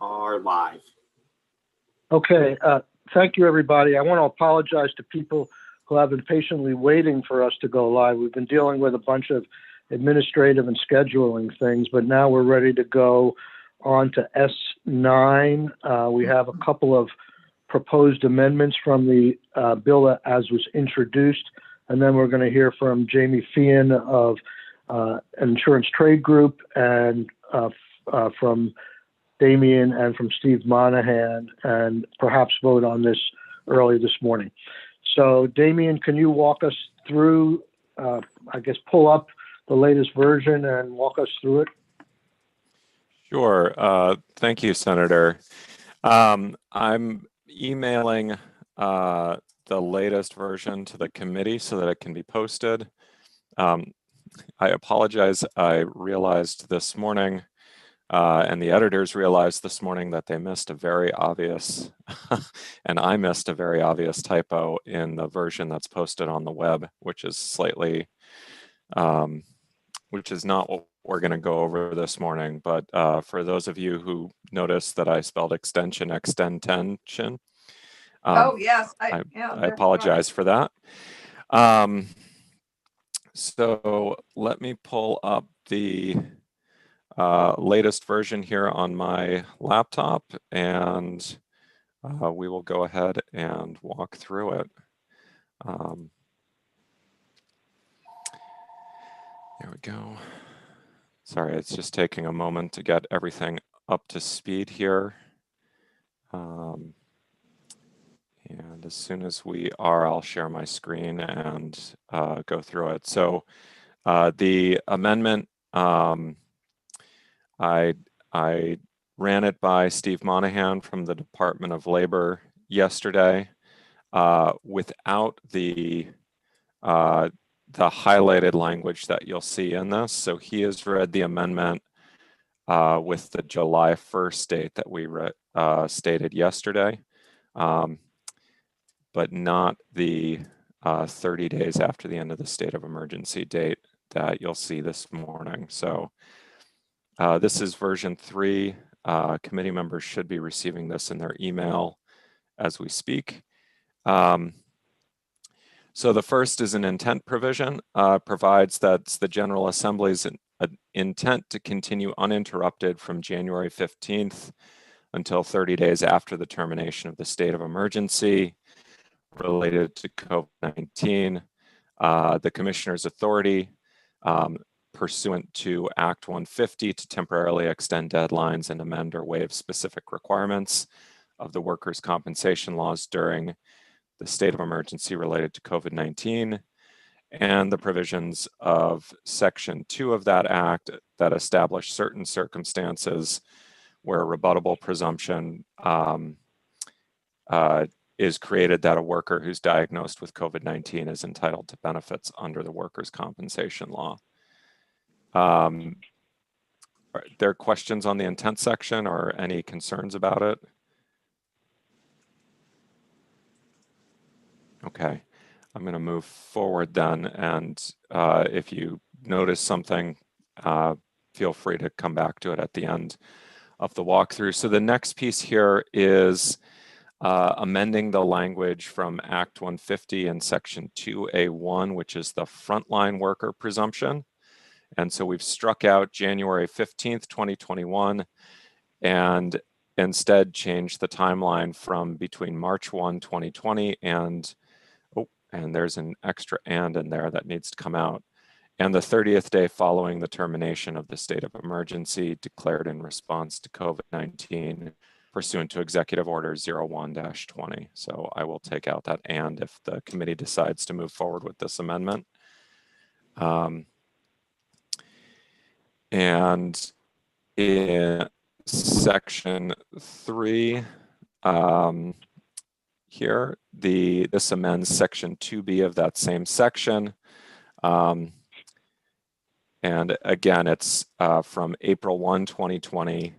are live. Okay, thank you, everybody. I want to apologize to people who have been patiently waiting for us to go live. We've been dealing with a bunch of administrative and scheduling things, but now we're ready to go on to S9. We have a couple of proposed amendments from the bill as was introduced, and then we're going to hear from Jamie Feehan of Insurance Trade Group, and from Damien and from Steve Monahan, and perhaps vote on this early this morning. So Damien, can you walk us through, I guess, pull up the latest version and walk us through it? Sure. Thank you, Senator. I'm emailing the latest version to the committee so that it can be posted. I apologize. I realized this morning, and the editors realized this morning, that they missed a very obvious, and I missed a very obvious typo in the version that's posted on the web, which is slightly, which is not what we're going to go over this morning. But for those of you who noticed that I spelled extension, oh yes, I apologize for that. So let me pull up the latest version here on my laptop, and we will go ahead and walk through it. There we go. Sorry, it's just taking a moment to get everything up to speed here. And as soon as we are, I'll share my screen and go through it. So the amendment, I ran it by Steve Monahan from the Department of Labor yesterday without the highlighted language that you'll see in this. So he has read the amendment with the July 1st date that we stated yesterday, but not the 30 days after the end of the state of emergency date that you'll see this morning. So this is version 3. Committee members should be receiving this in their email as we speak. So the first is an intent provision, provides that the General Assembly's intent to continue uninterrupted from January 15th until 30 days after the termination of the state of emergency related to COVID-19. The Commissioner's authority pursuant to Act 150 to temporarily extend deadlines and amend or waive specific requirements of the workers' compensation laws during the state of emergency related to COVID-19, and the provisions of Section 2 of that act that establish certain circumstances where a rebuttable presumption is created that a worker who's diagnosed with COVID-19 is entitled to benefits under the workers' compensation law. Are there questions on the intent section or any concerns about it? Okay, I'm going to move forward then, and if you notice something, feel free to come back to it at the end of the walkthrough. So the next piece here is amending the language from Act 150 and Section 2A1, which is the frontline worker presumption. And so we've struck out January 15th, 2021, and instead changed the timeline from between March 1, 2020 and there's an extra "and" in there that needs to come out, and the 30th day following the termination of the state of emergency declared in response to COVID-19 pursuant to Executive Order 01-20. So I will take out that "and" if the committee decides to move forward with this amendment. And in Section 3, here, this amends Section 2B of that same section. And again, it's from April 1, 2020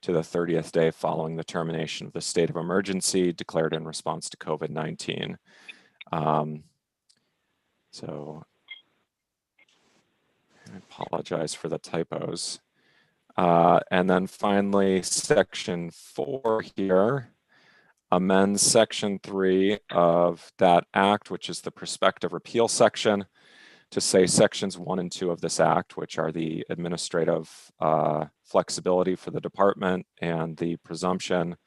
to the 30th day following the termination of the state of emergency declared in response to COVID-19. So I apologize for the typos. And then finally, Section 4 here amends Section 3 of that act, which is the prospective repeal section, to say Sections 1 and 2 of this act, which are the administrative flexibility for the department and the presumption,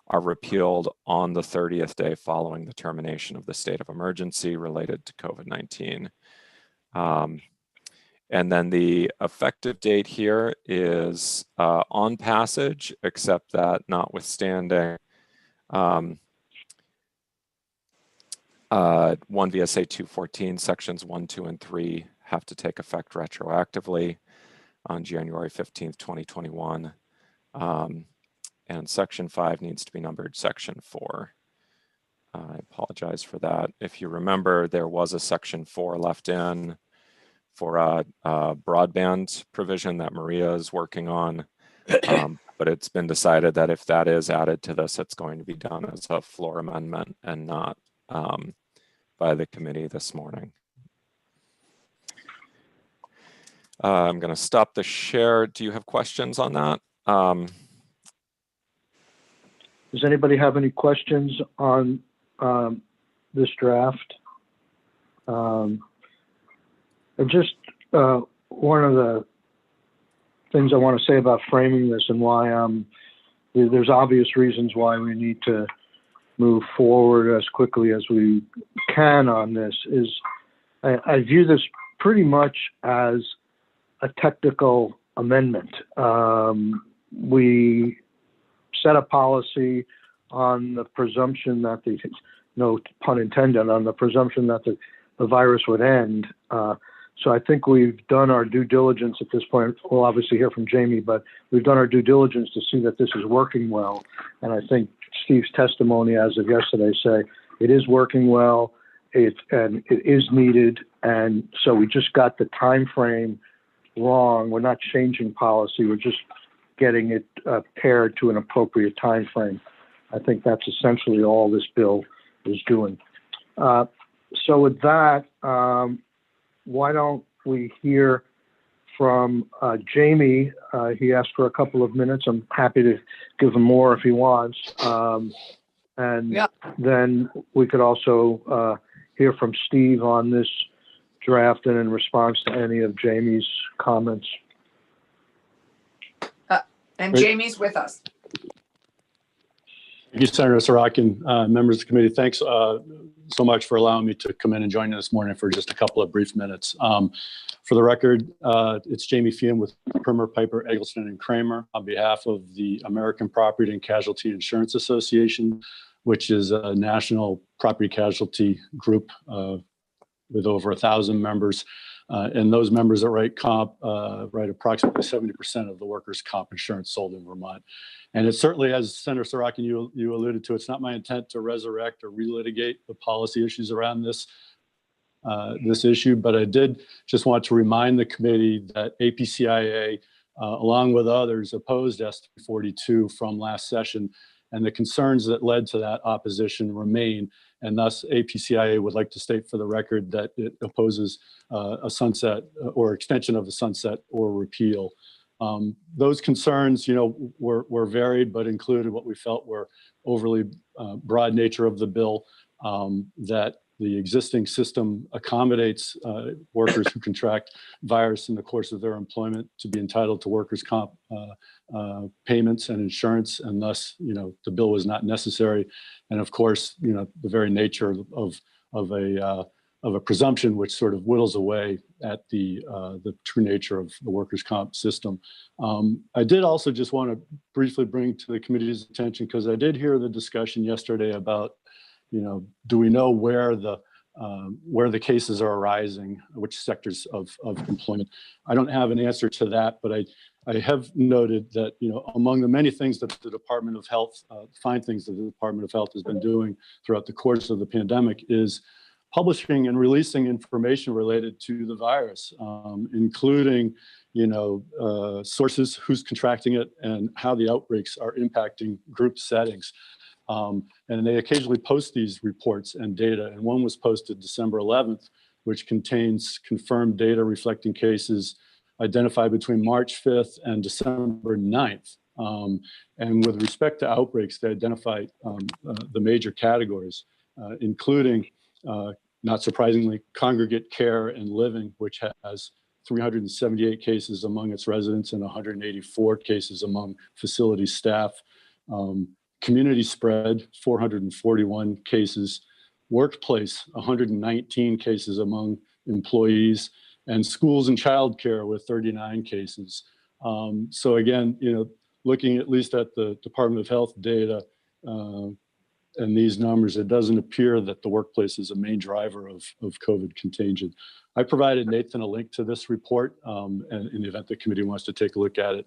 are repealed on the 30th day following the termination of the state of emergency related to COVID-19. And then the effective date here is on passage, except that notwithstanding 1 VSA 214, sections 1, 2, and 3 have to take effect retroactively on January 15th, 2021. And section 5 needs to be numbered section 4. I apologize for that. If you remember, there was a section 4 left in for a broadband provision that Maria is working on. But it's been decided that if that is added to this, it's going to be done as a floor amendment and not by the committee this morning. I'm going to stop the share. Do you have questions on that? Does anybody have any questions on this draft? And just one of the things I want to say about framing this and why there's obvious reasons why we need to move forward as quickly as we can on this is I view this pretty much as a technical amendment. We set a policy on the presumption that no pun intended, on the presumption that the virus would end. So I think we've done our due diligence at this point. We'll obviously hear from Jamie, but we've done our due diligence to see that this is working well. And I think Steve's testimony as of yesterday say it is working well, and it is needed. And so we just got the time frame wrong. We're not changing policy. We're just getting it paired to an appropriate time frame. I think that's essentially all this bill is doing. So with that, why don't we hear from Jamie? He asked for a couple of minutes. I'm happy to give him more if he wants. Then we could also hear from Steve on this draft and in response to any of Jamie's comments. And Jamie's with us. Thank you, Senator Sorokin, members of the committee. Thanks so much for allowing me to come in and join you this morning for just a couple of brief minutes. For the record, it's Jamie Fian with Primer, Piper, Eggleston, and Kramer on behalf of the American Property and Casualty Insurance Association, which is a national property casualty group with over 1,000 members. And those members that write comp write approximately 70% of the workers' comp insurance sold in Vermont. And it certainly, as Senator Sorokin, you alluded to, it's not my intent to resurrect or relitigate the policy issues around this issue, but I did just want to remind the committee that APCIA, along with others, opposed S342 from last session, and the concerns that led to that opposition remain. And thus, APCIA would like to state for the record that it opposes a sunset or extension of the sunset or repeal. Those concerns, were varied, but included what we felt were overly broad nature of the bill, that the existing system accommodates workers who contract virus in the course of their employment to be entitled to workers' comp payments and insurance, and thus, the bill was not necessary. And of course, the very nature of a presumption, which sort of whittles away at the true nature of the workers' comp system. I did also just want to briefly bring to the committee's attention, because I did hear the discussion yesterday about, do we know where the cases are arising, which sectors of employment? I don't have an answer to that, but I have noted that, among the many things that the Department of Health, fine things that the Department of Health has been doing throughout the course of the pandemic is publishing and releasing information related to the virus, including, sources, who's contracting it, and how the outbreaks are impacting group settings. And they occasionally post these reports and data. And one was posted December 11th, which contains confirmed data reflecting cases identified between March 5th and December 9th. And with respect to outbreaks, they identified the major categories, including, not surprisingly, congregate care and living, which has 378 cases among its residents and 184 cases among facility staff. Community spread, 441 cases. Workplace, 119 cases among employees, and schools and childcare with 39 cases. So again, looking at least at the Department of Health data and these numbers, it doesn't appear that the workplace is a main driver of COVID contagion. I provided Nathan a link to this report and in the event the committee wants to take a look at it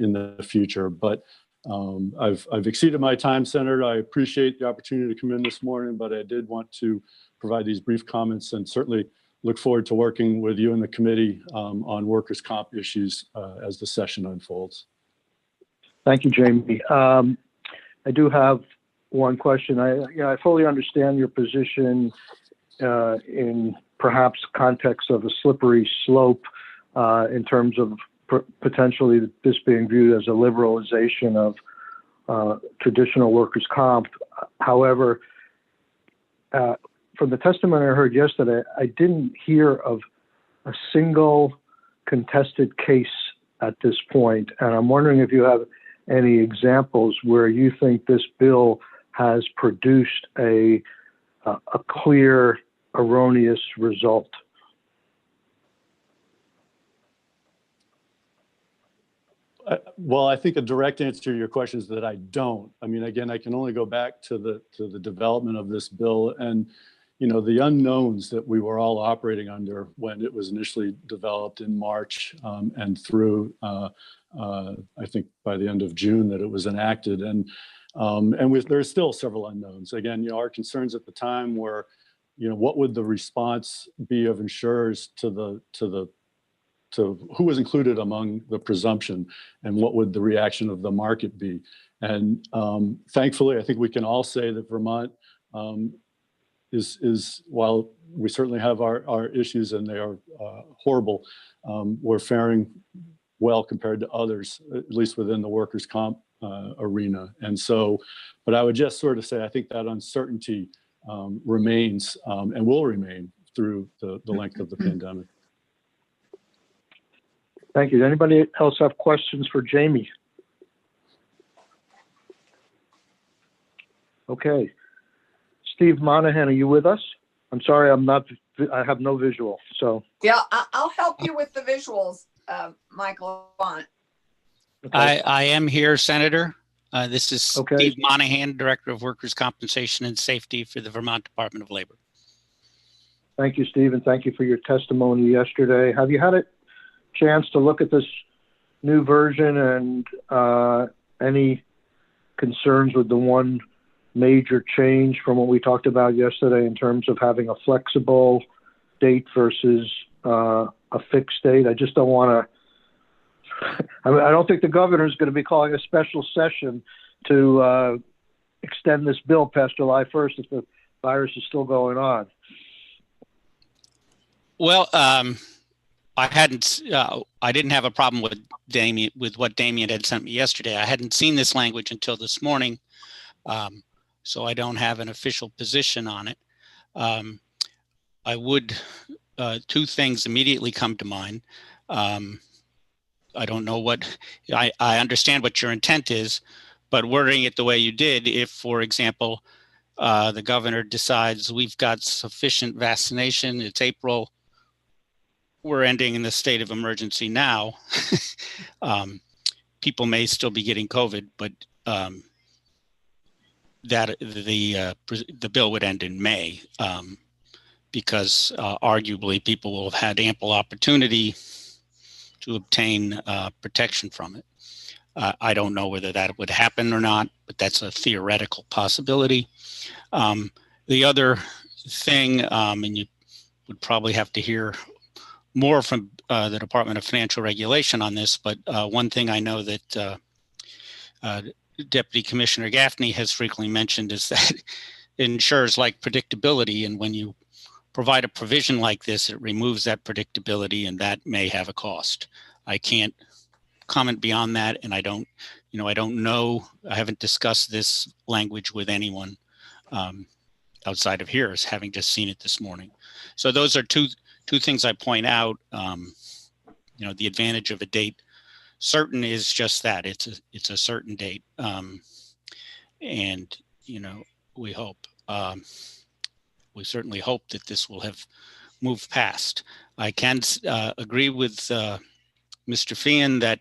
in the future. But I've exceeded my time, Senator. I appreciate the opportunity to come in this morning, but I did want to provide these brief comments and certainly look forward to working with you and the committee on workers' comp issues as the session unfolds. Thank you, Jamie. I do have one question. I fully understand your position in perhaps context of a slippery slope in terms of potentially this being viewed as a liberalization of traditional workers' comp. However, from the testimony I heard yesterday, I didn't hear of a single contested case at this point. And I'm wondering if you have any examples where you think this bill has produced a clear, erroneous result. Well, I think a direct answer to your question is that I don't. I mean, again, I can only go back to the development of this bill and, the unknowns that we were all operating under when it was initially developed in March and through, I think by the end of June that it was enacted. And there's still several unknowns. Again, our concerns at the time were, what would the response be of insurers to who was included among the presumption, and what would the reaction of the market be? And thankfully, I think we can all say that Vermont is while we certainly have our issues and they are horrible, we're faring well compared to others, at least within the workers' comp arena. And so, but I would just sort of say, I think that uncertainty remains and will remain through the length of the pandemic. Thank you. Does anybody else have questions for Jamie? Okay. Steve Monahan, are you with us? I'm sorry, I have no visual, so. Yeah, I'll help you with the visuals, Michael. Okay. I am here, Senator. This is Okay. Steve Monahan, Director of Workers' Compensation and Safety for the Vermont Department of Labor. Thank you, Steve, and thank you for your testimony yesterday. Have you had a chance to look at this new version and any concerns with the one major change from what we talked about yesterday in terms of having a flexible date versus a fixed date? I just don't want to, I don't think the governor is going to be calling a special session to extend this bill past July 1st if the virus is still going on. Well, I didn't have a problem with what Damien had sent me yesterday. I hadn't seen this language until this morning, so I don't have an official position on it. I would, two things immediately come to mind. I don't know what, I understand what your intent is, but wording it the way you did, if, for example, the governor decides we've got sufficient vaccination, it's April, we're ending in the state of emergency now, people may still be getting COVID, but that the bill would end in May because arguably people will have had ample opportunity to obtain protection from it. I don't know whether that would happen or not, but that's a theoretical possibility. The other thing, and you would probably have to hear more from the Department of Financial Regulation on this, but one thing I know that Deputy Commissioner Gaffney has frequently mentioned is that insurers like predictability, and when you provide a provision like this, it removes that predictability, and that may have a cost. I can't comment beyond that, and I don't know. I haven't discussed this language with anyone outside of here, as having just seen it this morning. So those are two things I point out. The advantage of a date certain is just that it's a certain date, and we certainly hope that this will have moved past. I can agree with Mr. Feehan that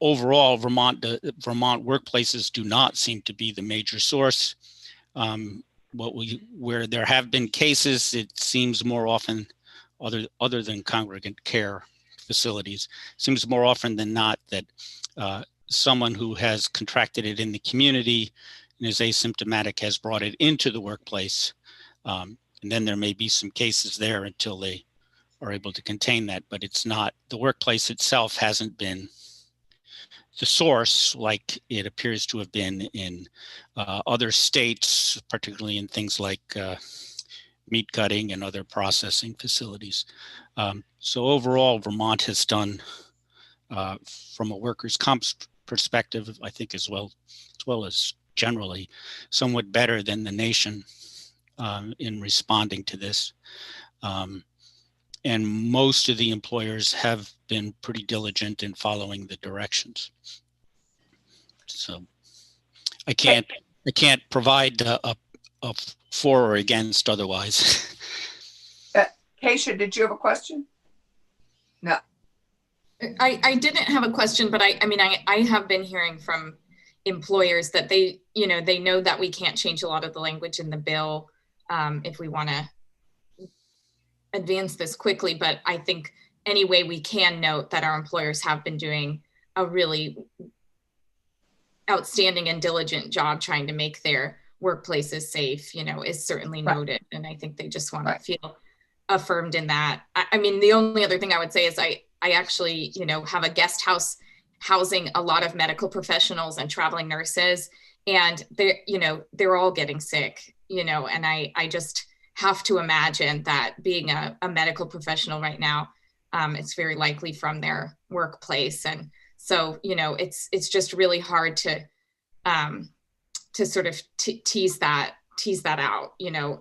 overall Vermont workplaces do not seem to be the major source. Where there have been cases, it seems more often, other than congregate care facilities, seems more often than not that someone who has contracted it in the community and is asymptomatic has brought it into the workplace. And then there may be some cases there until they are able to contain that, but it's not, the workplace itself hasn't been the source like it appears to have been in other states, particularly in things like meat cutting and other processing facilities. So overall, Vermont has done, from a workers' comp perspective, I think as well as generally, somewhat better than the nation in responding to this. And most of the employers have been pretty diligent in following the directions. So I can't provide a for or against otherwise. Keisha, did you have a question? No. I didn't have a question, but I have been hearing from employers that they know that we can't change a lot of the language in the bill if we want to advance this quickly. But I think any way we can note that our employers have been doing a really outstanding and diligent job trying to make their workplaces safe, is certainly noted. And I think they just want to feel affirmed in that. I mean, the only other thing I would say is I actually, have a guest house housing a lot of medical professionals and traveling nurses, and they're all getting sick, and I just have to imagine that being a medical professional right now, it's very likely from their workplace. And so, it's just really hard to sort of tease that out.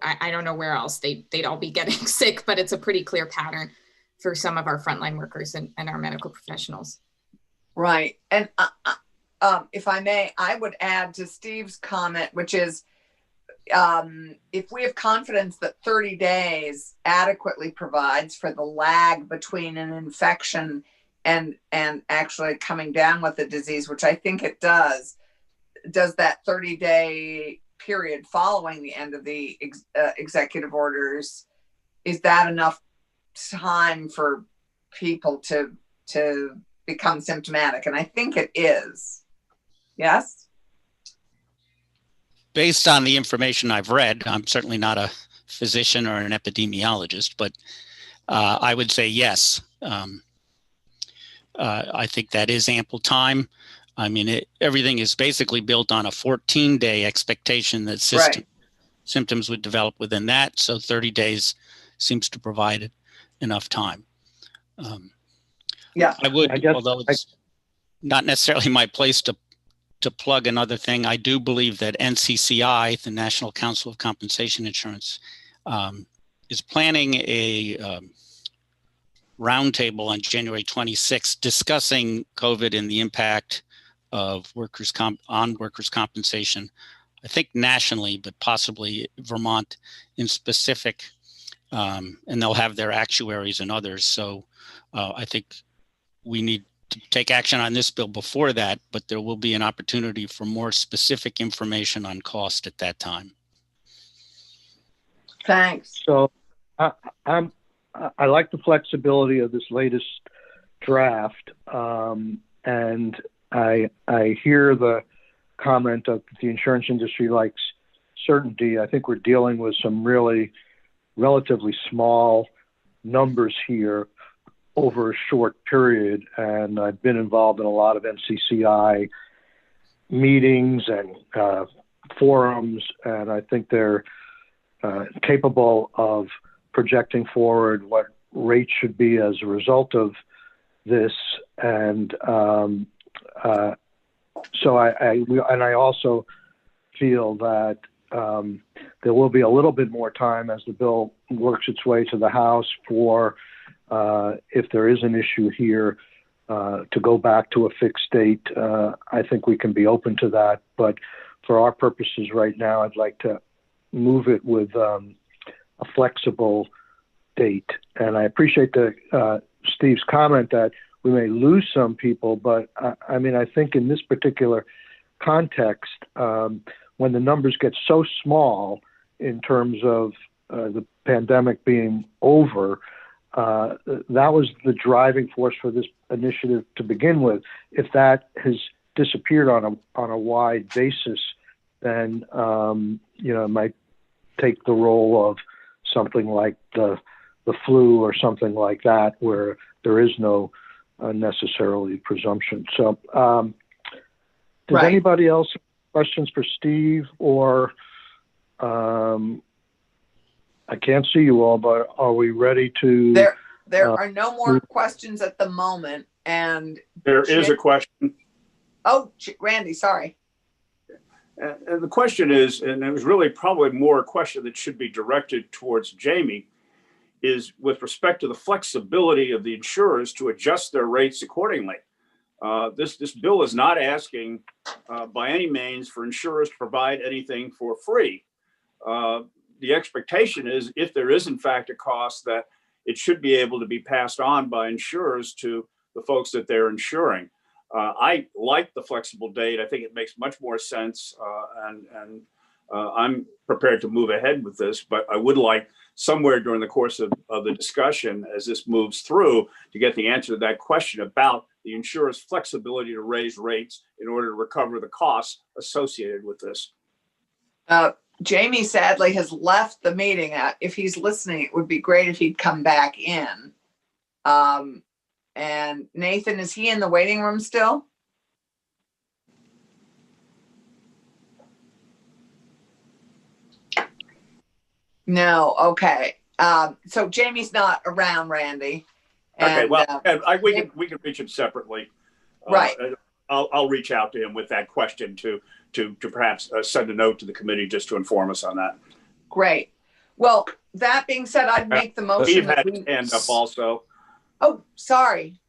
I don't know where else they'd all be getting sick, but it's a pretty clear pattern for some of our frontline workers and our medical professionals. Right. And if I may, I would add to Steve's comment, which is, if we have confidence that 30 days adequately provides for the lag between an infection and actually coming down with the disease, which I think it does that 30-day period following the end of the executive orders, is that enough time for people to become symptomatic? And I think it is. Yes? Based on the information I've read, I'm certainly not a physician or an epidemiologist, but I would say yes. I think that is ample time. I mean, everything is basically built on a 14-day expectation that symptoms would develop within that. So 30 days seems to provide enough time. Yeah, I would, although it's not necessarily my place to plug another thing, I do believe that NCCI, the National Council of Compensation Insurance, is planning a roundtable on January 26th discussing COVID and the impact of workers' compensation, I think nationally, but possibly Vermont in specific, and they'll have their actuaries and others. So I think we need to take action on this bill before that, but there will be an opportunity for more specific information on cost at that time. Thanks. So I like the flexibility of this latest draft, and I hear the comment of the insurance industry likes certainty. I think we're dealing with some really relatively small numbers here over a short period, and I've been involved in a lot of NCCI meetings and forums, and I think they're capable of projecting forward what rates should be as a result of this, and so I also feel that there will be a little bit more time as the bill works its way to the House for, if there is an issue here, to go back to a fixed date. I think we can be open to that, but for our purposes right now, I'd like to move it with a flexible date. And I appreciate Steve's comment that we may lose some people, but I mean, I think in this particular context, when the numbers get so small in terms of the pandemic being over, that was the driving force for this initiative to begin with. If that has disappeared on a wide basis, then it might take the role of something like the flu or something like that, where there is no necessarily presumption. So, does anybody else have questions for Steve? Or I can't see you all, but are we ready to? There are no more questions at the moment, and there is a question. Oh, Randy, sorry. And the question is, and it was really probably more a question that should be directed towards Jamie, is with respect to the flexibility of the insurers to adjust their rates accordingly. This bill is not asking by any means for insurers to provide anything for free. The expectation is, if there is in fact a cost, that it should be able to be passed on by insurers to the folks that they're insuring. I like the flexible date. I think it makes much more sense, and I'm prepared to move ahead with this, but I would like somewhere during the course of the discussion, as this moves through, to get the answer to that question about the insurer's flexibility to raise rates in order to recover the costs associated with this. Jamie sadly has left the meeting. If he's listening, it would be great if he'd come back in. And Nathan, is he in the waiting room still? No. Okay. So Jamie's not around, Randy. And, okay. Well, we can reach him separately. Right. I'll reach out to him with that question to perhaps send a note to the committee just to inform us on that. Great. Well, that being said, I'd make the motion. Steve had his hand up also. Oh, sorry.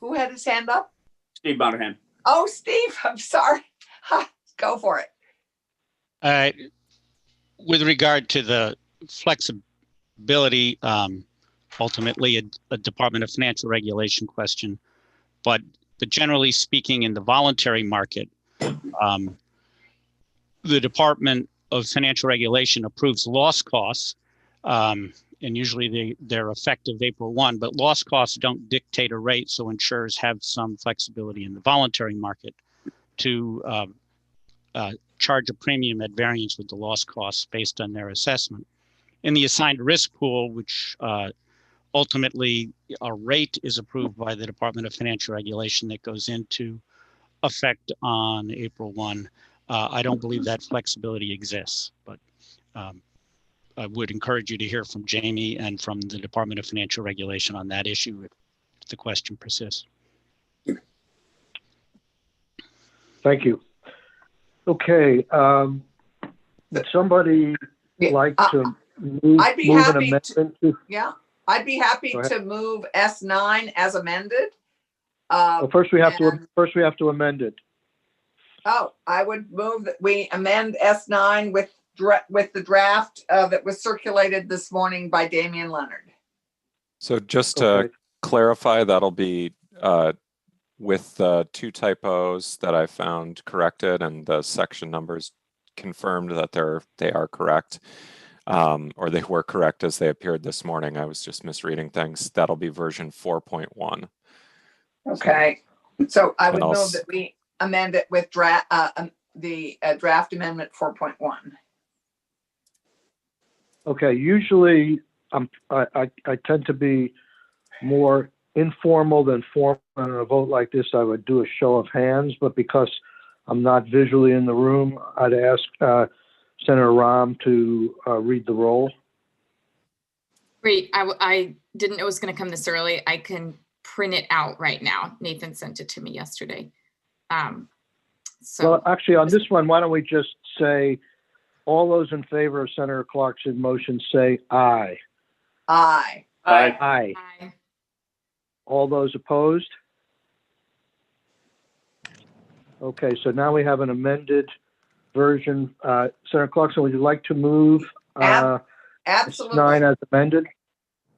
Who had his hand up? Steve Monahan. Oh, Steve, I'm sorry. Go for it. With regard to the flexibility, ultimately a Department of Financial Regulation question, but generally speaking, in the voluntary market, the Department of Financial Regulation approves loss costs, and usually they're effective April 1, but loss costs don't dictate a rate, so insurers have some flexibility in the voluntary market to charge a premium at variance with the loss costs based on their assessment. In the assigned risk pool, which ultimately a rate is approved by the Department of Financial Regulation that goes into effect on April 1, I don't believe that flexibility exists, but I would encourage you to hear from Jamie and from the Department of Financial Regulation on that issue if the question persists. Thank you. Okay. Would somebody like to move, I'd be happy an amendment to? Yeah, I'd be happy to move S9 as amended. Well, first we have to amend it. Oh, I would move that we amend S9 with the draft that was circulated this morning by Damian Leonard. So just to clarify, that'll be with the 2 typos that I found corrected and the section numbers confirmed that they are correct, or they were correct as they appeared this morning. I was just misreading things. That'll be version 4.1. Okay, so I would move that we amend it with draft amendment 4.1. Okay, usually I tend to be more informal than formal. In a vote like this, I would do a show of hands, but because I'm not visually in the room, I'd ask Senator Rahm to read the roll. Great. I didn't know it was going to come this early. I can print it out right now. Nathan sent it to me yesterday. Well, actually, on this one, why don't we just say, all those in favor of Senator Clarkson's motion say aye. Aye. Aye. Aye. Aye. All those opposed? Okay, so now we have an amended version. Senator Clarkson, would you like to move Absolutely. S9 as amended?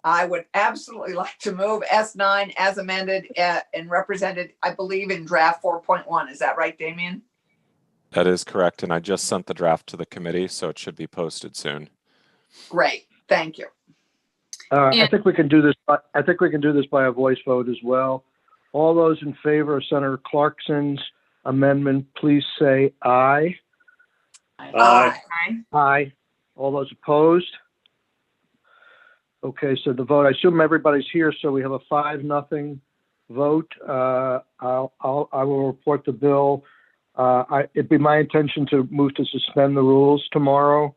I would absolutely like to move S9 as amended and represented, I believe, in draft 4.1. Is that right, Damien? That is correct, and I just sent the draft to the committee, so it should be posted soon. Great, thank you. I think we can do this. I think we can do this by a voice vote as well. All those in favor of Senator Clarkson's amendment, please say aye. Aye. Aye. All those opposed? Okay, so the vote, I assume everybody's here, so we have a 5-0 vote. I will report the bill. It'd be my intention to move to suspend the rules tomorrow,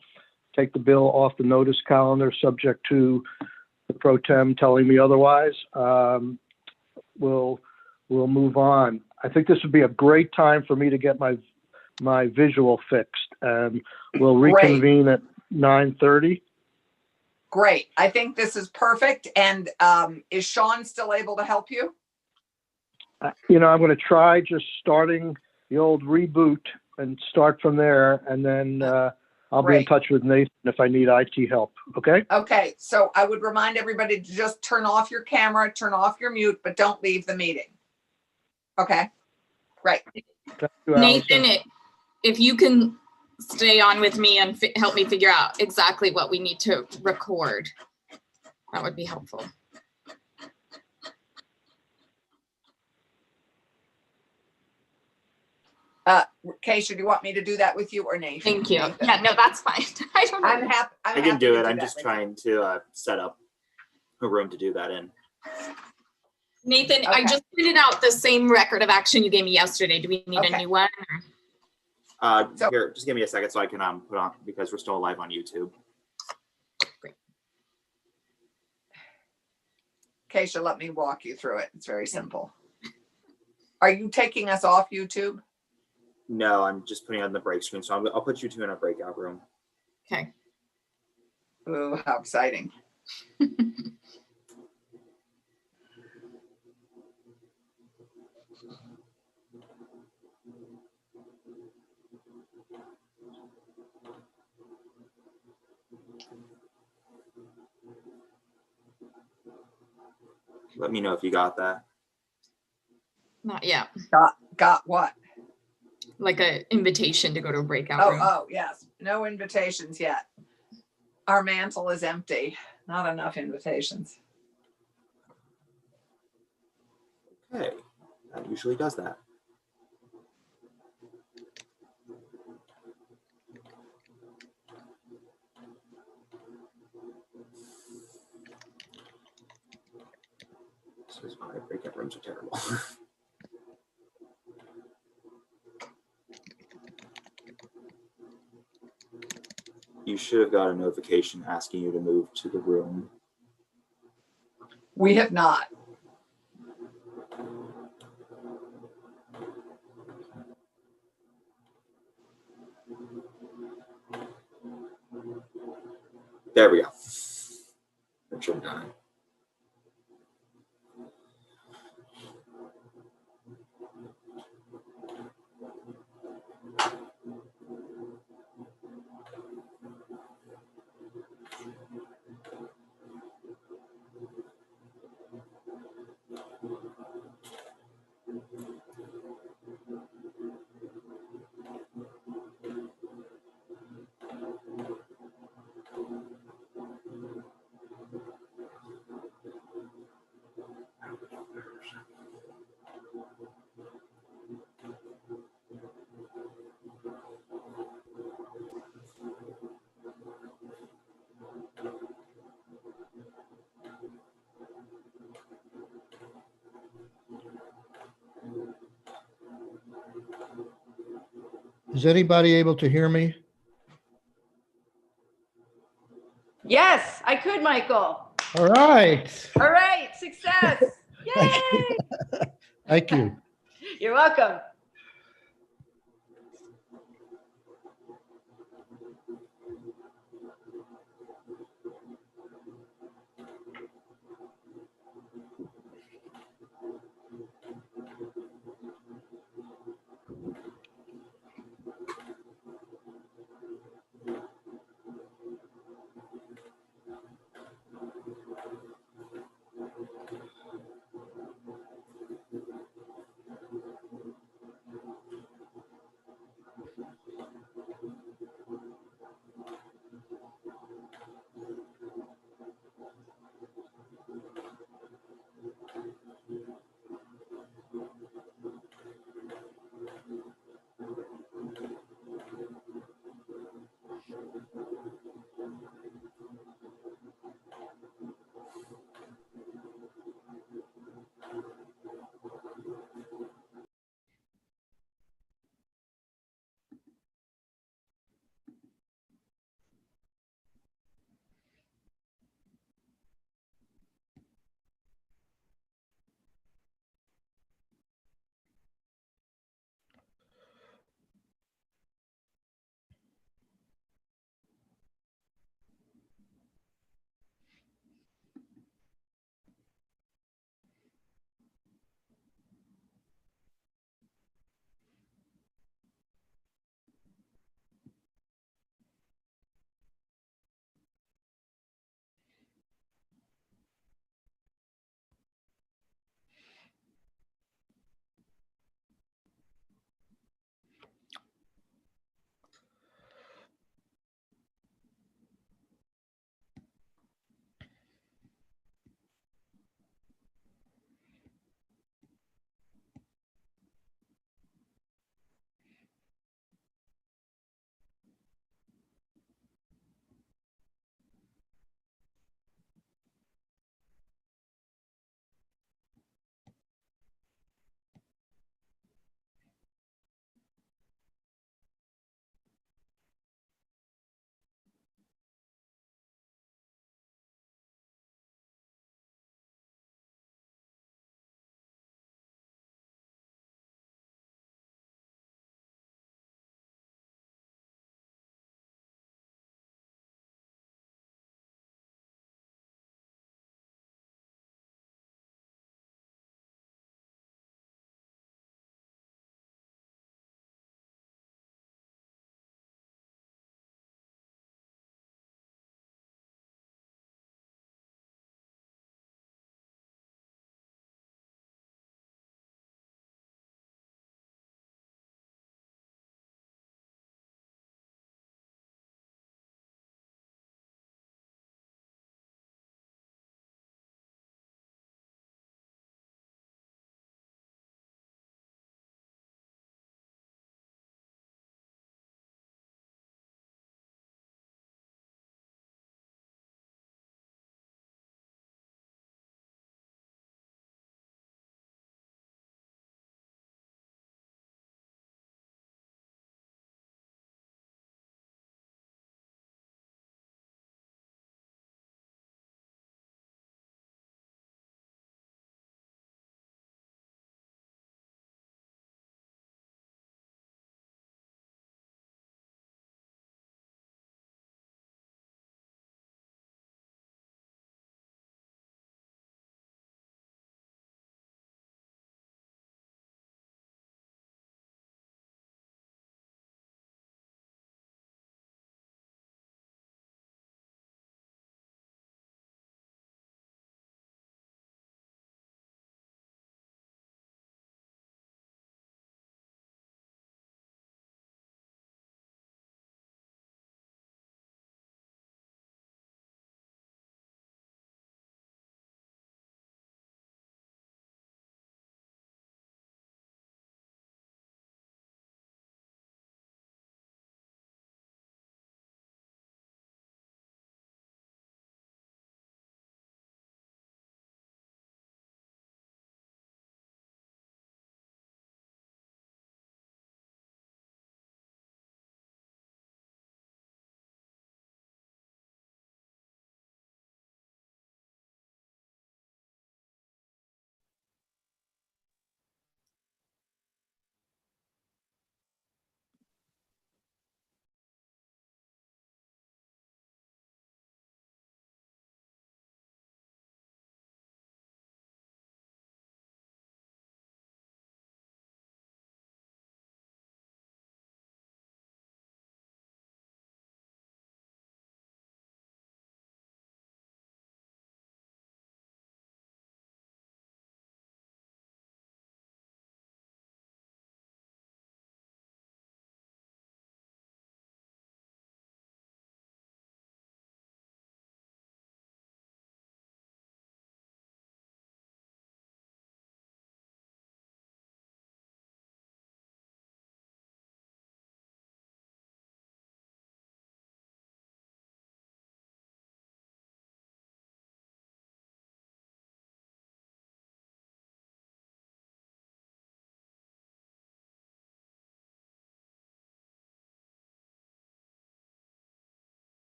take the bill off the notice calendar, subject to the pro tem telling me otherwise. We'll move on. I think this would be a great time for me to get my visual fixed. We'll reconvene at 9:30. Great. I think this is perfect. And is Sean still able to help you? I'm going to try just starting the old reboot and start from there. And then I'll be in touch with Nathan if I need IT help. Okay? Okay. So I would remind everybody to just turn off your camera, turn off your mute, but don't leave the meeting. Okay? Right. Nathan, if you can stay on with me and help me figure out exactly what we need to record, that would be helpful. Keisha, do you want me to do that with you or Nathan? Thank you. Nathan. Yeah, no, that's fine. I don't know. I'm happy. I can do it. I'm just trying to set up a room to do that in. Nathan, Okay. I just printed out the same record of action you gave me yesterday. Do we need a new one? Here, just give me a second so I can put on, because we're still live on YouTube. Great. Keisha, let me walk you through it. It's very simple. Are you taking us off YouTube? No, I'm just putting on the break screen. So I'll put you two in a breakout room. Okay. Ooh, how exciting. Let me know if you got that. Not yet. Got what? Like an invitation to go to a breakout room. Oh, yes. No invitations yet. Our mantle is empty. Not enough invitations. Okay, that usually does that. This is why breakout rooms are terrible. You should have got a notification asking you to move to the room. We have not. There we go. That should have done it. Is anybody able to hear me? Yes, I could, Michael. All right. All right, success. Yay! Thank you. You're welcome.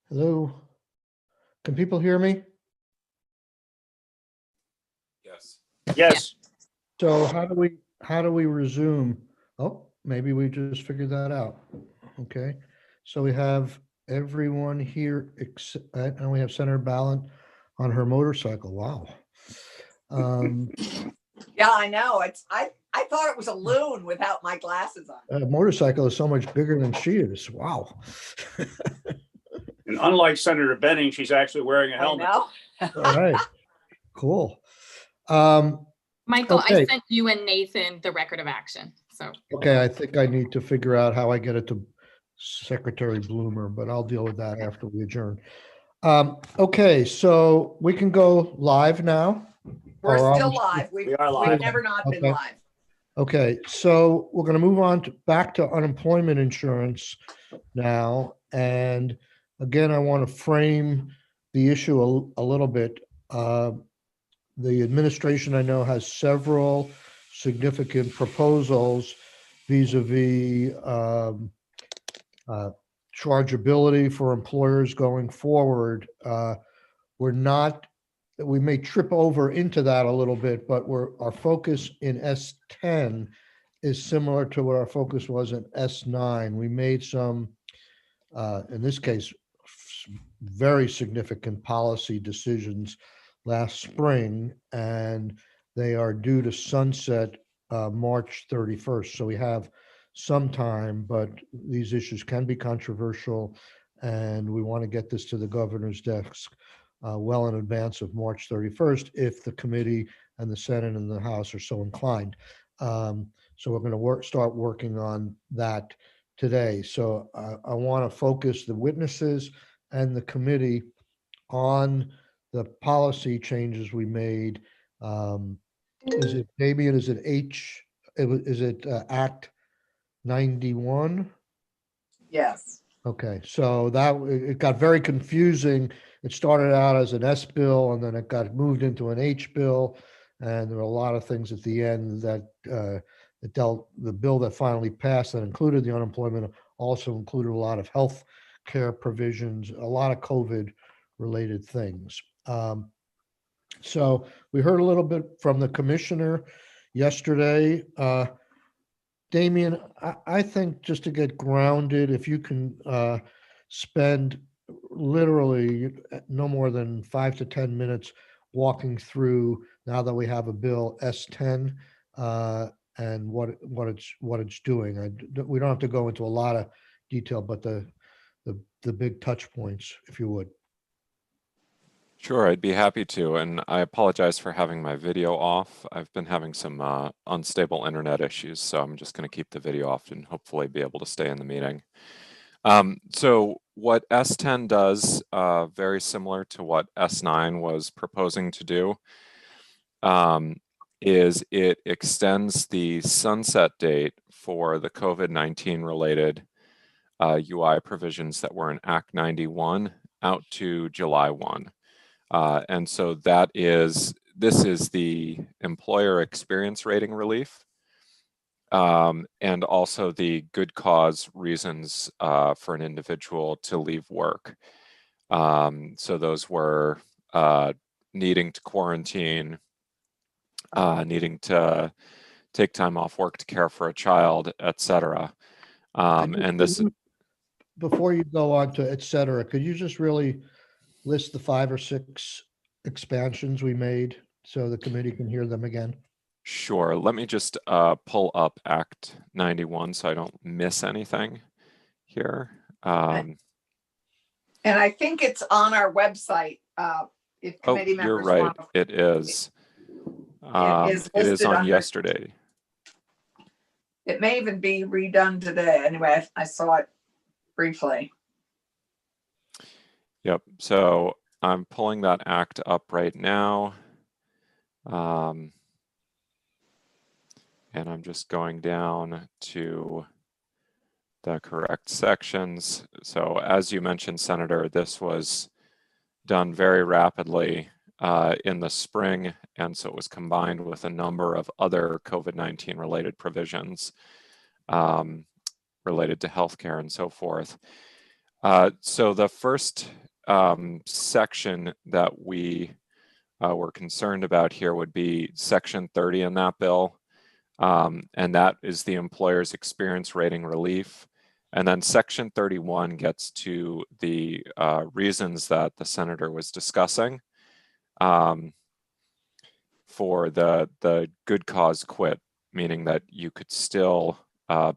Hello? Can people hear me? Yes. Yes. So how do we resume? Oh, maybe we just figured that out. Okay. So we have everyone here, and we have Senator Ballin on her motorcycle. Wow. Yeah, I know. I thought it was a loon without my glasses on. A motorcycle is so much bigger than she is. Wow. And unlike Senator Benning, she's actually wearing a I helmet. know. All right. Cool. Michael, Okay. I sent you and Nathan the record of action. So Okay, I think I need to figure out how I get it to Secretary Bloomer, but I'll deal with that after we adjourn. Okay, so we can go live now. We're Or still almost- live. We are live. We've never not been Okay. live. Okay, so we're going to move on back to unemployment insurance now. And again, I want to frame the issue a little bit. The administration, I know, has several significant proposals vis-a-vis chargeability for employers going forward. We may trip over into that a little bit, but our focus in S10 is similar to what our focus was in S9. We made some, in this case, very significant policy decisions last spring, and they are due to sunset March 31st. So we have some time, but these issues can be controversial, and we want to get this to the governor's desk well in advance of March 31st if the committee and the Senate and the House are so inclined. So we're going to start working on that today. So I want to focus the witnesses and the committee on the policy changes we made. Is it, Damien, is it Act 91? Yes. Okay, so it got very confusing. It started out as an S bill and then it got moved into an H bill. And there were a lot of things at the end that the bill that finally passed that included the unemployment also included a lot of health care provisions, a lot of COVID related things. So we heard a little bit from the commissioner yesterday. Damien, I think just to get grounded, if you can spend literally no more than 5 to 10 minutes walking through, now that we have a bill S10 and what it's doing. We don't have to go into a lot of detail, but the big touch points, if you would. Sure, I'd be happy to, and I apologize for having my video off. I've been having some unstable internet issues, so I'm just going to keep the video off and hopefully be able to stay in the meeting. So what S10 does, very similar to what S9 was proposing to do, is it extends the sunset date for the COVID-19 related UI provisions that were in Act 91 out to July 1. And so this is the employer experience rating relief, and also the good cause reasons for an individual to leave work. So those were needing to quarantine, needing to take time off work to care for a child, etc. And this, before you go on to et cetera, could you just really list the 5 or 6 expansions we made so the committee can hear them again? Sure. Let me just pull up Act 91 so I don't miss anything here. And I think it's on our website. If committee members you're right. want to, It is. it is on under, yesterday. It may even be redone today. Anyway, I saw it briefly. Yep. So I'm pulling that act up right now. And I'm just going down to the correct sections. So as you mentioned, Senator, this was done very rapidly in the spring. And so it was combined with a number of other COVID-19 related provisions related to healthcare and so forth. So the first section that we were concerned about here would be Section 30 in that bill. And that is the employer's experience rating relief. And then Section 31 gets to the reasons that the senator was discussing for the good cause quit, meaning that you could still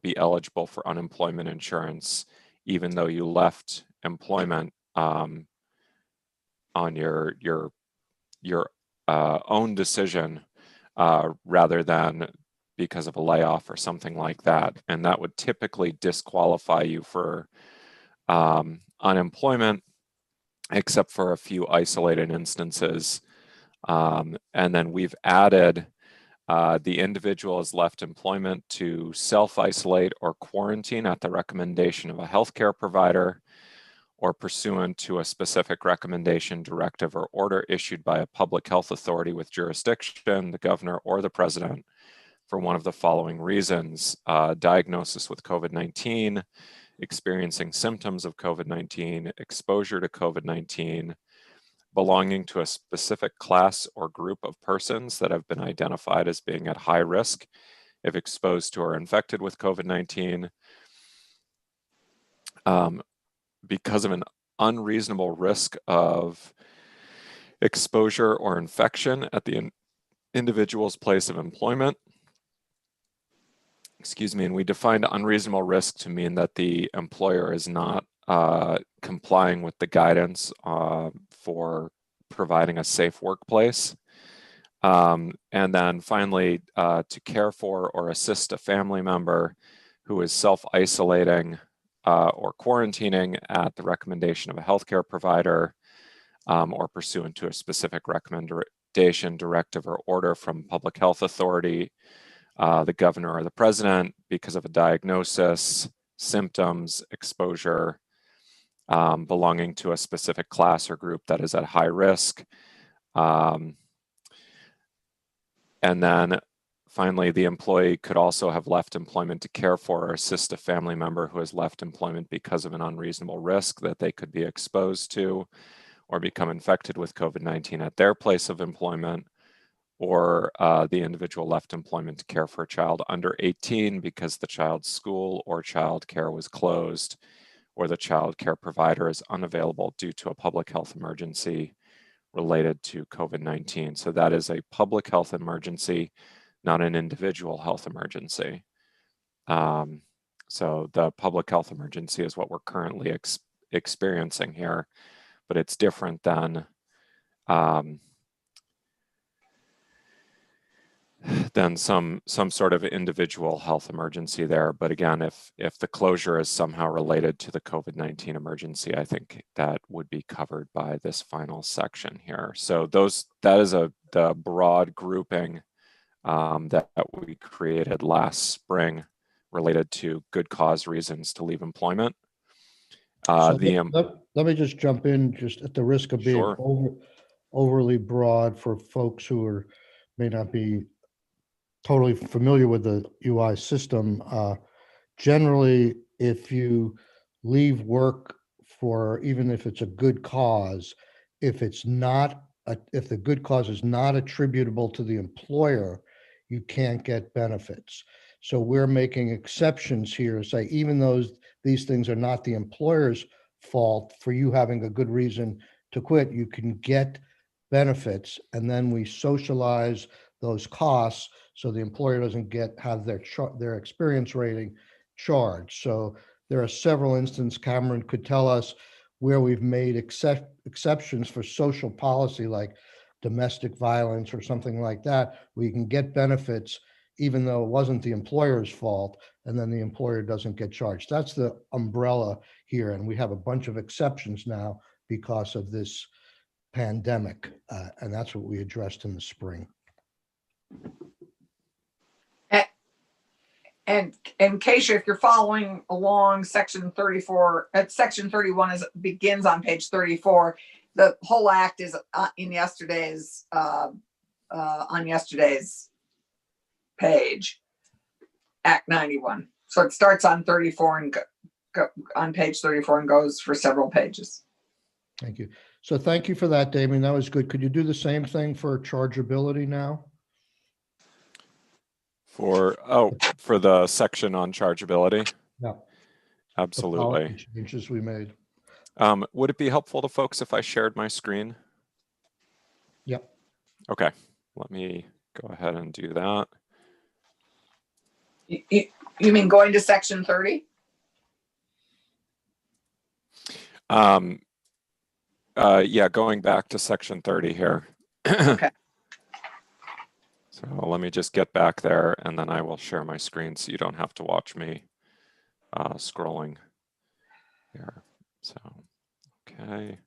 be eligible for unemployment insurance even though you left employment on your own decision rather than because of a layoff or something like that. And that would typically disqualify you for unemployment, except for a few isolated instances. And then we've added the individual has left employment to self-isolate or quarantine at the recommendation of a healthcare provider or pursuant to a specific recommendation, directive, or order issued by a public health authority with jurisdiction, the governor, or the president for one of the following reasons: diagnosis with COVID-19, experiencing symptoms of COVID-19, exposure to COVID-19, belonging to a specific class or group of persons that have been identified as being at high risk if exposed to or infected with COVID-19, because of an unreasonable risk of exposure or infection at the individual's place of employment. Excuse me, and we defined unreasonable risk to mean that the employer is not complying with the guidance for providing a safe workplace. And then finally, to care for or assist a family member who is self-isolating or quarantining at the recommendation of a healthcare provider or pursuant to a specific recommendation, directive, or order from public health authority, the governor or the president, because of a diagnosis, symptoms, exposure, belonging to a specific class or group that is at high risk. And then finally, the employee could also have left employment to care for or assist a family member who has left employment because of an unreasonable risk that they could be exposed to or become infected with COVID-19 at their place of employment, or the individual left employment to care for a child under 18 because the child's school or child care was closed, or the child care provider is unavailable due to a public health emergency related to COVID-19. So that is a public health emergency, not an individual health emergency. So the public health emergency is what we're currently experiencing here, but it's different than some sort of individual health emergency there. But again, if the closure is somehow related to the COVID-19 emergency, I think that would be covered by this final section here. So that is the broad grouping that we created last spring related to good cause reasons to leave employment. Let me just jump in, just at the risk of being Sure. overly broad for folks who may not be totally familiar with the UI system. Generally, if you leave work for, even if it's a good cause, if the good cause is not attributable to the employer, you can't get benefits. So we're making exceptions here, say even though these things are not the employer's fault, for you having a good reason to quit, you can get benefits, and then we socialize those costs so the employer doesn't have their experience rating charged. So there are several instances Cameron could tell us where we've made exceptions for social policy, like domestic violence or something like that, where you can get benefits even though it wasn't the employer's fault, and then the employer doesn't get charged. That's the umbrella here, and we have a bunch of exceptions now because of this pandemic, and that's what we addressed in the spring. And in case if you're following along, Section 34, Section 31 begins on page 34. The whole act is in yesterday's on yesterday's page, Act 91. So it starts on 34 and on page 34 and goes for several pages. Thank you. So thank you for that, Damien. That was good. Could you do the same thing for chargeability now? For the section on chargeability? Yeah. Absolutely. The changes we made. Would it be helpful to folks if I shared my screen? Yep. Okay, let me go ahead and do that. You mean going to section 30? Yeah, going back to section 30 here. Okay. So let me just get back there and then I will share my screen so you don't have to watch me scrolling here. So, okay.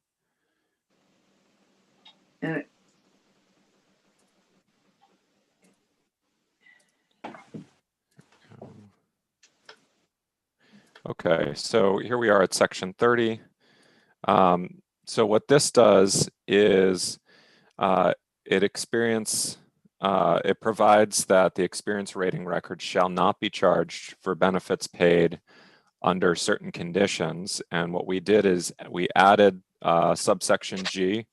Okay, so here we are at section 30. So what this does is it provides that the experience rating record shall not be charged for benefits paid under certain conditions. And what we did is we added subsection G,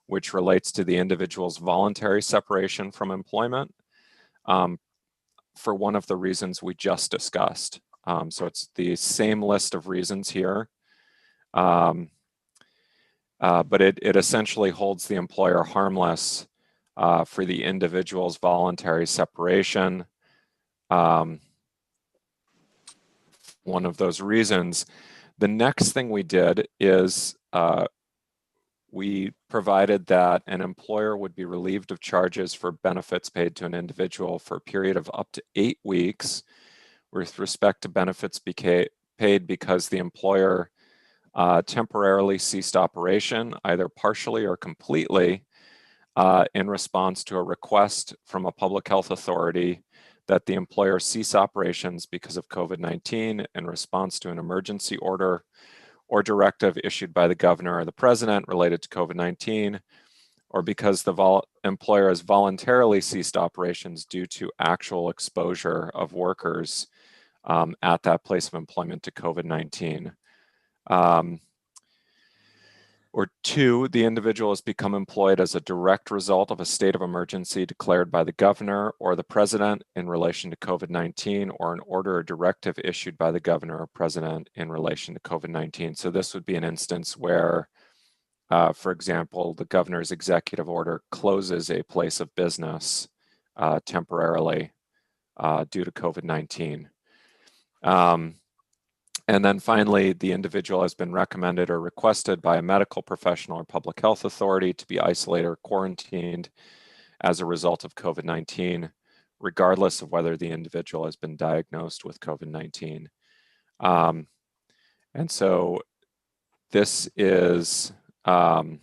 which relates to the individual's voluntary separation from employment for one of the reasons we just discussed. So it's the same list of reasons here. But it essentially holds the employer harmless for the individual's voluntary separation. One of those reasons. The next thing we did is we provided that an employer would be relieved of charges for benefits paid to an individual for a period of up to 8 weeks with respect to benefits paid because the employer temporarily ceased operation, either partially or completely, in response to a request from a public health authority that the employer cease operations because of COVID-19 in response to an emergency order or directive issued by the governor or the president related to COVID-19, or because the employer has voluntarily ceased operations due to actual exposure of workers at that place of employment to COVID-19. Or 2, the individual has become employed as a direct result of a state of emergency declared by the governor or the president in relation to COVID-19, or an order or directive issued by the governor or president in relation to COVID-19. So this would be an instance where, for example, the governor's executive order closes a place of business temporarily due to COVID-19. And then finally, the individual has been recommended or requested by a medical professional or public health authority to be isolated or quarantined as a result of COVID-19, regardless of whether the individual has been diagnosed with COVID-19. And so this is, those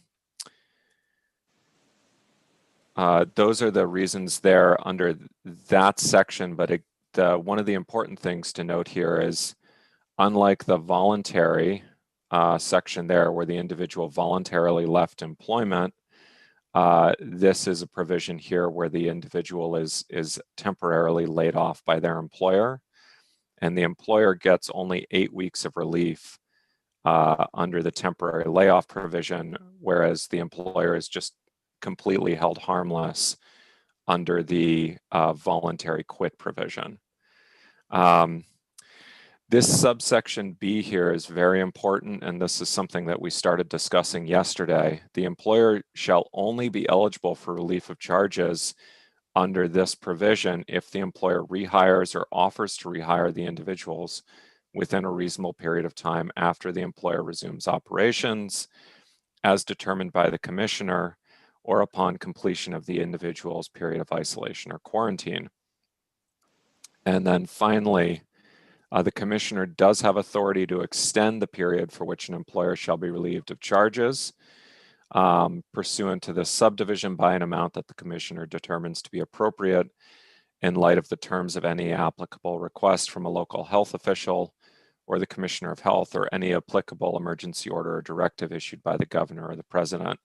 are the reasons there under that section, but one of the important things to note here is, unlike the voluntary section there where the individual voluntarily left employment, this is a provision here where the individual is temporarily laid off by their employer, and the employer gets only 8 weeks of relief under the temporary layoff provision, whereas the employer is just completely held harmless under the voluntary quit provision. This subsection B here is very important, and this is something that we started discussing yesterday. The employer shall only be eligible for relief of charges under this provision if the employer rehires or offers to rehire the individuals within a reasonable period of time after the employer resumes operations, as determined by the commissioner, or upon completion of the individual's period of isolation or quarantine. And then finally, the commissioner does have authority to extend the period for which an employer shall be relieved of charges pursuant to this subdivision by an amount that the commissioner determines to be appropriate in light of the terms of any applicable request from a local health official or the commissioner of health, or any applicable emergency order or directive issued by the governor or the president,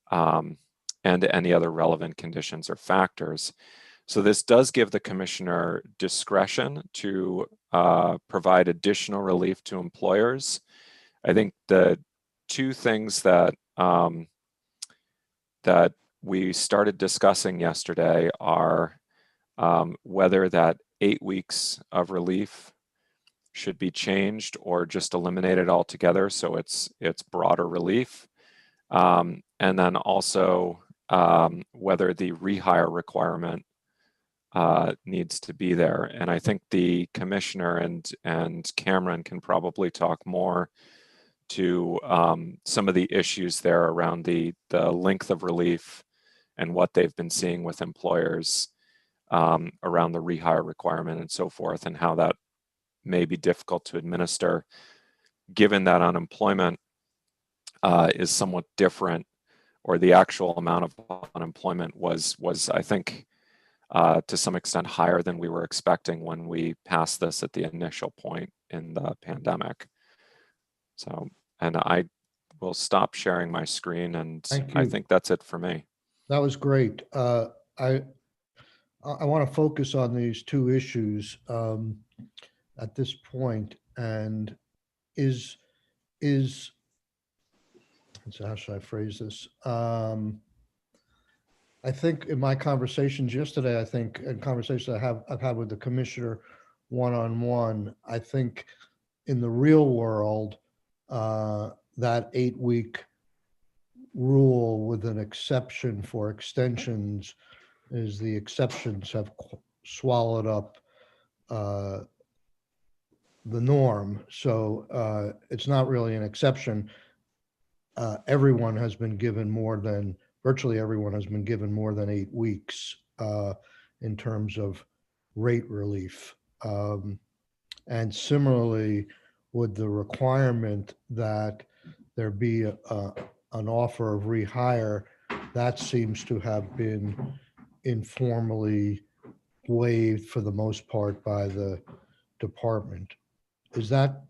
and any other relevant conditions or factors. So this does give the commissioner discretion to provide additional relief to employers. I think the two things that that we started discussing yesterday are whether that 8 weeks of relief should be changed or just eliminated altogether, so it's broader relief, and then also whether the rehire requirement needs to be there. And I think the commissioner and Cameron can probably talk more to some of the issues there around the length of relief and what they've been seeing with employers around the rehire requirement and so forth, and how that may be difficult to administer, given that unemployment is somewhat different, or the actual amount of unemployment was I think, to some extent higher than we were expecting when we passed this at the initial point in the pandemic. So, and I will stop sharing my screen, and I think that's it for me. That was great. I want to focus on these two issues at this point, and so how should I phrase this? I think in my conversations yesterday, I think in conversations I've had with the commissioner one-on-one, I think in the real world, that 8-week rule with an exception for extensions is the exceptions have swallowed up the norm. So it's not really an exception. Everyone has been given virtually everyone has been given more than 8 weeks in terms of rate relief. And similarly, with the requirement that there be an offer of rehire, that seems to have been informally waived for the most part by the department. Is that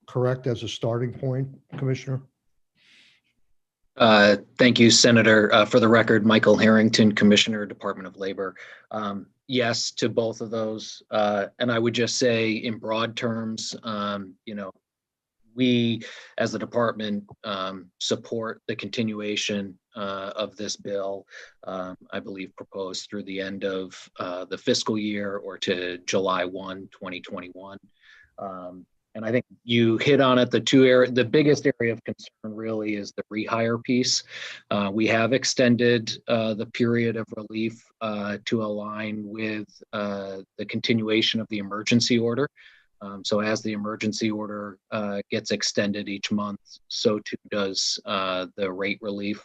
correct as a starting point, Commissioner? Thank you, Senator. For the record, Michael Harrington, Commissioner, Department of Labor. Yes to both of those. And I would just say in broad terms, we as the department support the continuation of this bill, I believe proposed through the end of the fiscal year or to July 1, 2021. And I think you hit on it. The biggest area of concern really is the rehire piece. We have extended the period of relief to align with the continuation of the emergency order. So as the emergency order gets extended each month, so too does the rate relief.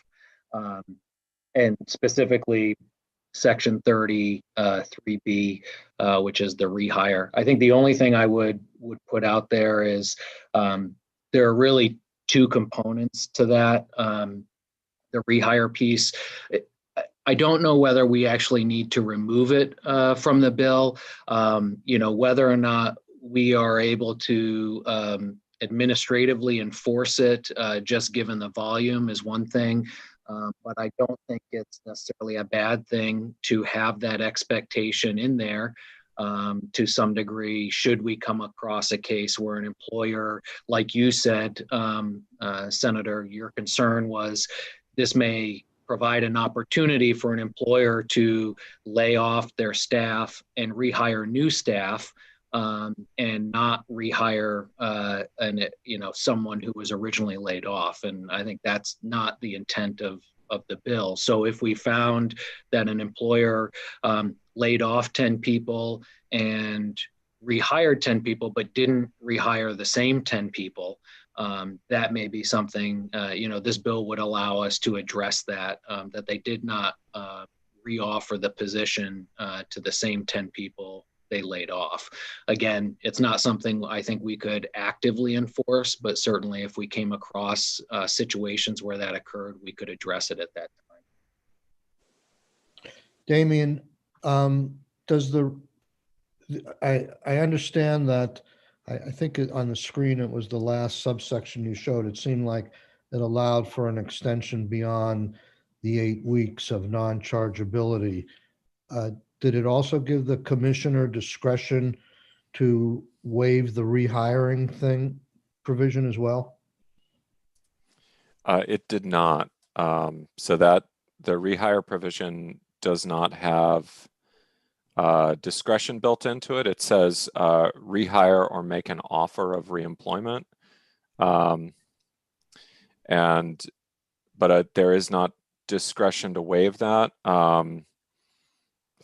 And specifically, Section 30, 3B, which is the rehire. I think the only thing I would put out there is there are really two components to that. The rehire piece, I don't know whether we actually need to remove it from the bill. Whether or not we are able to administratively enforce it, just given the volume, is one thing. But I don't think it's necessarily a bad thing to have that expectation in there to some degree, should we come across a case where an employer, like you said, Senator, your concern was this may provide an opportunity for an employer to lay off their staff and rehire new staff. And not rehire someone who was originally laid off. And I think that's not the intent of the bill. So if we found that an employer laid off 10 people and rehired 10 people, but didn't rehire the same 10 people, that may be something, this bill would allow us to address that they did not reoffer the position to the same 10 people they laid off. Again, it's not something I think we could actively enforce, but certainly if we came across situations where that occurred, we could address it at that time. Damien, I understand that, I think on the screen, it was the last subsection you showed, it seemed like it allowed for an extension beyond the 8 weeks of non-chargeability. Did it also give the commissioner discretion to waive the rehiring provision as well? It did not. So that the rehire provision does not have discretion built into it. It says rehire or make an offer of reemployment. But there is not discretion to waive that.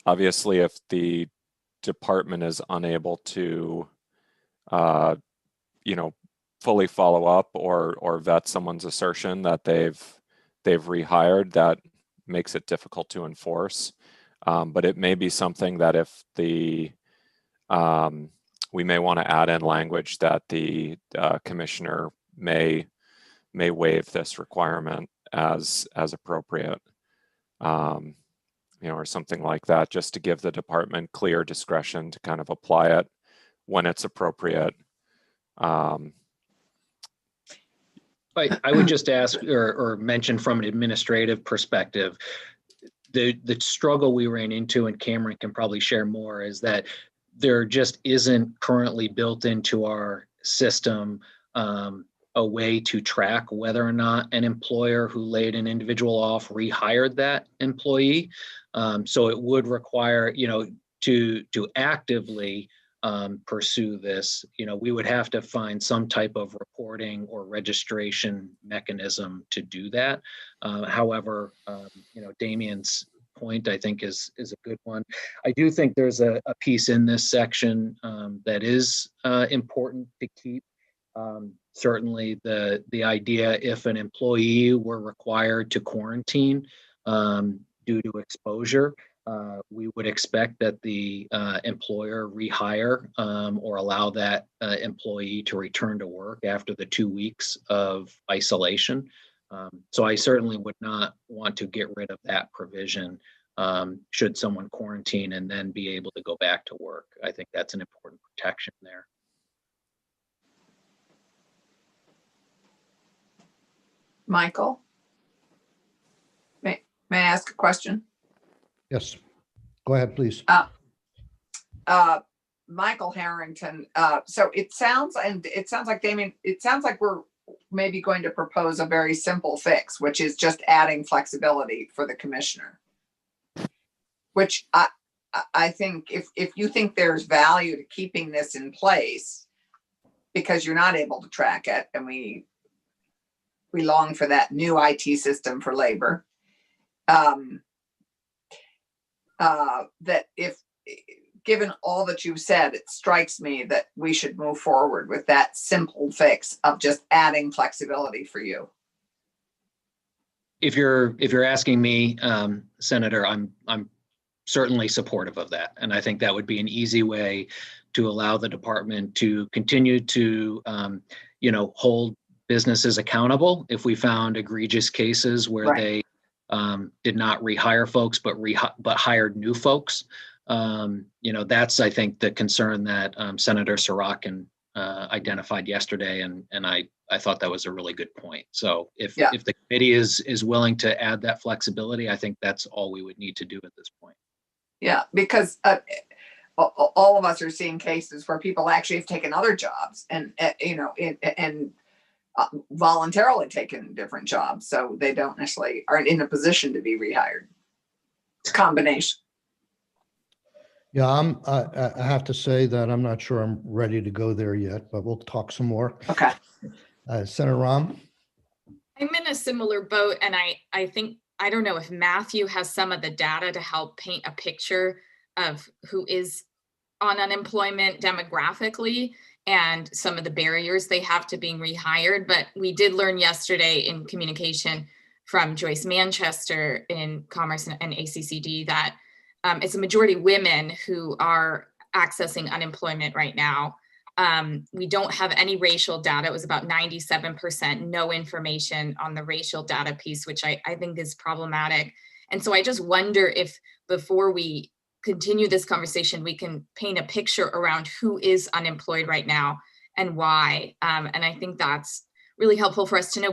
Obviously, if the department is unable to, fully follow up or vet someone's assertion that they've rehired, that makes it difficult to enforce. But it may be something that if we may want to add in language that the commissioner may waive this requirement as appropriate, or something like that, just to give the department clear discretion to kind of apply it when it's appropriate. I would just ask or mention from an administrative perspective, the struggle we ran into, and Cameron can probably share more, is that there just isn't currently built into our system a way to track whether or not an employer who laid an individual off rehired that employee. So it would require, to actively pursue this, we would have to find some type of reporting or registration mechanism to do that. However, Damien's point, I think, is a good one. I do think there's a piece in this section that is important to keep. Certainly the idea, if an employee were required to quarantine due to exposure, we would expect that the employer rehire or allow that employee to return to work after the 2 weeks of isolation. So I certainly would not want to get rid of that provision should someone quarantine and then be able to go back to work. I think that's an important protection there. Michael, may I ask a question? Yes, go ahead, please. Michael Harrington. So it sounds like, Damien, it sounds like we're maybe going to propose a very simple fix, which is just adding flexibility for the commissioner. Which I think if you think there's value to keeping this in place because you're not able to track it, and we long for that new IT system for labor, that if given all that you've said, it strikes me that we should move forward with that simple fix of just adding flexibility for you. If you're asking me, Senator, I'm certainly supportive of that, and I think that would be an easy way to allow the department to continue to hold businesses accountable if we found egregious cases where they did not rehire folks but hired new folks. That's, I think, the concern that Senator Sorokin identified yesterday, and I thought that was a really good point. So if the committee is willing to add that flexibility, I think that's all we would need to do at this point. Yeah, because all of us are seeing cases where people actually have taken other jobs and voluntarily taken different jobs, so they don't necessarily aren't in a position to be rehired. It's a combination. Yeah, I have to say that I'm not sure I'm ready to go there yet, but we'll talk some more. Okay. Senator Rahm? I'm in a similar boat, and I think, I don't know if Matthew has some of the data to help paint a picture of who is on unemployment demographically and some of the barriers they have to being rehired. But we did learn yesterday in communication from Joyce Manchester in Commerce and ACCD that it's a majority women who are accessing unemployment right now. We don't have any racial data. It was about 97%, no information on the racial data piece, which I think is problematic. And so I just wonder if before we continue this conversation, we can paint a picture around who is unemployed right now and why. And I think that's really helpful for us to know.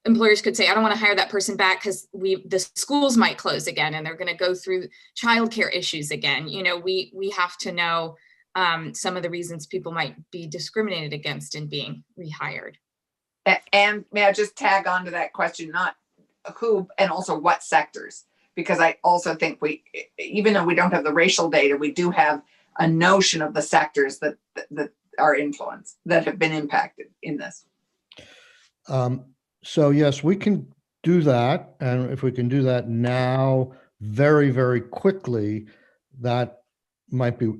Employers could say, I don't want to hire that person back because the schools might close again and they're going to go through childcare issues again. We have to know some of the reasons people might be discriminated against in being rehired. And may I just tag on to that question, not who and also what sectors? Because I also think even though we don't have the racial data, we do have a notion of the sectors that are influenced, that have been impacted in this. So yes, we can do that. And if we can do that now, very, very quickly, that might be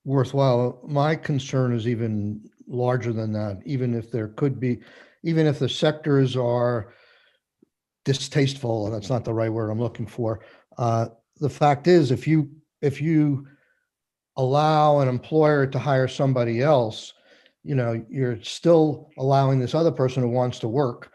worthwhile. My concern is even larger than that, even if the sectors are distasteful, and that's not the right word I'm looking for. The fact is, if you allow an employer to hire somebody else, you're still allowing this other person who wants to work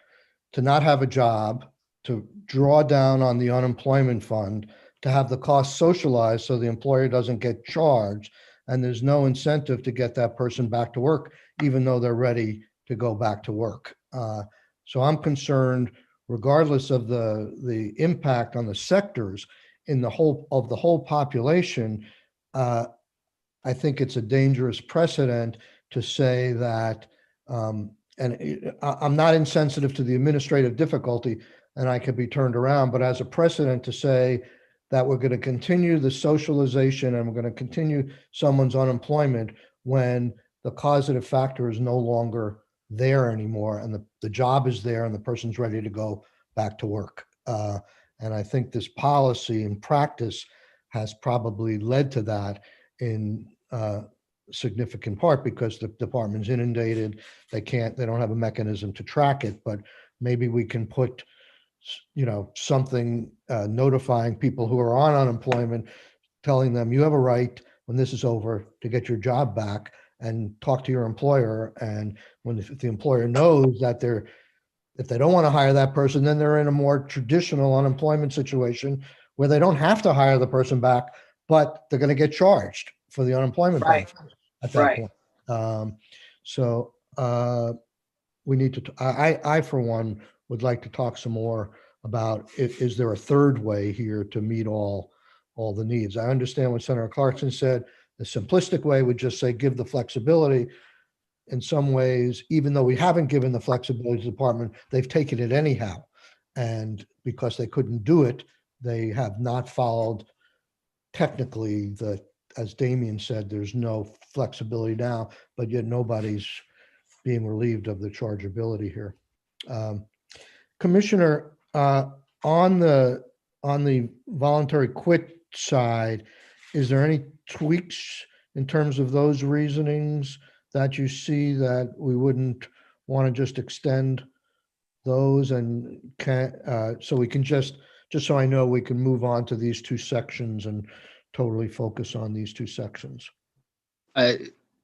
to not have a job, to draw down on the unemployment fund, to have the cost socialized so the employer doesn't get charged, and there's no incentive to get that person back to work, even though they're ready to go back to work. So I'm concerned, regardless of the impact on the sectors in the whole population. I think it's a dangerous precedent to say that, and I'm not insensitive to the administrative difficulty, and I could be turned around, but as a precedent to say that we're going to continue the socialization and we're going to continue someone's unemployment when the causative factor is no longer there anymore, and the job is there and the person's ready to go back to work. And I think this policy in practice has probably led to that in significant part, because the department's inundated. They don't have a mechanism to track it, but maybe we can put, something notifying people who are on unemployment, telling them you have a right when this is over to get your job back, and talk to your employer. And if the employer knows that if they don't want to hire that person, then they're in a more traditional unemployment situation where they don't have to hire the person back, but they're going to get charged for the unemployment benefits at that point. So we need to, I for one would like to talk some more about is there a third way here to meet all the needs. I understand what Senator Clarkson said. The simplistic way would just say give the flexibility. In some ways, even though we haven't given the flexibility to the department, they've taken it anyhow. And because they couldn't do it, they have not followed technically as Damien said, there's no flexibility now, but yet nobody's being relieved of the chargeability here. Commissioner, on the voluntary quit side, is there any tweaks in terms of those reasonings that you see that we wouldn't want to just extend those, and so we can just so I know we can move on to these two sections and totally focus on these two sections?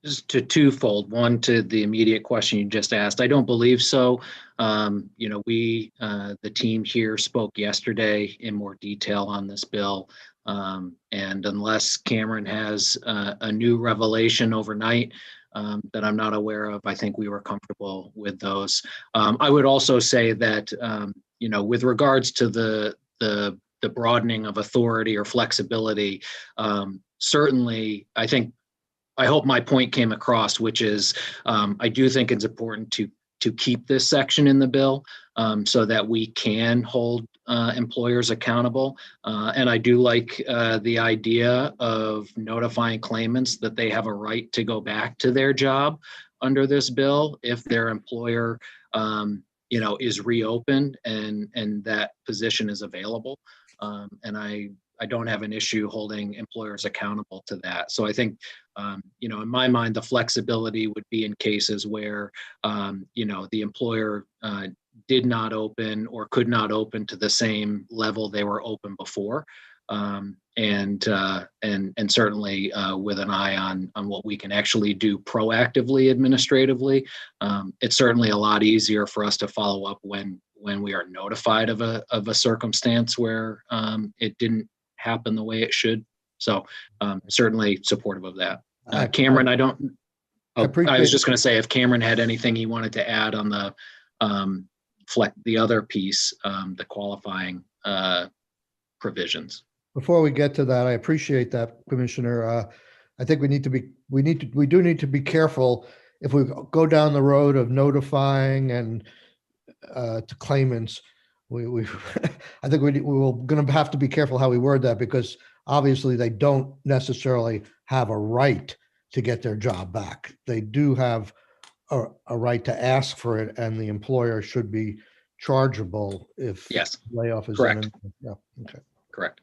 Just to twofold. One, to the immediate question you just asked, I don't believe so. We, the team here, spoke yesterday in more detail on this bill. And unless Cameron has a new revelation overnight that I'm not aware of, I think we were comfortable with those. I would also say that, with regards to the broadening of authority or flexibility, certainly, I hope my point came across, which is I do think it's important to keep this section in the bill so that we can hold employers accountable. And I do like the idea of notifying claimants that they have a right to go back to their job under this bill if their employer is reopened and that position is available. And I don't have an issue holding employers accountable to that. So I think, in my mind, the flexibility would be in cases where, the employer did not open or could not open to the same level they were open before. And certainly with an eye on what we can actually do proactively administratively. It's certainly a lot easier for us to follow up when we are notified of a circumstance where it didn't happen the way it should. So certainly supportive of that. Cameron, I was just going to say, if Cameron had anything he wanted to add on the other piece, the qualifying provisions. Before we get to that, I appreciate that, Commissioner. I think we do need to be careful if we go down the road of notifying and to claimants. I think we're going to have to be careful how we word that, because obviously they don't necessarily have a right to get their job back. They do have a right to ask for it, and the employer should be chargeable if Yes, layoff is correct. imminent. Yeah, okay. Correct.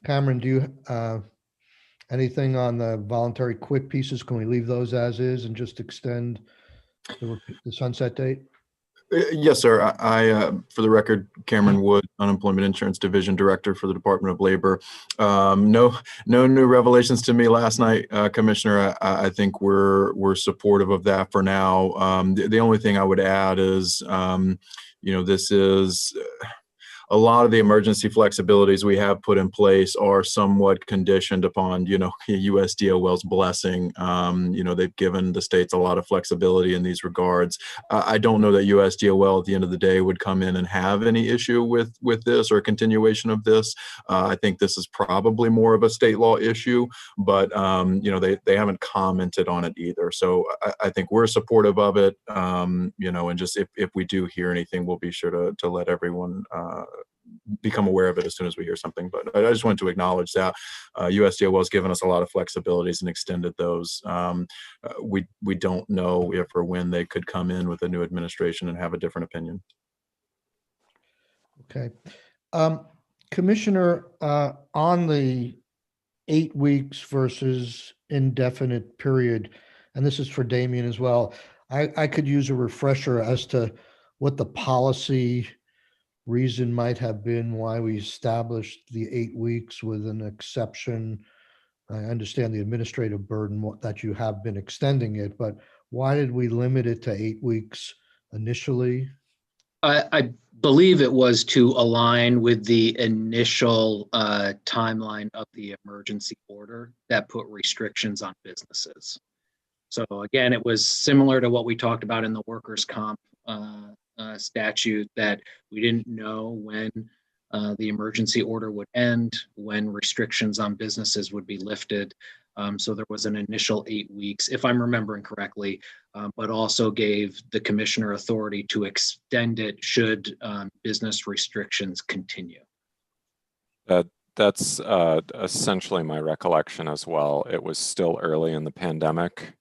Cameron, do you anything on the voluntary quit pieces? Can we leave those as is and just extend the sunset date? Yes, sir. For the record, Cameron Wood, Unemployment Insurance Division Director for the Department of Labor. No new revelations to me last night, Commissioner. I think we're supportive of that for now. The only thing I would add is, this is a lot of the emergency flexibilities we have put in place are somewhat conditioned upon, USDOL's blessing. They've given the states a lot of flexibility in these regards. I don't know that USDOL at the end of the day would come in and have any issue with this or continuation of this. I think this is probably more of a state law issue, but they haven't commented on it either. So I think we're supportive of it. And just if we do hear anything, we'll be sure to let everyone become aware of it as soon as we hear something. But I just wanted to acknowledge that USDOL has given us a lot of flexibilities and extended those. We don't know if or when they could come in with a new administration and have a different opinion. Okay. Commissioner, on the 8 weeks versus indefinite period, and this is for Damien as well, I could use a refresher as to what the policy reason might have been why we established the 8 weeks with an exception. I understand the administrative burden that you have been extending it, but why did we limit it to 8 weeks initially? I believe it was to align with the initial timeline of the emergency order that put restrictions on businesses. So again, it was similar to what we talked about in the workers' comp statute, that we didn't know when the emergency order would end, when restrictions on businesses would be lifted. So there was an initial 8 weeks, if I'm remembering correctly, but also gave the commissioner authority to extend it should business restrictions continue. That's essentially my recollection as well. It was still early in the pandemic.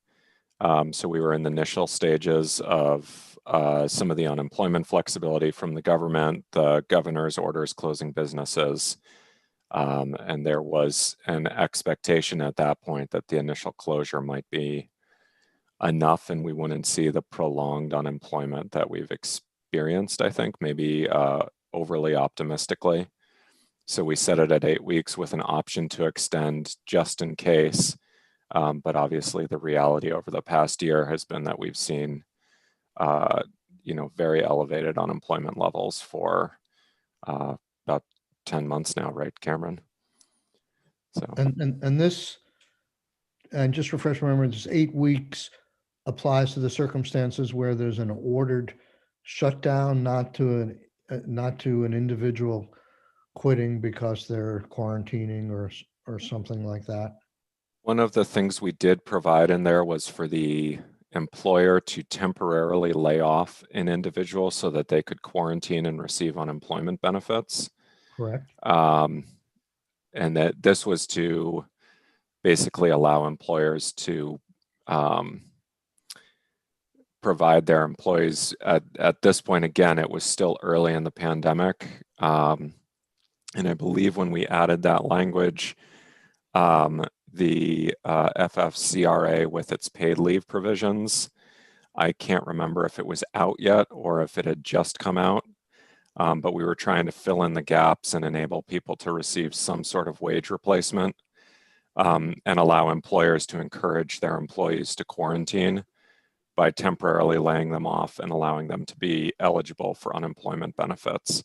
So we were in the initial stages of some of the unemployment flexibility from the government, the governor's orders closing businesses. And there was an expectation at that point that the initial closure might be enough and we wouldn't see the prolonged unemployment that we've experienced, I think, maybe overly optimistically. So we set it at 8 weeks with an option to extend just in case. But obviously the reality over the past year has been that we've seen very elevated unemployment levels for about 10 months now, right, Cameron? So and this, and just refresh my memory, this 8 weeks applies to the circumstances where there's an ordered shutdown, not to an individual quitting because they're quarantining or something like that. One of the things we did provide in there was for the employer to temporarily lay off an individual so that they could quarantine and receive unemployment benefits. Correct. And that this was to basically allow employers to provide their employees at this point. Again, it was still early in the pandemic. And I believe when we added that language, the FFCRA with its paid leave provisions, I can't remember if it was out yet or if it had just come out, but we were trying to fill in the gaps and enable people to receive some sort of wage replacement and allow employers to encourage their employees to quarantine by temporarily laying them off and allowing them to be eligible for unemployment benefits.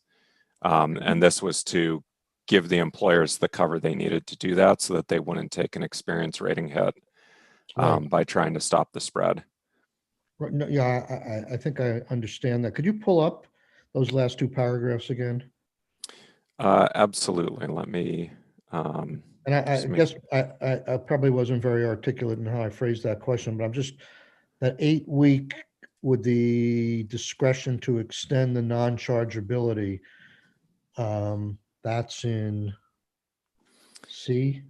And this was to give the employers the cover they needed to do that so that they wouldn't take an experience rating hit by trying to stop the spread. Right. No, yeah, I think I understand that. Could you pull up those last two paragraphs again? Absolutely. Let me And I Just guess I probably wasn't very articulate in how I phrased that question, but I'm just, that 8-week with the discretion to extend the non-chargeability, that's in C?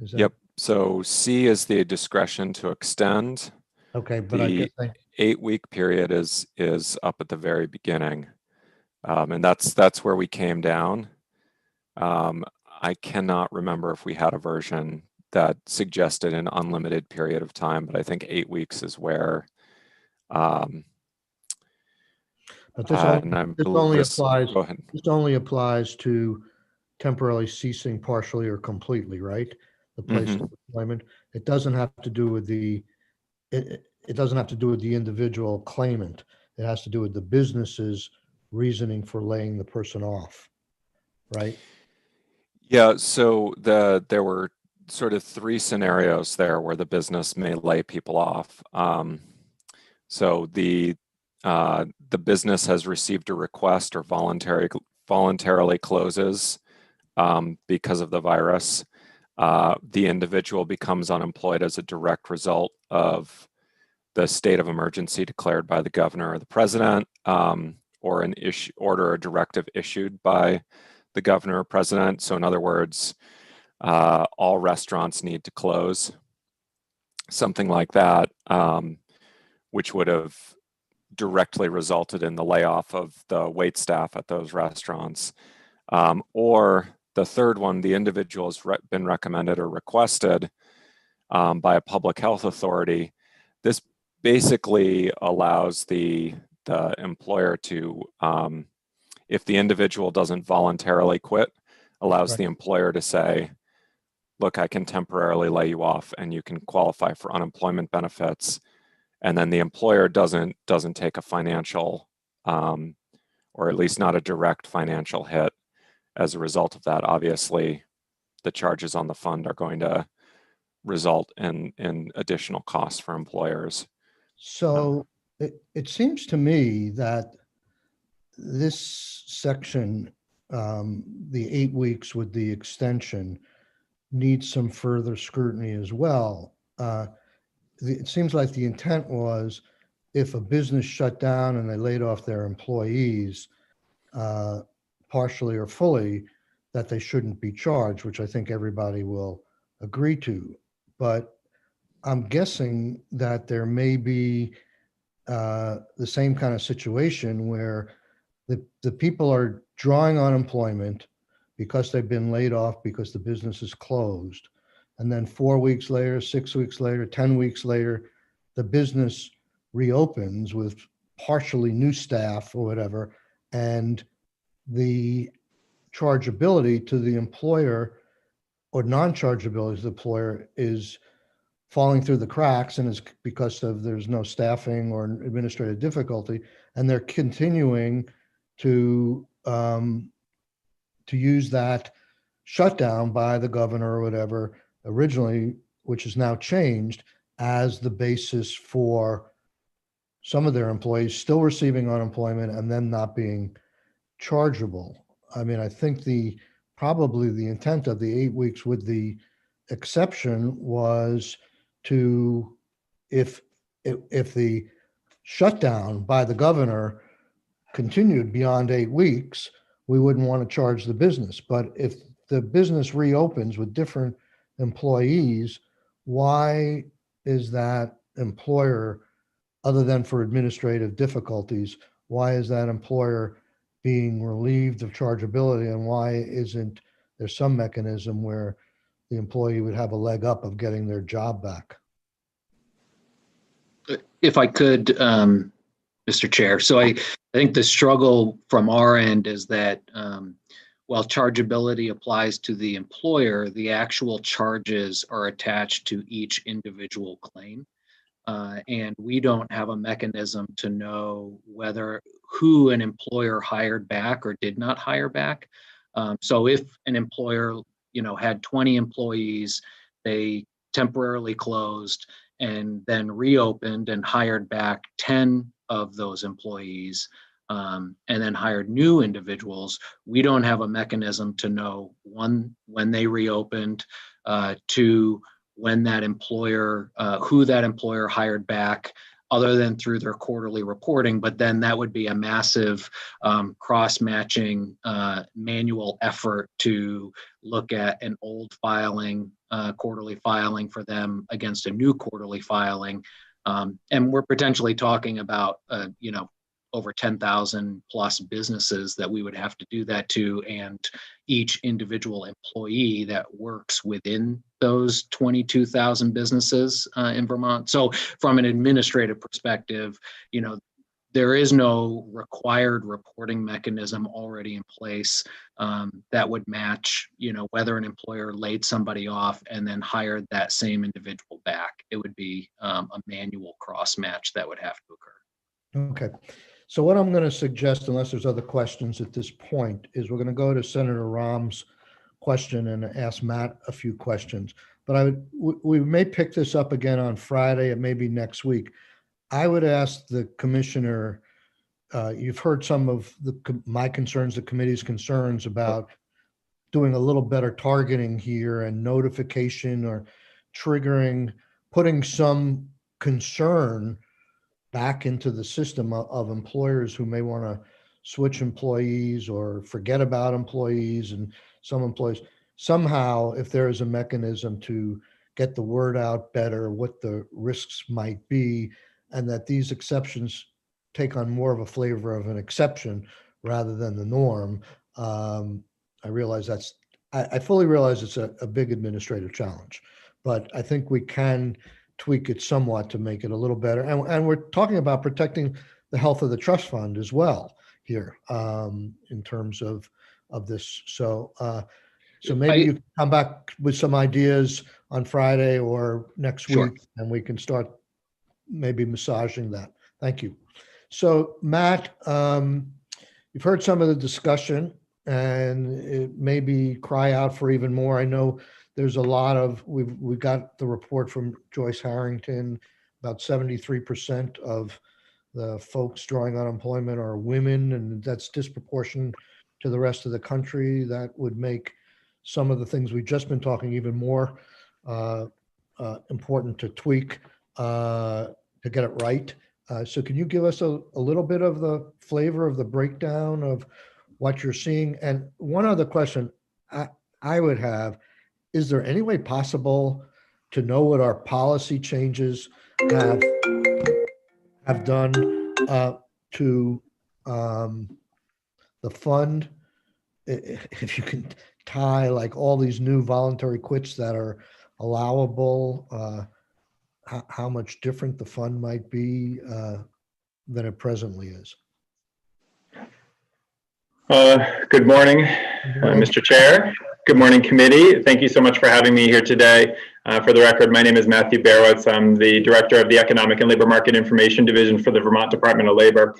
Is that? Yep. So C is the discretion to extend. Okay, but I guess The 8-week period is up at the very beginning. And that's where we came down. I cannot remember if we had a version that suggested an unlimited period of time, but I think 8 weeks is where. But this and I this believe only this- applies, Go ahead. this only applies to temporarily ceasing partially or completely, right? The place of employment. It doesn't have to do with the, it doesn't have to do with the individual claimant. It has to do with the business's reasoning for laying the person off, right? Yeah, so there were sort of 3 scenarios there where the business may lay people off. So the business has received a request or voluntarily closes because of the virus. The individual becomes unemployed as a direct result of the state of emergency declared by the governor or the president, or an order or directive issued by the governor or president. So in other words, all restaurants need to close, something like that, which would have directly resulted in the layoff of the wait staff at those restaurants. Or the third one, the individual has been recommended or requested by a public health authority. This basically allows the employer to, if the individual doesn't voluntarily quit, allows the employer to say, look, I can temporarily lay you off and you can qualify for unemployment benefits. And then the employer doesn't take a financial, or at least not a direct financial hit as a result of that. Obviously, the charges on the fund are going to result in additional costs for employers. So it seems to me that this section, the 8 weeks with the extension, needs some further scrutiny as well. It seems like the intent was, if a business shut down and they laid off their employees, partially or fully, that they shouldn't be charged, which I think everybody will agree to. But I'm guessing that there may be the same kind of situation where the people are drawing unemployment because they've been laid off because the business is closed. And then 4 weeks later, 6 weeks later, 10 weeks later, the business reopens with partially new staff or whatever, and the chargeability to the employer or non-chargeability to the employer is falling through the cracks, and is because of there's no staffing or administrative difficulty, and they're continuing to use that shutdown by the governor or whatever originally, which is now changed, as the basis for some of their employees still receiving unemployment and then not being chargeable. I mean, I think probably the intent of the 8 weeks with the exception was to, if the shutdown by the governor continued beyond 8 weeks, we wouldn't want to charge the business. But if the business reopens with different employees, why is that employer, other than for administrative difficulties, why is that employer being relieved of chargeability, and why isn't there some mechanism where the employee would have a leg up of getting their job back? If I could, Mr. Chair. So I think the struggle from our end is that while chargeability applies to the employer, the actual charges are attached to each individual claim. And we don't have a mechanism to know who an employer hired back or did not hire back. So if an employer, had 20 employees, they temporarily closed and then reopened and hired back 10 of those employees, and then hired new individuals, we don't have a mechanism to know, one, when they reopened, two, when that employer, who that employer hired back, other than through their quarterly reporting. But then that would be a massive cross-matching manual effort to look at an old filing, quarterly filing for them against a new quarterly filing. And we're potentially talking about, over 10,000 plus businesses that we would have to do that to, and each individual employee that works within those 22,000 businesses in Vermont. So from an administrative perspective, there is no required reporting mechanism already in place that would match, whether an employer laid somebody off and then hired that same individual back. It would be a manual cross match that would have to occur. Okay. So what I'm going to suggest, unless there's other questions at this point, is we're going to go to Senator Rahm's question and ask Matt a few questions. But we may pick this up again on Friday and maybe next week. I would ask the commissioner, you've heard some of my concerns, the committee's concerns about doing a little better targeting here and notification or triggering, putting some concern back into the system of employers who may want to switch employees or forget about employees, and some employees. Somehow, if there is a mechanism to get the word out better, what the risks might be, and that these exceptions take on more of a flavor of an exception rather than the norm. I realize I fully realize it's a big administrative challenge, but I think we can tweak it somewhat to make it a little better. And we're talking about protecting the health of the trust fund as well here in terms of this. So maybe you can come back with some ideas on Friday or next week, and we can start maybe massaging that. Thank you. So Matt, you've heard some of the discussion, and it maybe cry out for even more. I know there's a lot of, we've got the report from Joyce Harrington, about 73% of the folks drawing unemployment are women, and that's disproportionate to the rest of the country. That would make some of the things we've just been talking even more important to tweak to get it right. So can you give us a little bit of the flavor of the breakdown of what you're seeing? And one other question I would have, is there any way possible to know what our policy changes have done to the fund? If you can tie like all these new voluntary quits that are allowable, how much different the fund might be than it presently is. Good morning, Mr. Chair. Good morning, committee. Thank you so much for having me here today. For the record, my name is Matthew Barowitz. I'm the Director of the Economic and Labor Market Information Division for the Vermont Department of Labor.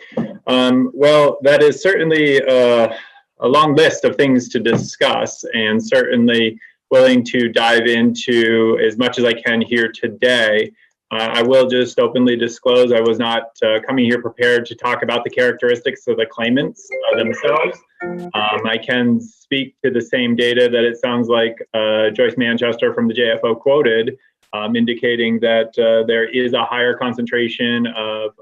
Well, that is certainly a long list of things to discuss, and certainly willing to dive into as much as I can here today. I will just openly disclose I was not coming here prepared to talk about the characteristics of the claimants themselves. I can speak to the same data that it sounds like Joyce Manchester from the JFO quoted, indicating that there is a higher concentration of,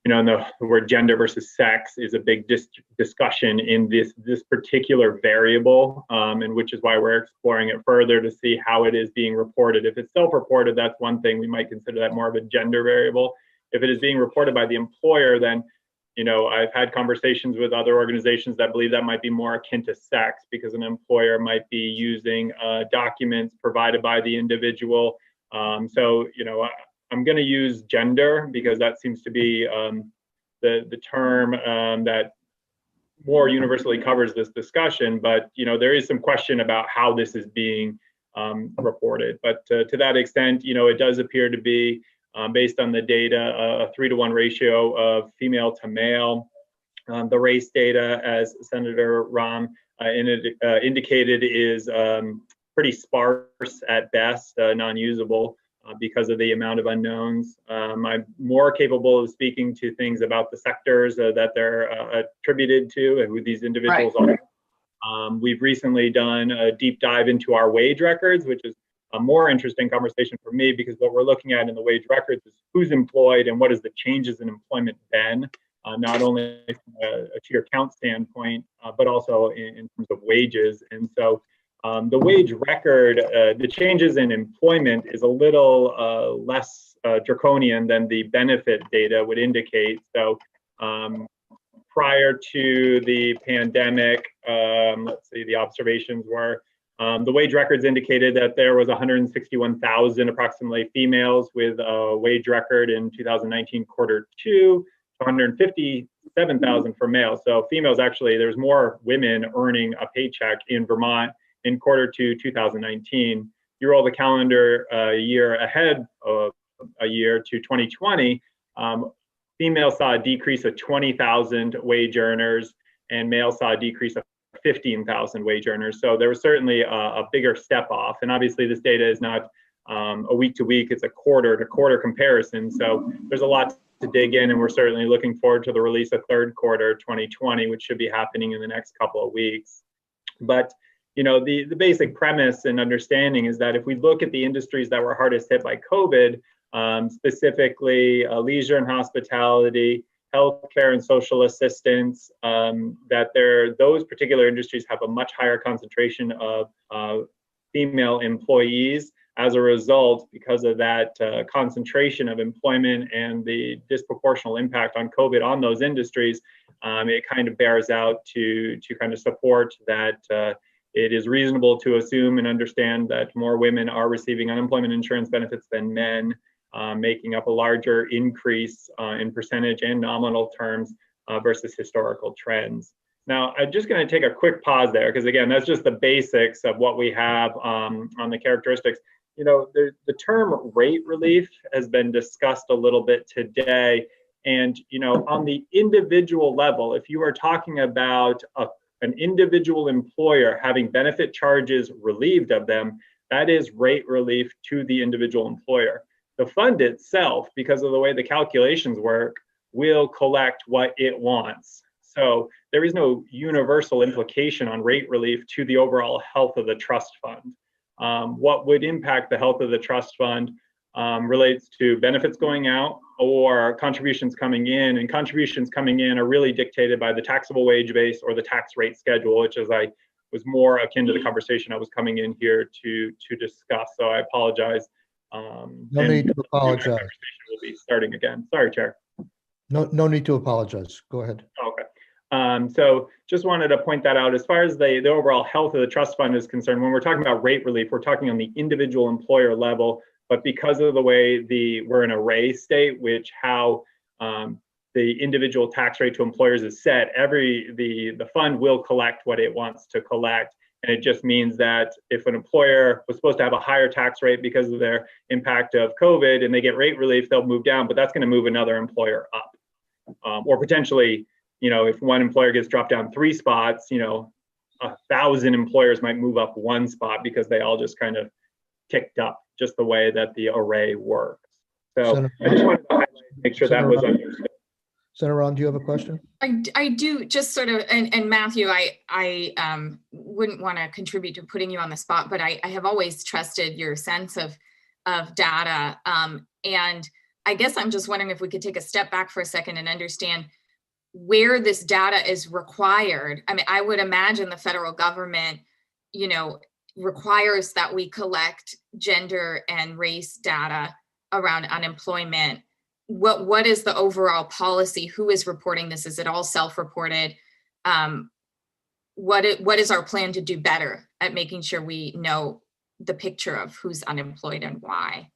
the word gender versus sex is a big discussion in this particular variable, and which is why we're exploring it further to see how it is being reported. If it's self-reported, that's one thing. We might consider that more of a gender variable. If it is being reported by the employer, then I've had conversations with other organizations that believe that might be more akin to sex, because an employer might be using documents provided by the individual. I'm going to use gender because that seems to be the term that more universally covers this discussion. But there is some question about how this is being reported. But to that extent, it does appear to be based on the data a 3-to-1 ratio of female to male. The race data, as Senator Rahm indicated, is pretty sparse at best, non-usable. because of the amount of unknowns. I'm more capable of speaking to things about the sectors that they're attributed to and who these individuals are. We've recently done a deep dive into our wage records, which is a more interesting conversation for me, because what we're looking at in the wage records is who's employed and what is the changes in employment been, not only from a sheer count standpoint, but also in terms of wages. And so the wage record, the changes in employment is a little less draconian than the benefit data would indicate. So prior to the pandemic, let's see, the observations were, the wage records indicated that there was 161,000 approximately females with a wage record in 2019 quarter two, 157,000 for males. So females, actually, there's more women earning a paycheck in Vermont in quarter two 2019. You roll the calendar year ahead of a year to 2020, females saw a decrease of 20,000 wage earners and males saw a decrease of 15,000 wage earners. So there was certainly a bigger step off. And obviously this data is not a week to week, it's a quarter to quarter comparison. So there's a lot to dig in, and we're certainly looking forward to the release of third quarter 2020, which should be happening in the next couple of weeks. But you know, the basic premise and understanding is that if we look at the industries that were hardest hit by COVID, specifically leisure and hospitality, healthcare and social assistance, that those particular industries have a much higher concentration of female employees. As a result, because of that concentration of employment and the disproportional impact on COVID on those industries, it kind of bears out to kind of support that it is reasonable to assume and understand that more women are receiving unemployment insurance benefits than men, making up a larger increase in percentage and nominal terms versus historical trends. Now, I'm just going to take a quick pause there, because again, that's just the basics of what we have on the characteristics. You know, the term rate relief has been discussed a little bit today. And, you know, on the individual level, if you are talking about an individual employer having benefit charges relieved of them, that is rate relief to the individual employer. The fund itself, because of the way the calculations work, will collect what it wants. So there is no universal implication on rate relief to the overall health of the trust fund. What would impact the health of the trust fund relates to benefits going out or contributions coming in, and contributions coming in are really dictated by the taxable wage base or the tax rate schedule, which is was more akin to the conversation I was coming in here to discuss. So I apologize. No need to apologize. Conversation will be starting again. Sorry, Chair. No need to apologize. Go ahead. Okay. So just wanted to point that out. As far as the overall health of the trust fund is concerned, when we're talking about rate relief, we're talking on the individual employer level. But because of the way we're in an array state, which how the individual tax rate to employers is set, the fund will collect what it wants to collect. And it just means that if an employer was supposed to have a higher tax rate because of their impact of COVID and they get rate relief, they'll move down, but that's going to move another employer up. Or potentially, you know, if one employer gets dropped down 3 spots, you know, 1,000 employers might move up 1 spot because they all just kind of ticked up, just the way that the array works. So Senator, I just wanted to highlight, make sure that was understood. Senator Ron, do you have a question? I do, just sort of, and Matthew, I wouldn't want to contribute to putting you on the spot, but I have always trusted your sense of data. And I guess I'm just wondering if we could take a step back for a second and understand where this data is required. I mean, I would imagine the federal government, you know, requires that we collect gender and race data around unemployment. What is the overall policy? Who is reporting this? Is it all self-reported? What is our plan to do better at making sure we know the picture of who's unemployed and why?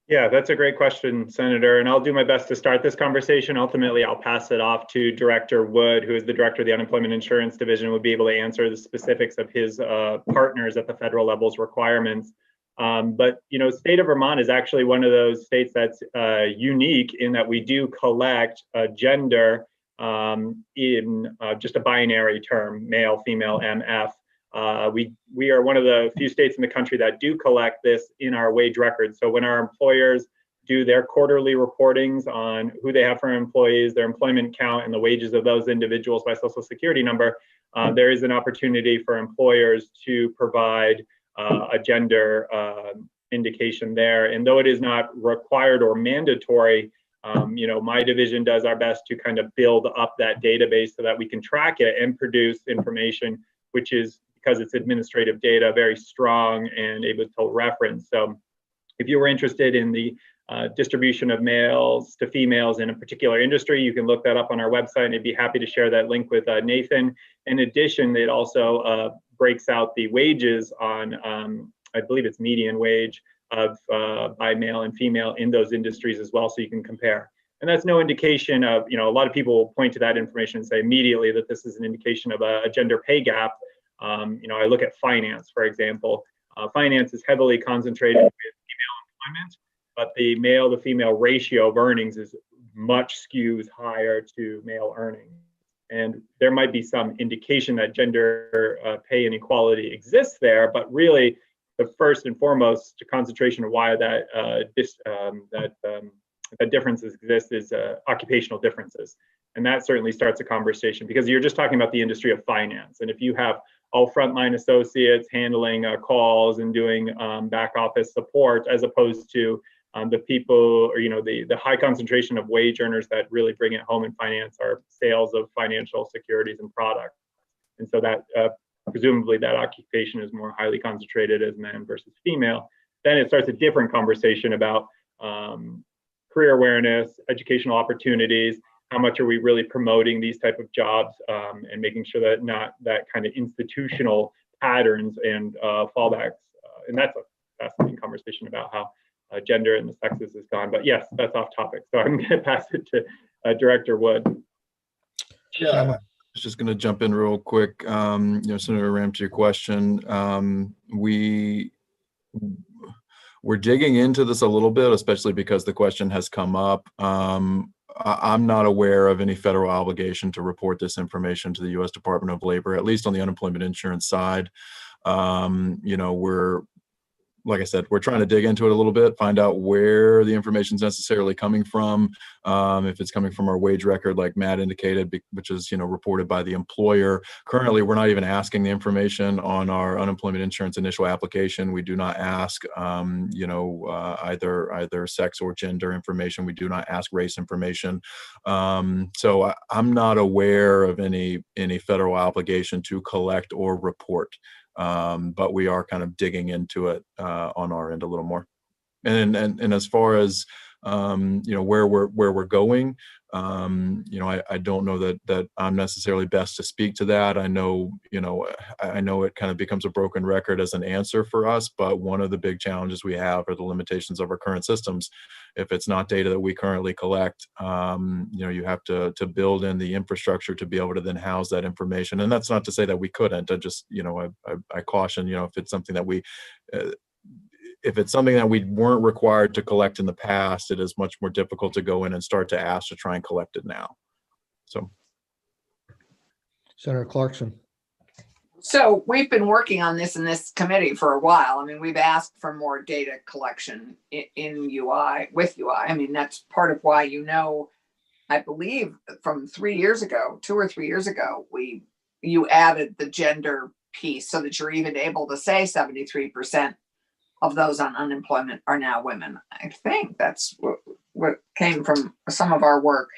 Yeah, that's a great question, Senator. And I'll do my best to start this conversation. Ultimately, I'll pass it off to Director Wood, who is the director of the Unemployment Insurance Division, would be able to answer the specifics of his partners at the federal level's requirements. But, you know, state of Vermont is actually one of those states that's unique in that we do collect gender in just a binary term, male, female, MF, We are one of the few states in the country that do collect this in our wage records. So when our employers do their quarterly reportings on who they have for employees, their employment count, and the wages of those individuals by Social Security number, there is an opportunity for employers to provide a gender indication there. And though it is not required or mandatory, my division does our best to kind of build up that database so that we can track it and produce information, which is, because it's administrative data, very strong and able to reference. So if you were interested in the distribution of males to females in a particular industry, you can look that up on our website, and I'd be happy to share that link with Nathan. In addition, it also breaks out the wages on, I believe it's median wage of by male and female in those industries as well, so you can compare. And that's no indication of, a lot of people will point to that information and say immediately that this is an indication of a gender pay gap. I look at finance, for example. Finance is heavily concentrated with female employment, but the male to female ratio of earnings is much skews higher to male earnings. And there might be some indication that gender pay inequality exists there, but really the first and foremost concentration of why that differences exist is occupational differences. And that certainly starts a conversation, because you're just talking about the industry of finance. And if you have all frontline associates handling calls and doing back office support, as opposed to the people, or the high concentration of wage earners that really bring it home in finance are sales of financial securities and products. And so that presumably that occupation is more highly concentrated as men versus female. Then it starts a different conversation about career awareness, educational opportunities. How much are we really promoting these type of jobs, and making sure that not that kind of institutional patterns and fallbacks. And that's a fascinating conversation about how gender and the sexes has gone. But yes, that's off topic. So I'm going to pass it to Director Wood. Yeah, I was just going to jump in real quick. Senator Ram, to your question, we're digging into this a little bit, especially because the question has come up. I'm not aware of any federal obligation to report this information to the U.S. Department of Labor, at least on the unemployment insurance side. Like I said, we're trying to dig into it a little bit, find out where the information is necessarily coming from. If it's coming from our wage record, like Matt indicated, which is, reported by the employer. Currently, we're not even asking the information on our unemployment insurance initial application. We do not ask, either sex or gender information. We do not ask race information. So I'm not aware of any federal obligation to collect or report. But we are kind of digging into it on our end a little more. And as far as where we're going, I don't know that I'm necessarily best to speak to that. I know it kind of becomes a broken record as an answer for us, but one of the big challenges we have are the limitations of our current systems. If it's not data that we currently collect, you have to build in the infrastructure to be able to then house that information. And that's not to say that we couldn't. I just, I caution, if it's something that we weren't required to collect in the past, it is much more difficult to go in and start to ask to try and collect it now. So, Senator Clarkson. So we've been working on this in this committee for a while. I mean, we've asked for more data collection in UI, with UI. I mean, that's part of why, I believe from 3 years ago, 2 or 3 years ago, you added the gender piece so that you're even able to say 73% of those on unemployment are now women. I think that's what came from some of our work.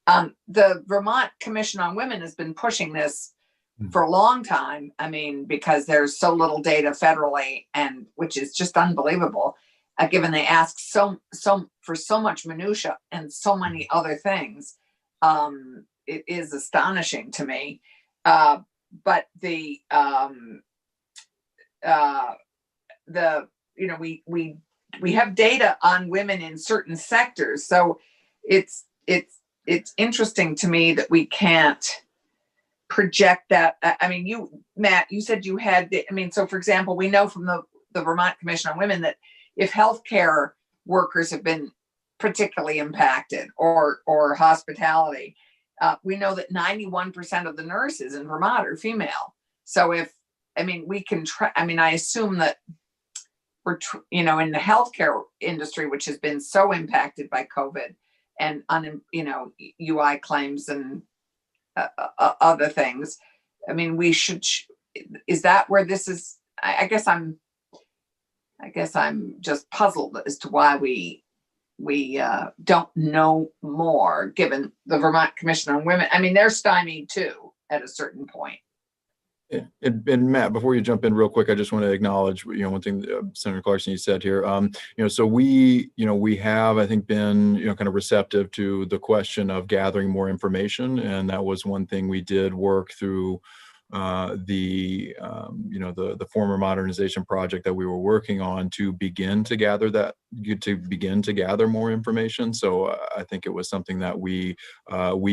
The Vermont Commission on Women has been pushing this for a long time. I mean, because there's so little data federally, and which is just unbelievable, given they ask for so much minutia and so many other things. It is astonishing to me. But we have data on women in certain sectors, so it's interesting to me that we can't project that. I mean, Matt, you said you had. So for example, we know from the Vermont Commission on Women that if healthcare workers have been particularly impacted, or hospitality, we know that 91% of the nurses in Vermont are female. So if I mean, we can try, I mean, I assume that we're, you know, in the healthcare industry, which has been so impacted by COVID and, you know, UI claims and other things. I mean, we should, is that where this is? I guess I'm just puzzled as to why we don't know more, given the Vermont Commission on Women. I mean, they're stymied too at a certain point. And Matt, before you jump in real quick, I just want to acknowledge, you know, one thing Senator Clarkson, you said here, you know, so we have, I think, been, you know, kind of receptive to the question of gathering more information. And that was one thing we did work through the former modernization project that we were working on to begin to gather more information. So I think it was something that we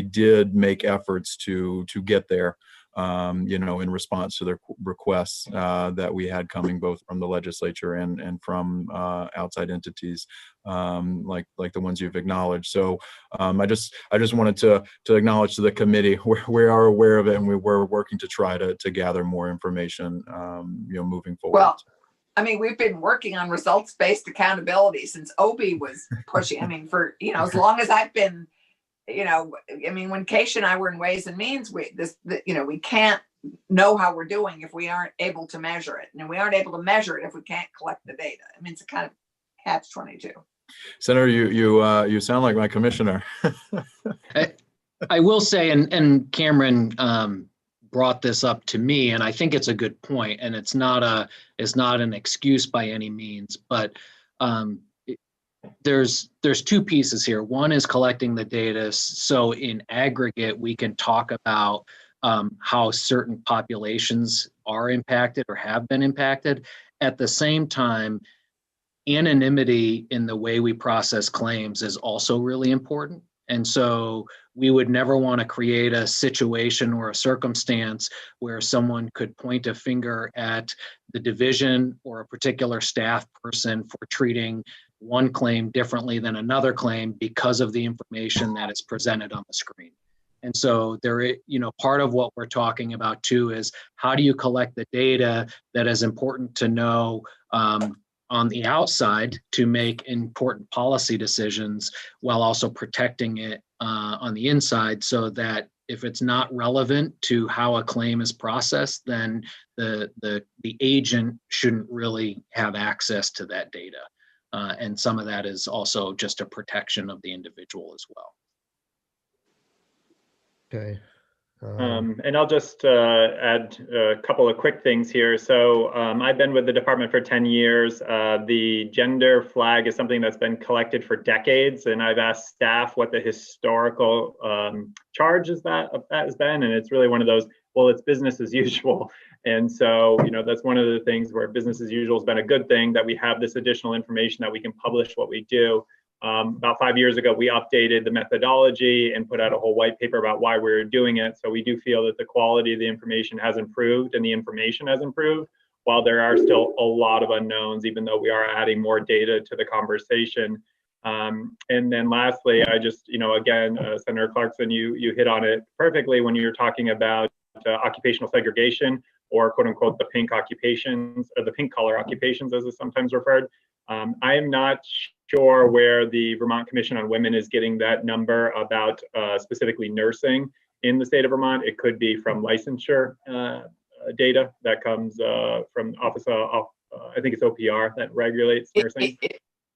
did make efforts to get there. You know, in response to their requests that we had coming both from the legislature and from outside entities like the ones you've acknowledged. So I just wanted to acknowledge to the committee we are aware of it, and we were working to try to gather more information, you know, moving forward. Well, I mean, we've been working on results-based accountability since Obi was pushing. I mean, for, you know, as long as I've been, you know, I mean, when Keisha and I were in Ways and Means, you know, we can't know how we're doing if we aren't able to measure it. And we aren't able to measure it if we can't collect the data. I mean, it's a kind of catch-22. Senator, you sound like my commissioner. I will say, and Cameron brought this up to me, and I think it's a good point, and it's not an excuse by any means, but there's two pieces here. One is collecting the data, so in aggregate we can talk about how certain populations are impacted or have been impacted. At the same time, anonymity in the way we process claims is also really important. And so we would never want to create a situation or a circumstance where someone could point a finger at the division or a particular staff person for treating one claim differently than another claim because of the information that is presented on the screen. And so part of what we're talking about too is how do you collect the data that is important to know on the outside to make important policy decisions while also protecting it on the inside, so that if it's not relevant to how a claim is processed, then the agent shouldn't really have access to that data. And some of that is also just a protection of the individual as well. Okay. And I'll just add a couple of quick things here. So I've been with the department for 10 years. The gender flag is something that's been collected for decades, and I've asked staff what the historical charge of that has been, and it's really one of those, well, it's business as usual. And so, you know, that's one of the things where business as usual has been a good thing, that we have this additional information that we can publish what we do. About 5 years ago, we updated the methodology and put out a whole white paper about why we were doing it. So we do feel that the quality of the information has improved and the information has improved, while there are still a lot of unknowns, even though we are adding more data to the conversation. And then lastly, I just, you know, again, Senator Clarkson, you hit on it perfectly when you're talking about occupational segregation, or quote unquote the pink occupations, or the pink collar occupations as it's sometimes referred. I am not sure where the Vermont Commission on Women is getting that number about specifically nursing in the state of Vermont. It could be from licensure data that comes from Office of, I think it's OPR that regulates nursing.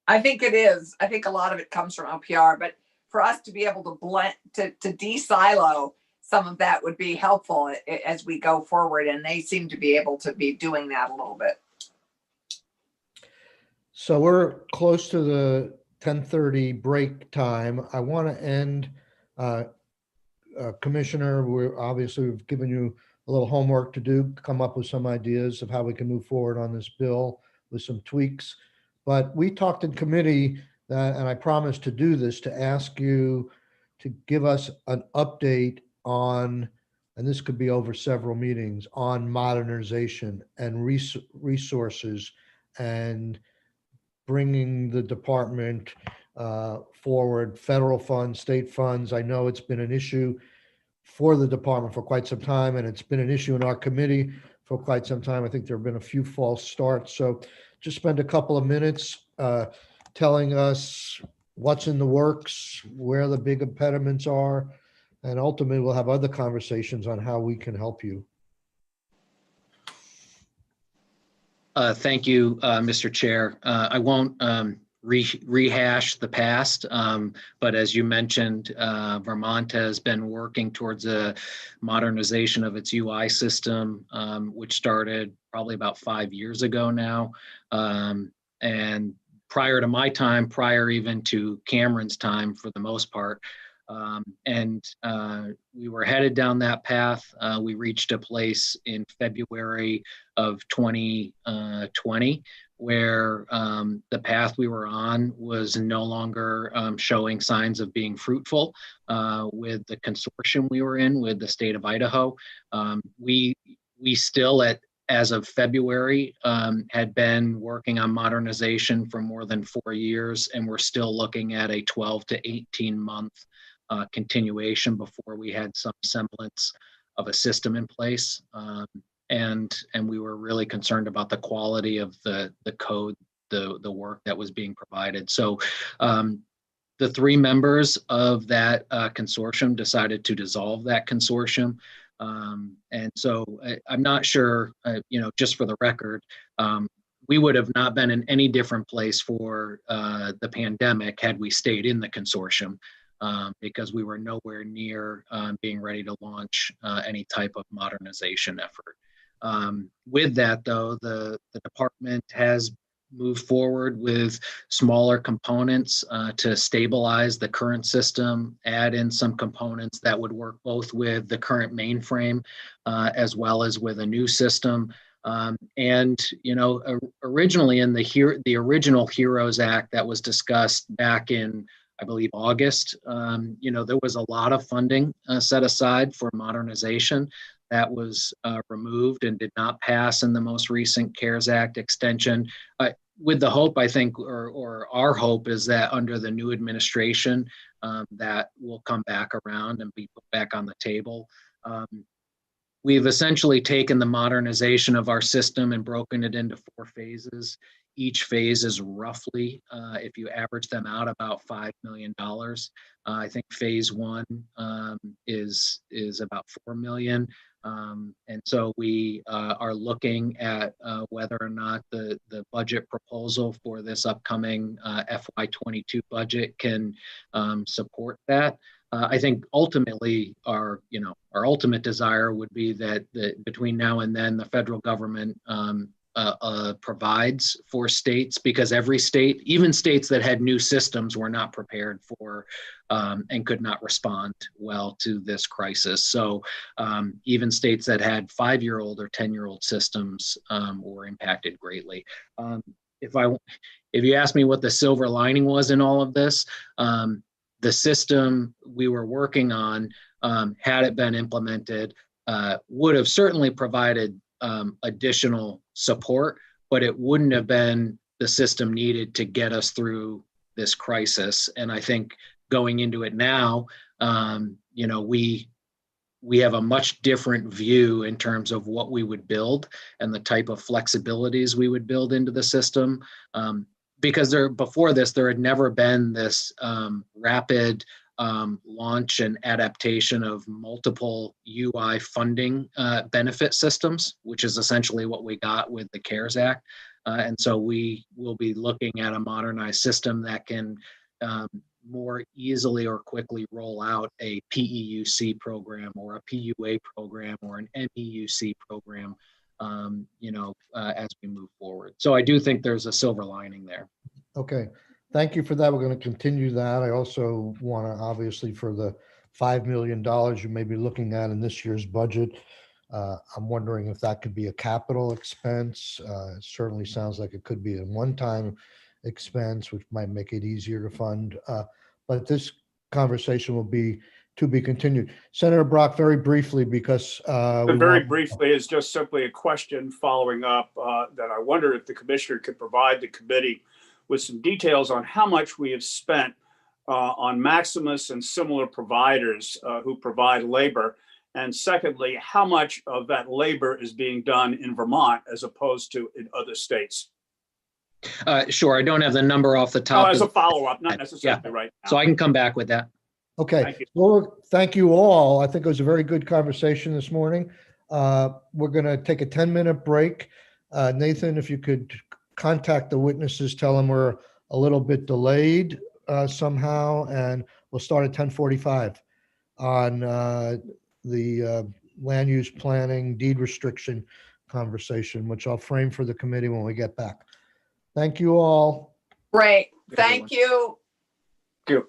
I think it is. I think a lot of it comes from OPR, but for us to be able to blend, to de-silo some of that would be helpful as we go forward, and they seem to be able to be doing that a little bit. So we're close to the 10:30 break time. I want to end, Commissioner, we've given you a little homework to do, come up with some ideas of how we can move forward on this bill with some tweaks. But we talked in committee, and I promised to do this, to ask you to give us an update on, and this could be over several meetings, on modernization and resources and bringing the department forward, federal funds, state funds. I know it's been an issue for the department for quite some time, and it's been an issue in our committee for quite some time. I think there have been a few false starts. So just spend a couple of minutes telling us what's in the works, where the big impediments are, and ultimately we'll have other conversations on how we can help you. Thank you, Mr. Chair. I won't rehash the past, but as you mentioned, Vermont has been working towards a modernization of its UI system, which started probably about 5 years ago now. And prior to my time, prior even to Cameron's time for the most part, we were headed down that path. We reached a place in February of 2020 where the path we were on was no longer showing signs of being fruitful with the consortium we were in with the state of Idaho. We still, as of February, had been working on modernization for more than 4 years, and we're still looking at a 12 to 18 month continuation before we had some semblance of a system in place. And we were really concerned about the quality of the code, the work that was being provided. So the 3 members of that consortium decided to dissolve that consortium. And so I'm not sure, just for the record, we would have not been in any different place for the pandemic had we stayed in the consortium. Because we were nowhere near being ready to launch any type of modernization effort. With that, though, the department has moved forward with smaller components to stabilize the current system, add in some components that would work both with the current mainframe as well as with a new system. Originally in the original HEROES Act that was discussed back in, I believe, August, there was a lot of funding set aside for modernization that was removed and did not pass in the most recent CARES Act extension. With the hope, I think, or our hope is that under the new administration, that will come back around and be put back on the table. We've essentially taken the modernization of our system and broken it into 4 phases. Each phase is roughly, if you average them out, about $5 million. I think phase 1 is about $4 million. And so we are looking at whether or not the budget proposal for this upcoming FY22 budget can support that. I think ultimately our ultimate desire would be that between now and then the federal government provides for states, because every state, even states that had new systems, were not prepared for and could not respond well to this crisis. So even states that had 5-year-old or 10-year-old systems were impacted greatly. If you ask me what the silver lining was in all of this, the system we were working on, had it been implemented, would have certainly provided additional support, but it wouldn't have been the system needed to get us through this crisis. And I think going into it now, we have a much different view in terms of what we would build and the type of flexibilities we would build into the system. Because before this, there had never been this rapid launch and adaptation of multiple UI funding benefit systems, which is essentially what we got with the CARES Act. And so we will be looking at a modernized system that can more easily or quickly roll out a PEUC program or a PUA program or an MEUC program, as we move forward. So I do think there's a silver lining there. Okay, thank you for that. We're going to continue that. I also want to, obviously, for the $5 million you may be looking at in this year's budget, I'm wondering if that could be a capital expense. It certainly sounds like it could be a one-time expense, which might make it easier to fund. But this conversation will be to be continued. Senator Brock, very briefly, because briefly is just simply a question following up that I wonder if the commissioner could provide the committee with some details on how much we have spent on Maximus and similar providers who provide labor, And secondly, how much of that labor is being done in Vermont as opposed to in other states? Sure, I don't have the number off the top. As a of- follow-up, not necessarily right now. So I can come back with that. Okay, Thank you. well, thank you all. I think it was a very good conversation this morning. We're going to take a 10-minute break. Nathan, if you could contact the witnesses, tell them we're a little bit delayed somehow, and we'll start at 10:45 on the land use planning deed restriction conversation, which I'll frame for the committee when we get back. Thank you all. Great. Thank you. Thank you.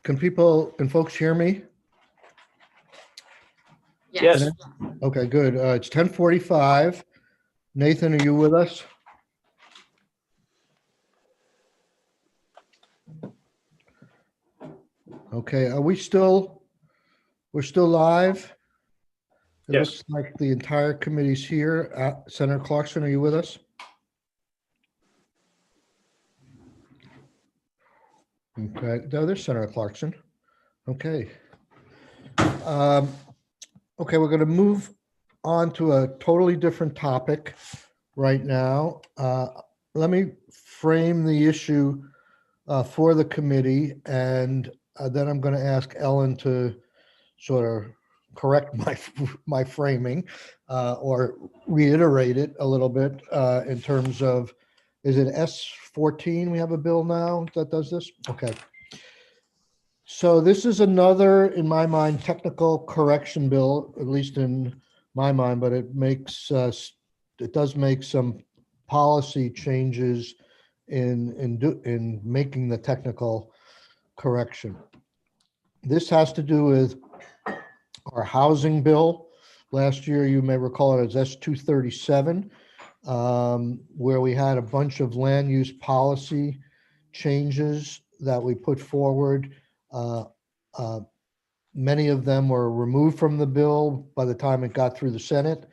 Can folks hear me? Yes. Okay, good. It's 10:45. Nathan, are you with us? Okay, we're still live? It Yes. looks like the entire committee's here. Senator Clarkson, are you with us? Okay, no, there's Senator Clarkson. Okay. Okay, we're going to move on to a totally different topic right now. Let me frame the issue for the committee, and then I'm going to ask Ellen to sort of correct my framing or reiterate it a little bit in terms of, is it S14 we have a bill now that does this? Okay. So this is another, in my mind, technical correction bill, at least in my mind, but it does make some policy changes in making the technical correction. This has to do with our housing bill. Last year, you may recall it as S237, where we had a bunch of land use policy changes that we put forward. Many of them were removed from the bill by the time it got through the Senate,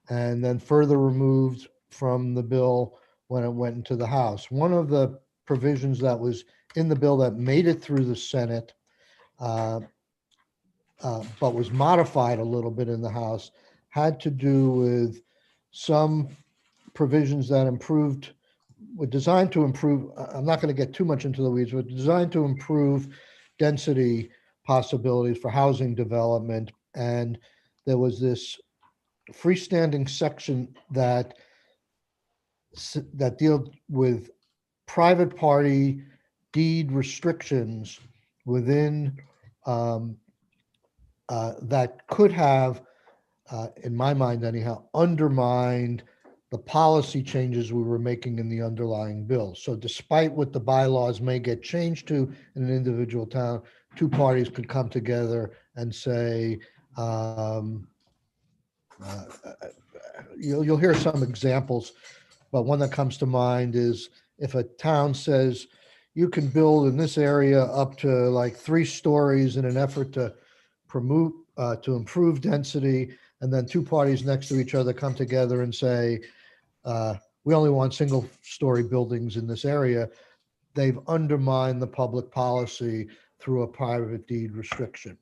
and then further removed from the bill when it went into the House. One of the provisions that was in the bill that made it through the Senate, but was modified a little bit in the House, had to do with some provisions that were designed to improve. I'm not going to get too much into the weeds, but designed to improve density possibilities for housing development. And there was this freestanding section that deals with private party deed restrictions within that could have, in my mind anyhow, undermined the policy changes we were making in the underlying bill. So despite what the bylaws may get changed to in an individual town, two parties could come together and say, you'll hear some examples, but one that comes to mind is if a town says you can build in this area up to like 3 stories in an effort to improve density, and then two parties next to each other come together and say, we only want single-story buildings in this area, they've undermined the public policy through a private deed restriction.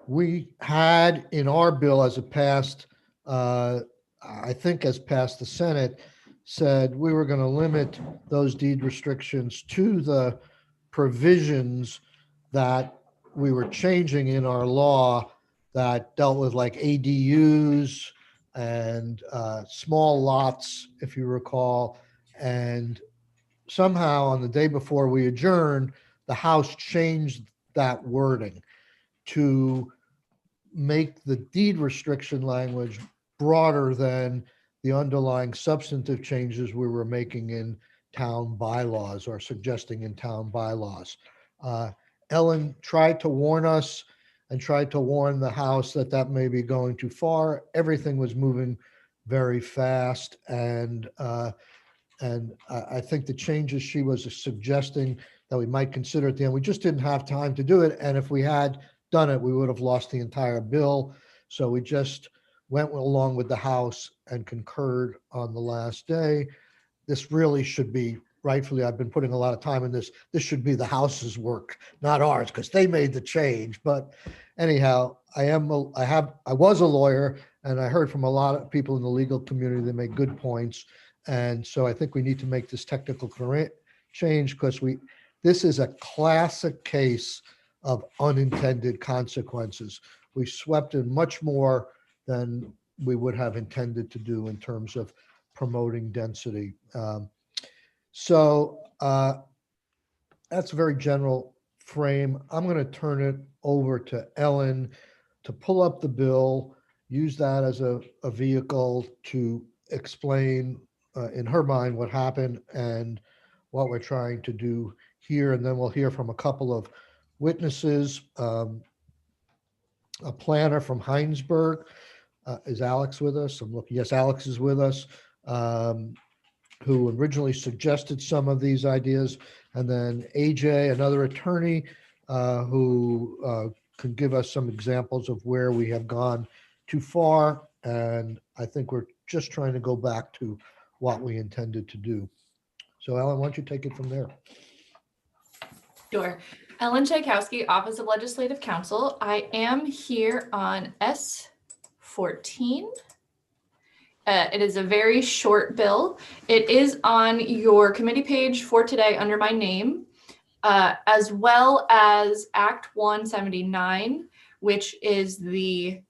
We had in our bill, as it passed, I think as passed the Senate, said we were going to limit those deed restrictions to the provisions that we were changing in our law that dealt with like ADUs and small lots, if you recall. And somehow on the day before we adjourned, the House changed that wording to make the deed restriction language broader than the underlying substantive changes we were making in town bylaws or suggesting in town bylaws. Ellen tried to warn us and tried to warn the House that may be going too far. Everything was moving very fast, and I think the changes she was suggesting that we might consider at the end, we just didn't have time to do it. And if we had done it, we would have lost the entire bill. So we just went along with the House and concurred on the last day. This really should be, rightfully, I've been putting a lot of time in this. This should be the House's work, not ours, because they made the change. But anyhow, I was a lawyer, and I heard from a lot of people in the legal community that make good points. And so I think we need to make this technical change because this is a classic case of unintended consequences. We swept in much more than we would have intended to do in terms of promoting density. So that's a very general frame. I'm going to turn it over to Ellen to pull up the bill, use that as a vehicle to explain in her mind what happened and what we're trying to do here. And then we'll hear from a couple of witnesses. A planner from Heinsberg. Is Alex with us? I'm looking. Yes, Alex is with us, who originally suggested some of these ideas. And then AJ, another attorney, who can give us some examples of where we have gone too far. And I think we're just trying to go back to what we intended to do. So Ellen, why don't you take it from there? Sure. Ellen Tchaikovsky, Office of Legislative Counsel. I am here on S14. It is a very short bill. It is on your committee page for today under my name, as well as Act 179, which is the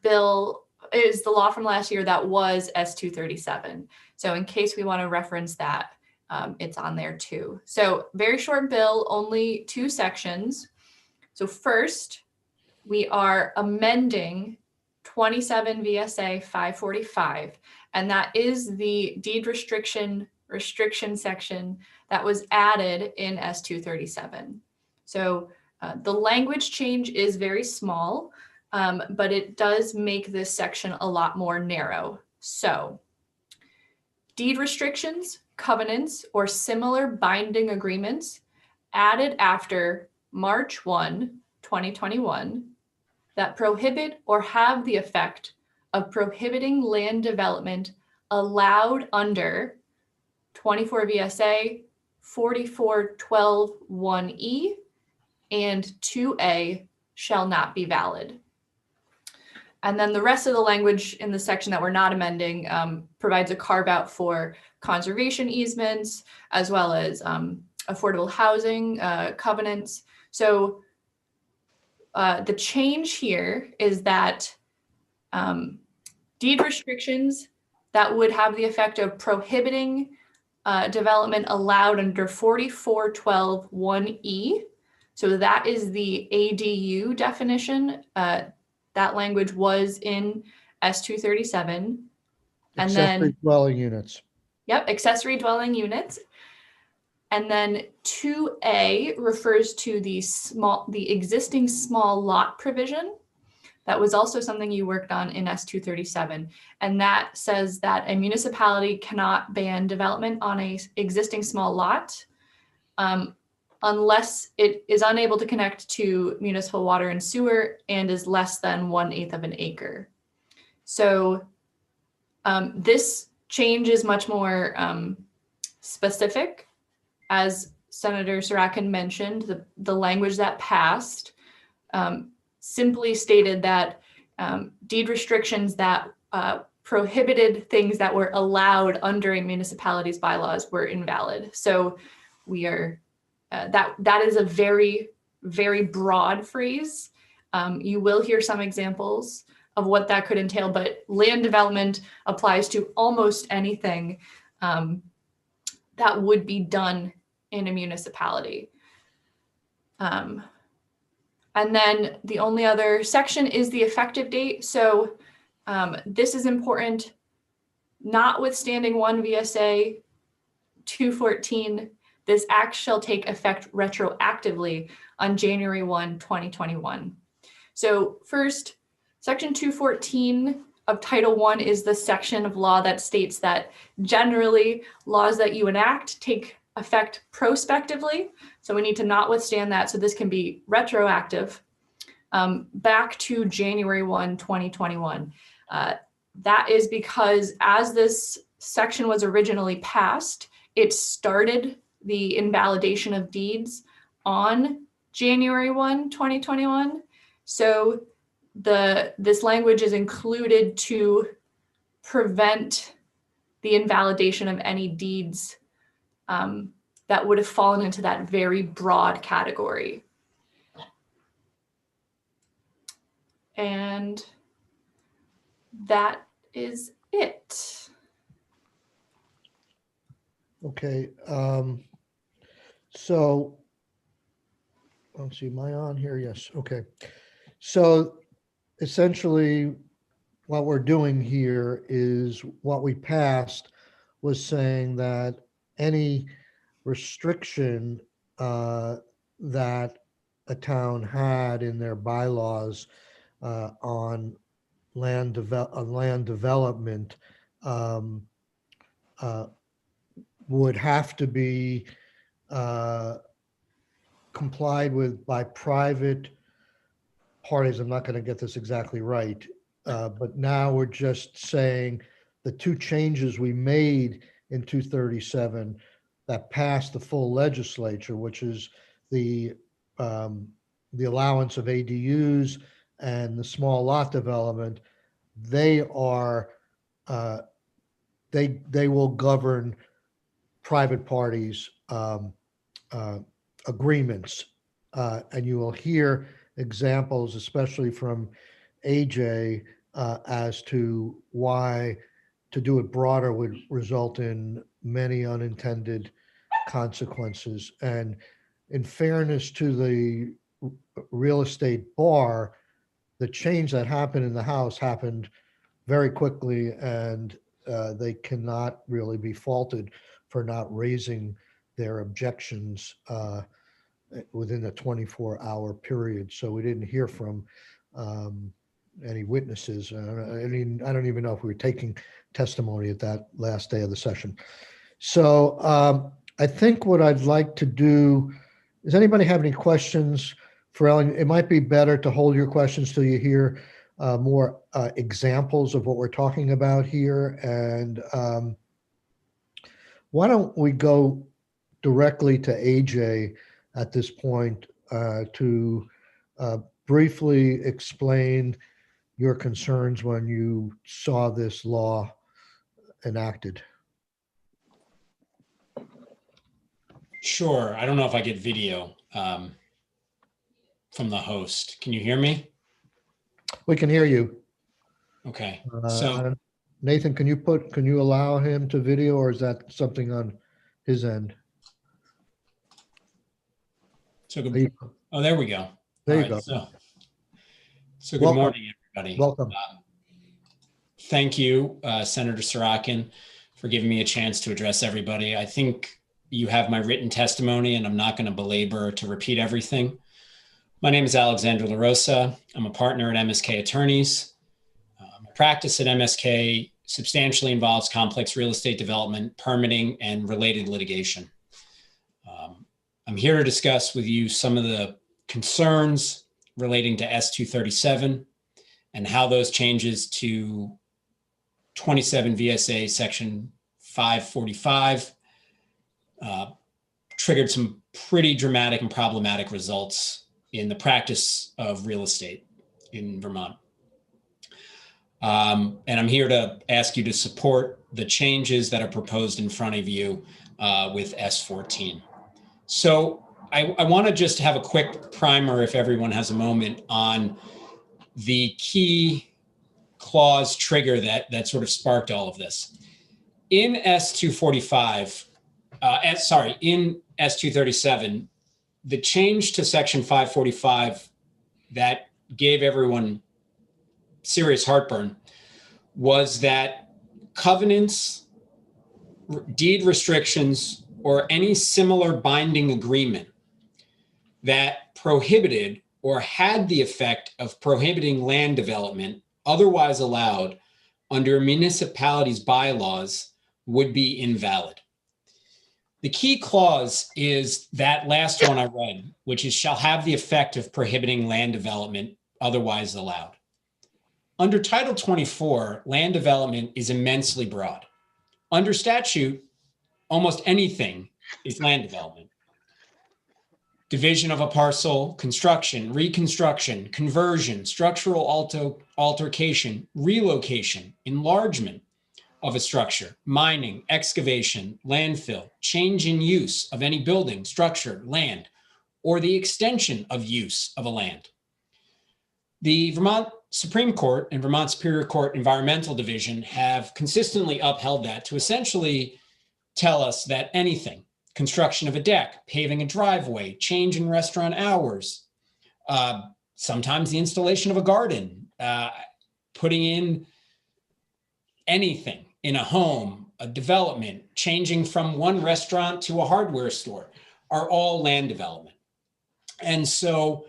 bill, is the law from last year that was S237. So in case we want to reference that, it's on there too. So very short bill, only 2 sections. So first, we are amending 27 VSA 545, and that is the deed restriction section that was added in S237. So the language change is very small, but it does make this section a lot more narrow. So deed restrictions, covenants, or similar binding agreements added after March 1, 2021 that prohibit or have the effect of prohibiting land development allowed under 24 VSA 4412(1)(e) and 2A shall not be valid. And then the rest of the language in the section that we're not amending provides a carve out for conservation easements, as well as affordable housing covenants. So the change here is that deed restrictions that would have the effect of prohibiting development allowed under 4412(1)(e). So that is the ADU definition. That language was in S237. And Accessory dwelling units. Yep, accessory dwelling units. And then 2A refers to the existing small lot provision. That was also something you worked on in S237. And that says that a municipality cannot ban development on an existing small lot unless it is unable to connect to municipal water and sewer and is less than 1/8 of an acre. So this change is much more specific. As Senator Sarakin mentioned, the language that passed simply stated that deed restrictions that prohibited things that were allowed under a municipality's bylaws were invalid. So we are that is a very, very broad phrase. You will hear some examples of what that could entail, but land development applies to almost anything that would be done in a municipality. And then the only other section is the effective date. So this is important, notwithstanding 1 VSA 214, this act shall take effect retroactively on January 1, 2021. So first, Section 214 of Title I is the section of law that states that generally laws that you enact take effect prospectively. So we need to notwithstand that. So this can be retroactive back to January 1, 2021. That is because as this section was originally passed, it started the invalidation of deeds on January 1, 2021. So this language is included to prevent the invalidation of any deeds that would have fallen into that very broad category. And that is it. Okay. So let's see, am I on here? Yes. Okay. So essentially what we're doing here is what we passed was saying that any restriction that a town had in their bylaws on land development would have to be complied with by private parties. I'm not going to get this exactly right, but now we're just saying the two changes we made in 237 that passed the full legislature, which is the allowance of ADUs and the small lot development, they are they will govern private parties' agreements, and you will hear examples, especially from AJ, as to why to do it broader would result in many unintended consequences. And in fairness to the real estate bar, the change that happened in the House happened very quickly, and they cannot really be faulted for not raising their objections within a 24-hour period. So we didn't hear from any witnesses. I don't even know if we were taking testimony at that last day of the session. So I think what I'd like to do, does anybody have any questions for Ellen? It might be better to hold your questions till you hear more examples of what we're talking about here. And why don't we go directly to AJ at this point to briefly explain your concerns when you saw this law enacted. Sure. I don't know if I get video from the host. Can you hear me? We can hear you. Okay. Nathan, can you allow him to video, or is that something on his end? So good. Oh, there we go. There you go. So good morning, everybody. Welcome. Thank you, Senator Sorokin, for giving me a chance to address everybody. I think you have my written testimony, and I'm not going to belabor to repeat everything. My name is Alexander LaRosa. I'm a partner at MSK Attorneys. My practice at MSK substantially involves complex real estate development, permitting, and related litigation. I'm here to discuss with you some of the concerns relating to S237 and how those changes to 27 VSA section 545 triggered some pretty dramatic and problematic results in the practice of real estate in Vermont. And I'm here to ask you to support the changes that are proposed in front of you with S14. So I want to just have a quick primer, if everyone has a moment, on the key clause trigger that sort of sparked all of this. In S245, in S237, the change to section 545 that gave everyone serious heartburn was that covenants, deed restrictions, or any similar binding agreement that prohibited or had the effect of prohibiting land development otherwise allowed under a municipality's bylaws would be invalid. The key clause is that last one I read, which is shall have the effect of prohibiting land development otherwise allowed. Under Title 24, land development is immensely broad. Under statute, almost anything is land development. Division of a parcel, construction, reconstruction, conversion, structural altercation, relocation, enlargement of a structure, mining, excavation, landfill, change in use of any building, structure, land, or the extension of use of a land. The Vermont Supreme Court and Vermont Superior Court Environmental Division have consistently upheld that to essentially tell us that anything, construction of a deck, paving a driveway, change in restaurant hours, sometimes the installation of a garden, putting in anything in a home, a development, changing from one restaurant to a hardware store, are all land development. And so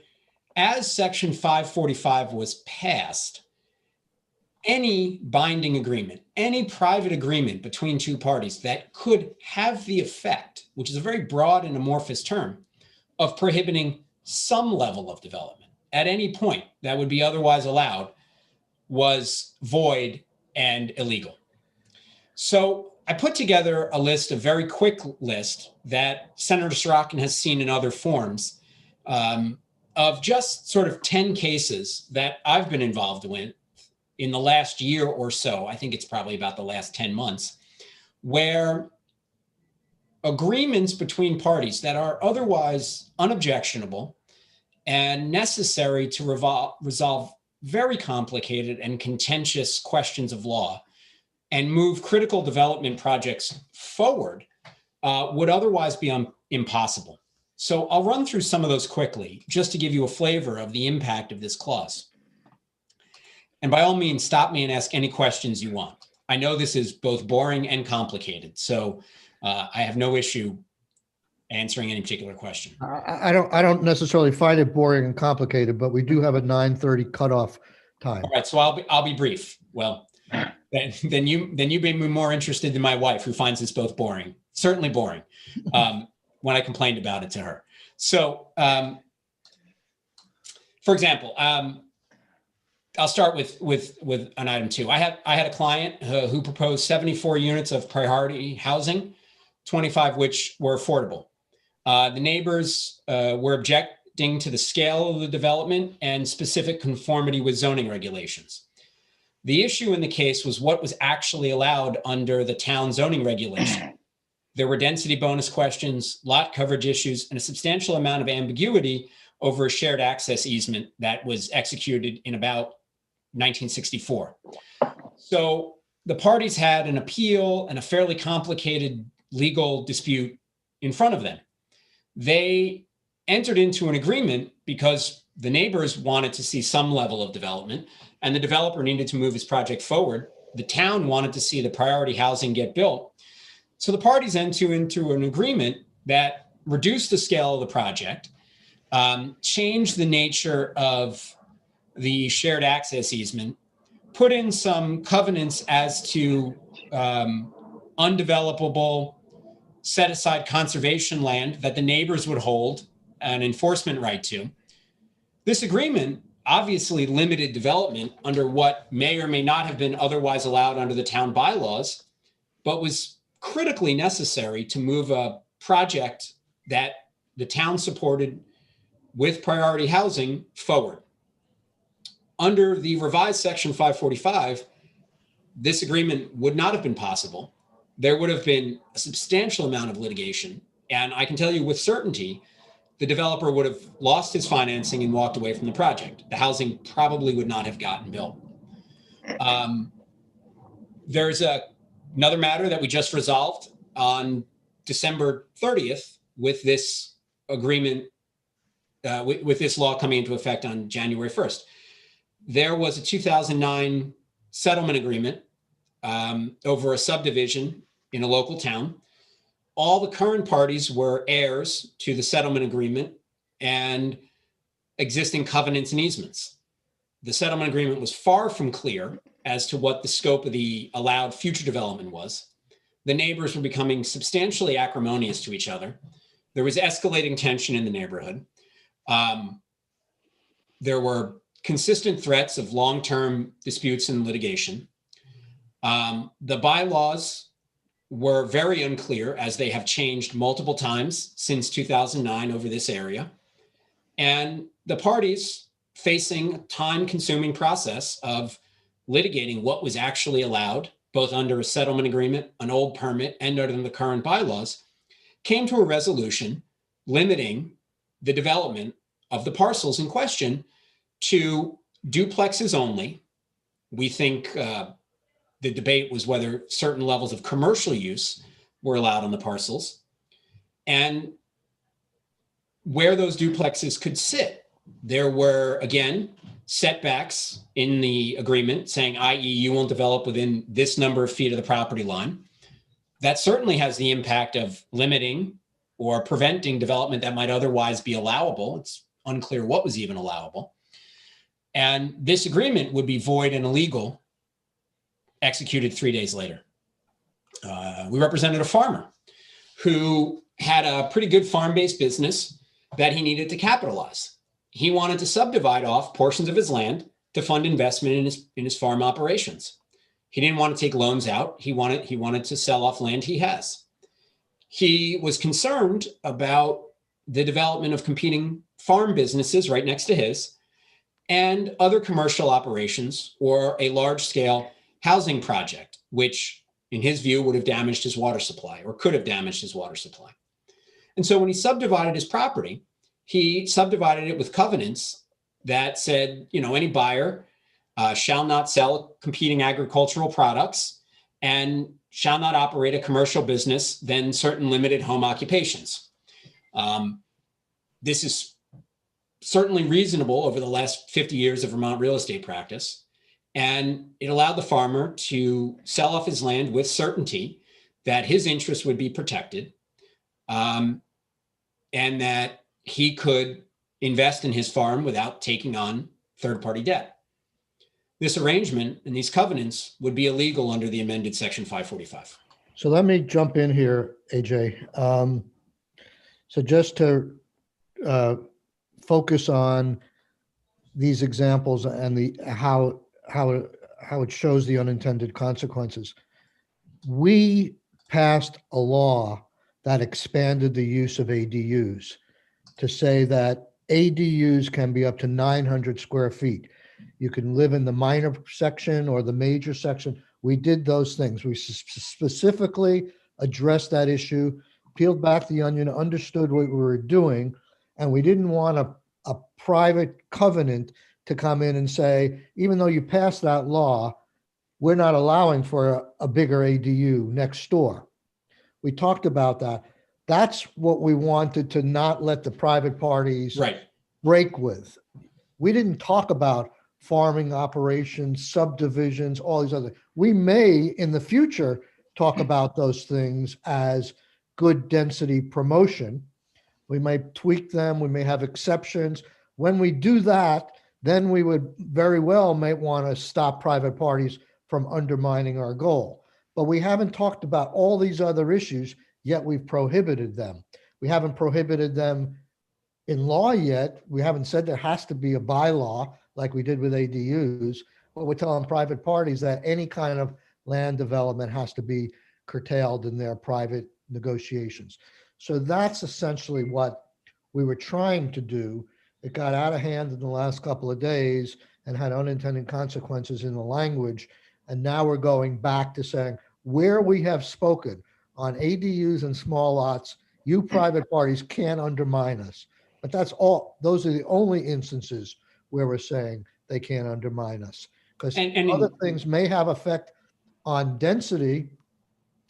as Section 545 was passed, any binding agreement, any private agreement between two parties that could have the effect, which is a very broad and amorphous term, of prohibiting some level of development at any point that would be otherwise allowed, was void and illegal. So I put together a list, a very quick list that Senator Sorokin has seen in other forms, of just sort of 10 cases that I've been involved with in the last year or so. I think it's probably about the last 10 months, where agreements between parties that are otherwise unobjectionable and necessary to resolve very complicated and contentious questions of law and move critical development projects forward would otherwise be impossible. So I'll run through some of those quickly, just to give you a flavor of the impact of this clause. And by all means, stop me and ask any questions you want. I know this is both boring and complicated, so I have no issue answering any particular question. I don't necessarily find it boring and complicated, but we do have a 9:30 cutoff time. All right, so I'll be brief. Well, then you may be more interested than my wife, who finds this both boring, certainly boring, when I complained about it to her. So, for example, I'll start with an item 2. I had a client who proposed 74 units of priority housing, 25 which were affordable. The neighbors were objecting to the scale of the development and specific conformity with zoning regulations. The issue in the case was what was actually allowed under the town zoning regulation. There were density bonus questions, lot coverage issues, and a substantial amount of ambiguity over a shared access easement that was executed in about 1964. So the parties had an appeal and a fairly complicated legal dispute in front of them. They entered into an agreement because the neighbors wanted to see some level of development and the developer needed to move his project forward. The town wanted to see the priority housing get built. So the parties entered into an agreement that reduced the scale of the project, changed the nature of the shared access easement, put in some covenants as to undevelopable set-aside conservation land that the neighbors would hold an enforcement right to. This agreement obviously limited development under what may or may not have been otherwise allowed under the town bylaws, but was critically necessary to move a project that the town supported with priority housing forward. Under the revised Section 545, this agreement would not have been possible. There would have been a substantial amount of litigation. And I can tell you with certainty, the developer would have lost his financing and walked away from the project. The housing probably would not have gotten built. There's another matter that we just resolved on December 30th with this agreement, with this law coming into effect on January 1st. There was a 2009 settlement agreement over a subdivision in a local town. All the current parties were heirs to the settlement agreement and existing covenants and easements. The settlement agreement was far from clear as to what the scope of the allowed future development was. The neighbors were becoming substantially acrimonious to each other. There was escalating tension in the neighborhood. There were consistent threats of long-term disputes and litigation. The bylaws were very unclear, as they have changed multiple times since 2009 over this area. And the parties facing a time-consuming process of litigating what was actually allowed, both under a settlement agreement, an old permit, and under the current bylaws, came to a resolution limiting the development of the parcels in question to duplexes only. We think the debate was whether certain levels of commercial use were allowed on the parcels and where those duplexes could sit. There were, again, setbacks in the agreement saying, i.e., you won't develop within this number of feet of the property line. that certainly has the impact of limiting or preventing development that might otherwise be allowable. It's unclear what was even allowable. And this agreement would be void and illegal, executed 3 days later. We represented a farmer who had a pretty good farm-based business that he needed to capitalize. He wanted to subdivide off portions of his land to fund investment in his farm operations. He didn't want to take loans out. He wanted to sell off land he has. He was concerned about the development of competing farm businesses right next to his and other commercial operations or a large-scale housing project, which in his view would have damaged his water supply or could have damaged his water supply. And so when he subdivided his property, he subdivided it with covenants that said, any buyer shall not sell competing agricultural products and shall not operate a commercial business than certain limited home occupations. This is certainly reasonable over the last 50 years of Vermont real estate practice. And it allowed the farmer to sell off his land with certainty that his interests would be protected, and that he could invest in his farm without taking on third-party debt. This arrangement and these covenants would be illegal under the amended Section 545. So let me jump in here, AJ. So just to focus on these examples and how it shows the unintended consequences. We passed a law that expanded the use of ADUs to say that ADUs can be up to 900 square feet. You can live in the minor section or the major section. We did those things. We specifically addressed that issue, peeled back the onion, understood what we were doing, and we didn't want a private covenant to come in and say, even though you passed that law, we're not allowing for a bigger ADU next door. We talked about that. That's what we wanted to not let the private parties break with. We didn't talk about farming operations, subdivisions, all these other. We may in the future talk about those things as good density promotion. We might tweak them. We may have exceptions. When we do that, then we would very well might want to stop private parties from undermining our goal. But we haven't talked about all these other issues, yet we've prohibited them. We haven't prohibited them in law yet. We haven't said there has to be a bylaw like we did with ADUs, but we're telling private parties that any kind of land development has to be curtailed in their private negotiations. So that's essentially what we were trying to do. It got out of hand in the last couple of days and had unintended consequences in the language. And now we're going back to saying where we have spoken on ADUs and small lots, you private parties can't undermine us. But that's all, those are the only instances where we're saying they can't undermine us. Because other things may have effect on density,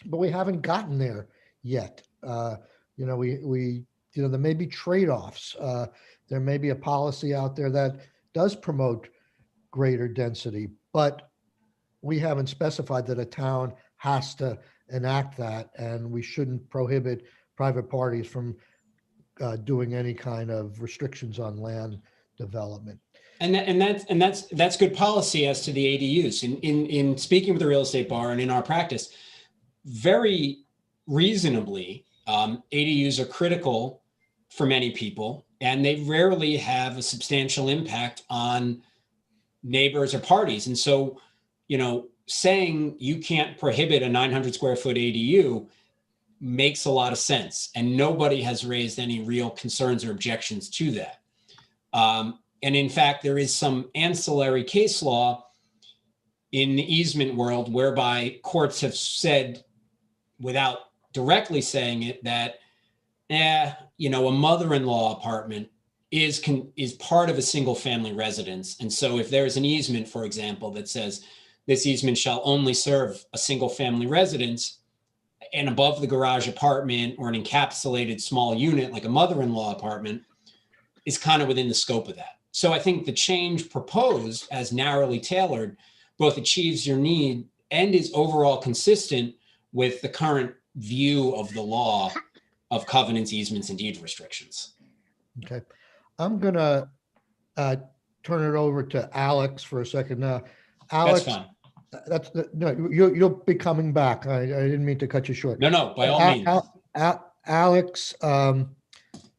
but we haven't gotten there yet. There may be trade-offs. There may be a policy out there that does promote greater density, but we haven't specified that a town has to enact that, and we shouldn't prohibit private parties from doing any kind of restrictions on land development. And that's good policy as to the ADUs. In speaking with the real estate bar and in our practice, very reasonably, ADUs are critical for many people, and they rarely have a substantial impact on neighbors or parties. And so, saying you can't prohibit a 900 square foot ADU makes a lot of sense. And nobody has raised any real concerns or objections to that. And in fact, there is some ancillary case law in the easement world whereby courts have said, without directly saying it, that a mother-in-law apartment is part of a single family residence. And so if there is an easement, for example, that says this easement shall only serve a single family residence, and above the garage apartment or an encapsulated small unit like a mother-in-law apartment is kind of within the scope of that. So I think the change proposed as narrowly tailored both achieves your need and is overall consistent with the current view of the law of covenants, easements, and deed restrictions. Okay. I'm going to turn it over to Alex for a second now. Alex, that's fine. No, you'll be coming back. I didn't mean to cut you short. No, by all means.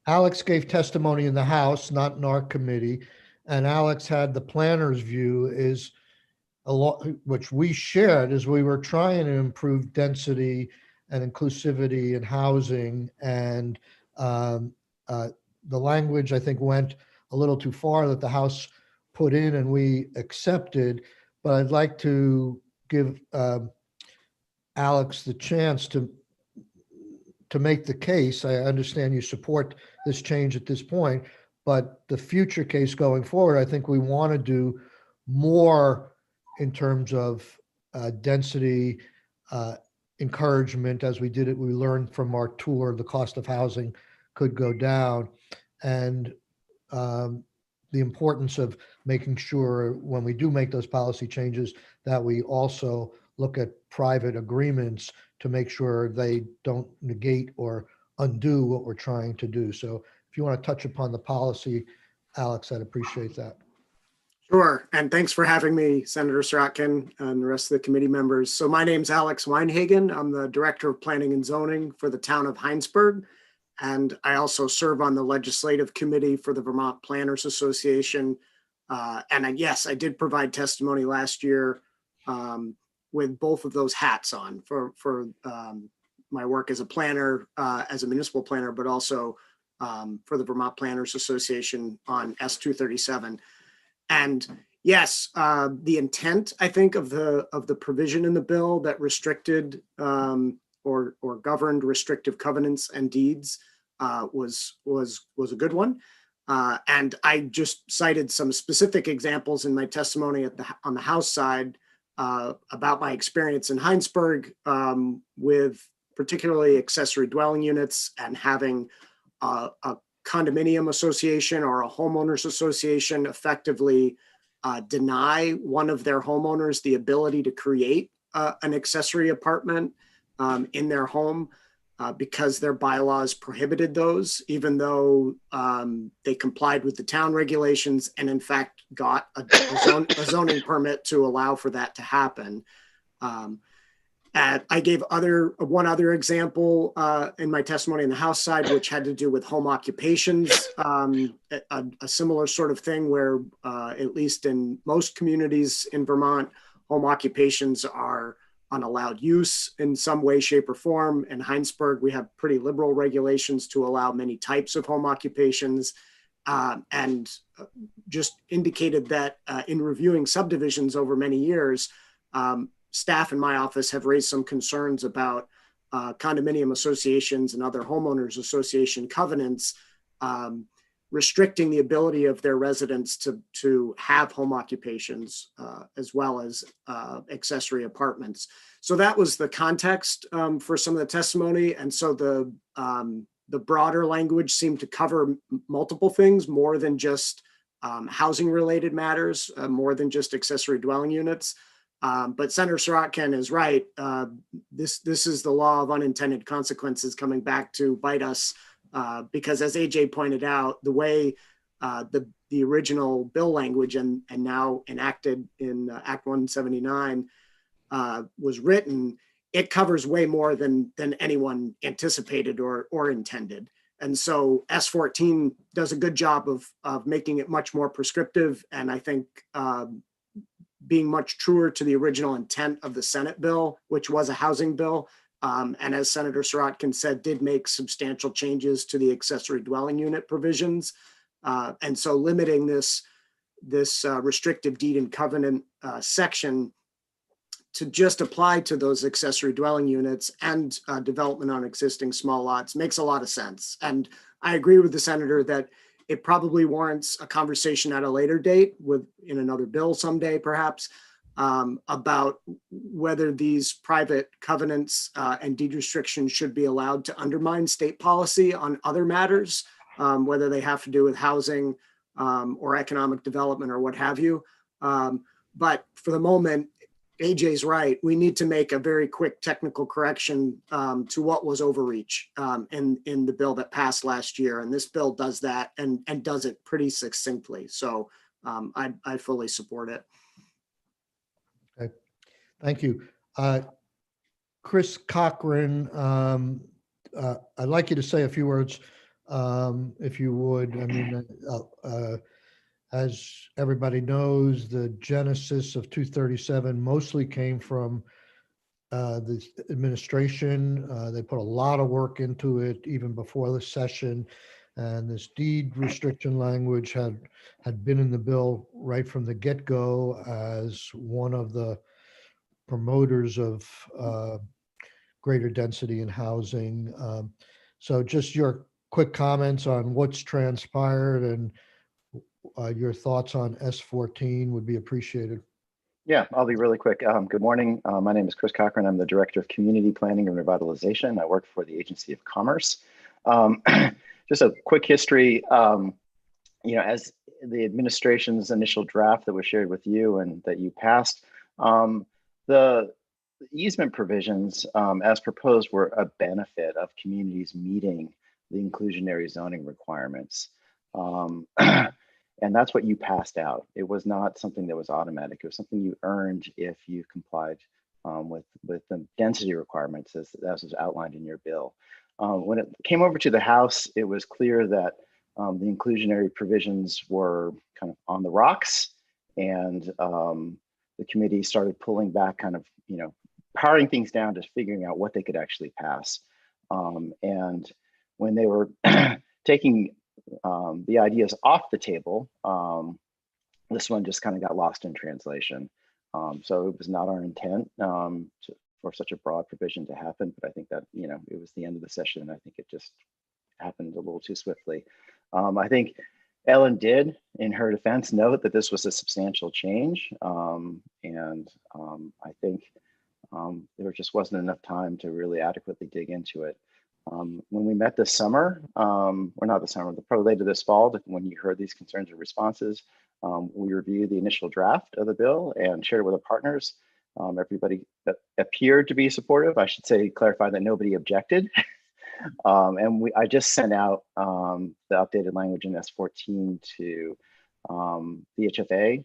Alex gave testimony in the House, not in our committee, and Alex had the planner's view is a lot, which we shared, is we were trying to improve density and inclusivity in housing, and the language I think went a little too far that the House put in and we accepted. But I'd like to give Alex the chance to make the case. I understand you support this change at this point, but the future case going forward, I think we want to do more in terms of density encouragement. As we did it, we learned from our tour, the cost of housing could go down, and the importance of making sure when we do make those policy changes that we also look at private agreements to make sure they don't negate or undo what we're trying to do. So if you want to touch upon the policy, Alex, I'd appreciate that. Sure, and thanks for having me, Senator Sirotkin and the rest of the committee members. So my name's Alex Weinhagen. I'm the Director of Planning and Zoning for the town of Heinsberg, and I also serve on the Legislative Committee for the Vermont Planners Association. Yes, I did provide testimony last year with both of those hats on for my work as a planner, as a municipal planner, but also for the Vermont Planners Association on S237. And yes, the intent, I think, of the provision in the bill that restricted or governed restrictive covenants and deeds was a good one. And I just cited some specific examples in my testimony on the House side about my experience in Heinsberg with particularly accessory dwelling units and having a condominium association or a homeowners association effectively deny one of their homeowners the ability to create an accessory apartment in their home because their bylaws prohibited those, even though they complied with the town regulations and in fact got a zoning permit to allow for that to happen. I gave one other example in my testimony in the House side, which had to do with home occupations, a similar sort of thing where, at least in most communities in Vermont, home occupations are unallowed use in some way, shape, or form. In Heinsberg, we have pretty liberal regulations to allow many types of home occupations, and just indicated that in reviewing subdivisions over many years, staff in my office have raised some concerns about condominium associations and other homeowners association covenants restricting the ability of their residents to have home occupations as well as accessory apartments. So that was the context for some of the testimony. And so the broader language seemed to cover multiple things more than just housing related matters, more than just accessory dwelling units. But Senator Sirotkin is right. This is the law of unintended consequences coming back to bite us because, as AJ pointed out, the way the original bill language and now enacted in Act 179 was written, it covers way more than anyone anticipated or intended. And so S14 does a good job of making it much more prescriptive, and I think being much truer to the original intent of the Senate bill, which was a housing bill. And as Senator Sirotkin said, did make substantial changes to the accessory dwelling unit provisions. And so limiting this restrictive deed and covenant section to just apply to those accessory dwelling units and development on existing small lots makes a lot of sense. And I agree with the senator that it probably warrants a conversation at a later date in another bill someday, perhaps, about whether these private covenants and deed restrictions should be allowed to undermine state policy on other matters, whether they have to do with housing or economic development or what have you. But for the moment, AJ's right. We need to make a very quick technical correction to what was overreach in the bill that passed last year. And this bill does that and does it pretty succinctly. So I fully support it. Okay, thank you. Chris Cochran, I'd like you to say a few words, if you would. I mean, as everybody knows, the genesis of 237 mostly came from the administration. They put a lot of work into it even before the session. And this deed restriction language had been in the bill right from the get-go as one of the promoters of greater density in housing. So just your quick comments on what's transpired and your thoughts on S14 would be appreciated. Yeah, I'll be really quick. Good morning. My name is Chris Cochran. I'm the Director of Community Planning and Revitalization. I work for the Agency of Commerce. Just a quick history, as the administration's initial draft that was shared with you and that you passed, the easement provisions as proposed were a benefit of communities meeting the inclusionary zoning requirements. And that's what you passed out. It was not something that was automatic. It was something you earned if you complied with the density requirements as was outlined in your bill. When it came over to the House, it was clear that the inclusionary provisions were kind of on the rocks, and the committee started pulling back, kind of, powering things down to figuring out what they could actually pass. And when they were taking the ideas off the table, this one just kind of got lost in translation. So it was not our intent for such a broad provision to happen, but I think that, it was the end of the session, and I think it just happened a little too swiftly. I think Ellen did, in her defense, note that this was a substantial change, and I think there just wasn't enough time to really adequately dig into it. When we met this summer, or not this summer, probably later this fall, when you heard these concerns and responses, we reviewed the initial draft of the bill and shared it with our partners. Everybody appeared to be supportive. I should say, clarify that nobody objected. And I just sent out the updated language in S14 to the HFA,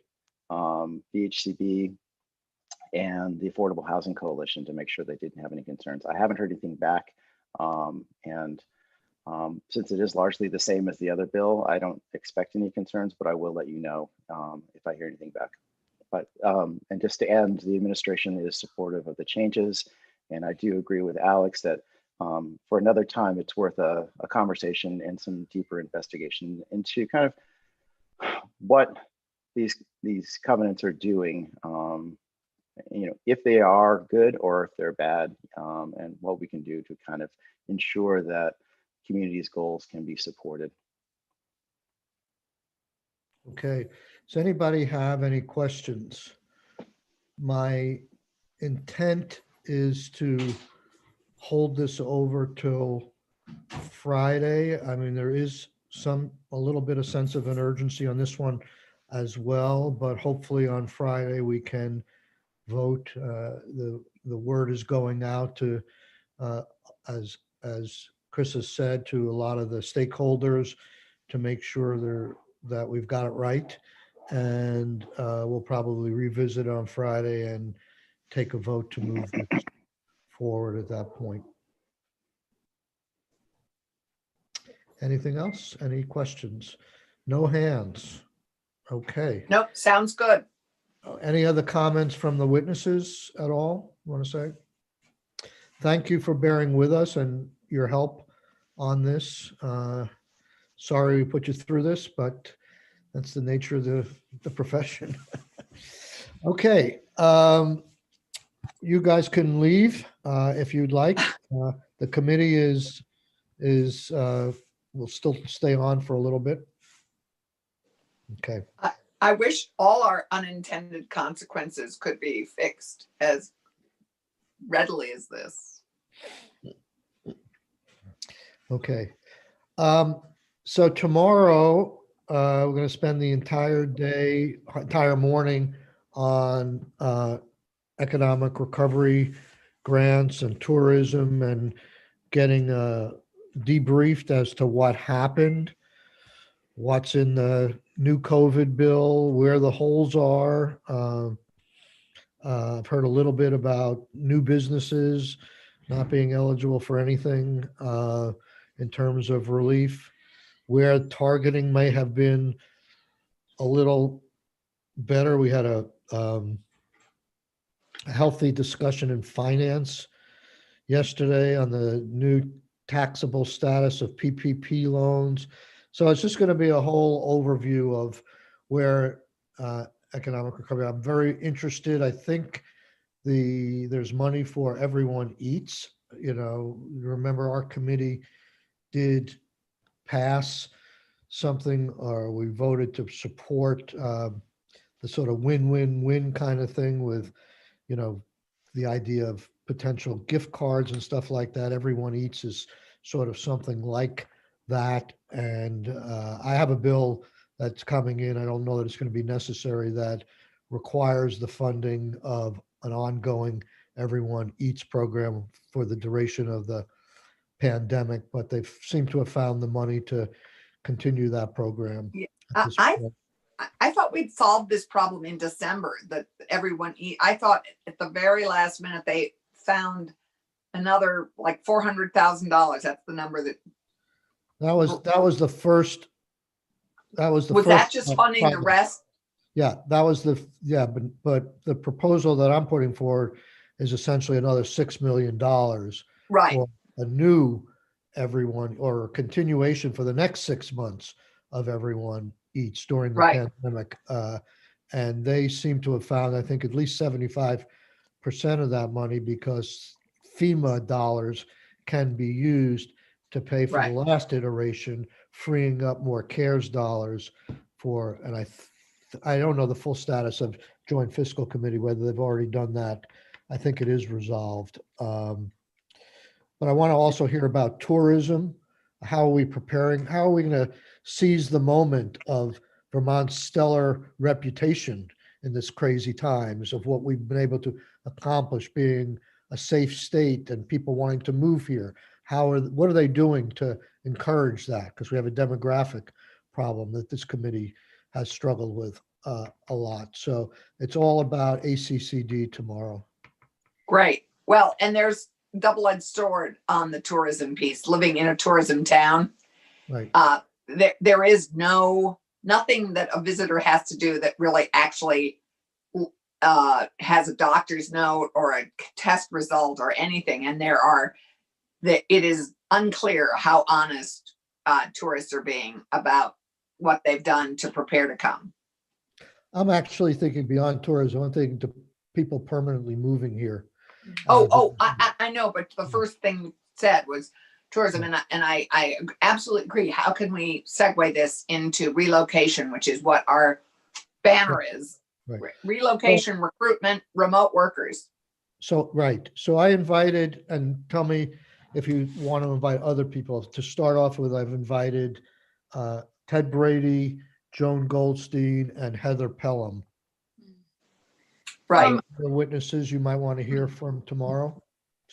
VHCB, and the Affordable Housing Coalition to make sure they didn't have any concerns. I haven't heard anything back. Since it is largely the same as the other bill, I don't expect any concerns, but I will let you know if I hear anything back. But and just to end, the administration is supportive of the changes, and I do agree with Alex that for another time, it's worth a conversation and some deeper investigation into kind of what these covenants are doing, if they are good or if they're bad, and what we can do to kind of ensure that communities' goals can be supported. Okay, does anybody have any questions? My intent is to hold this over till Friday. I mean, there is a little bit of sense of an urgency on this one as well, but hopefully on Friday we can vote. The word is going out to, as Chris has said, to a lot of the stakeholders to make sure that we've got it right. And we'll probably revisit on Friday and take a vote to move this forward at that point. Anything else? Any questions? No hands. Okay. Nope, sounds good. Any other comments from the witnesses at all, want to say? Thank you for bearing with us and your help on this. Sorry we put you through this, but that's the nature of the profession. Okay. You guys can leave if you'd like. The committee will still stay on for a little bit. Okay. I wish all our unintended consequences could be fixed as readily as this. Okay. So tomorrow, we're going to spend the entire morning on economic recovery grants and tourism and getting debriefed as to what happened, what's in the new COVID bill, where the holes are. I've heard a little bit about new businesses not being eligible for anything in terms of relief, where targeting may have been a little better. We had a healthy discussion in finance yesterday on the new taxable status of PPP loans. So it's just going to be a whole overview of where economic recovery. I'm very interested. I think there's money for Everyone Eats. You know, remember our committee did pass something, or we voted to support the sort of win-win-win kind of thing with, you know, the idea of potential gift cards and stuff like that. Everyone Eats is sort of something like that. And I have a bill that's coming in. I don't know that it's going to be necessary, that requires the funding of an ongoing Everyone Eats program for the duration of the pandemic, but they seem to have found the money to continue that program. Yeah. I thought we'd solved this problem in December, that Everyone Eat. I thought at the very last minute they found another like $400,000. That's the number that was the first. That was the was first, that just funding project. The rest? Yeah, that was but the proposal that I'm putting forward is essentially another $6 million Right. for a new Everyone, or a continuation for the next 6 months of Everyone Eats during the Right. pandemic. And they seem to have found, I think, at least 75% of that money, because FEMA dollars can be used to pay for Right. the last iteration, freeing up more CARES dollars for, and I don't know the full status of Joint Fiscal Committee, whether they've already done that. I think it is resolved. But I want to also hear about tourism. How are we preparing? How are we going to seize the moment of Vermont's stellar reputation in this crazy times, of what we've been able to accomplish, being a safe state and people wanting to move here? What are they doing to encourage that? Because we have a demographic problem that this committee has struggled with a lot. So it's all about ACCD tomorrow. Great. Well, and there's double-edged sword on the tourism piece. Living in a tourism town, right? There is nothing that a visitor has to do that really actually has a doctor's note or a test result or anything. And it is unclear how honest tourists are being about what they've done to prepare to come. I'm actually thinking beyond tourism. I'm thinking to people permanently moving here. I know, but the first thing you said was tourism, and I absolutely agree. How can we segue this into relocation, which is what our banner is? Right. Relocation, recruitment, remote workers. So I invited, and tell me if you want to invite other people. To start off with, I've invited Ted Brady, Joan Goldstein, and Heather Pelham. Right. The witnesses you might want to hear from tomorrow.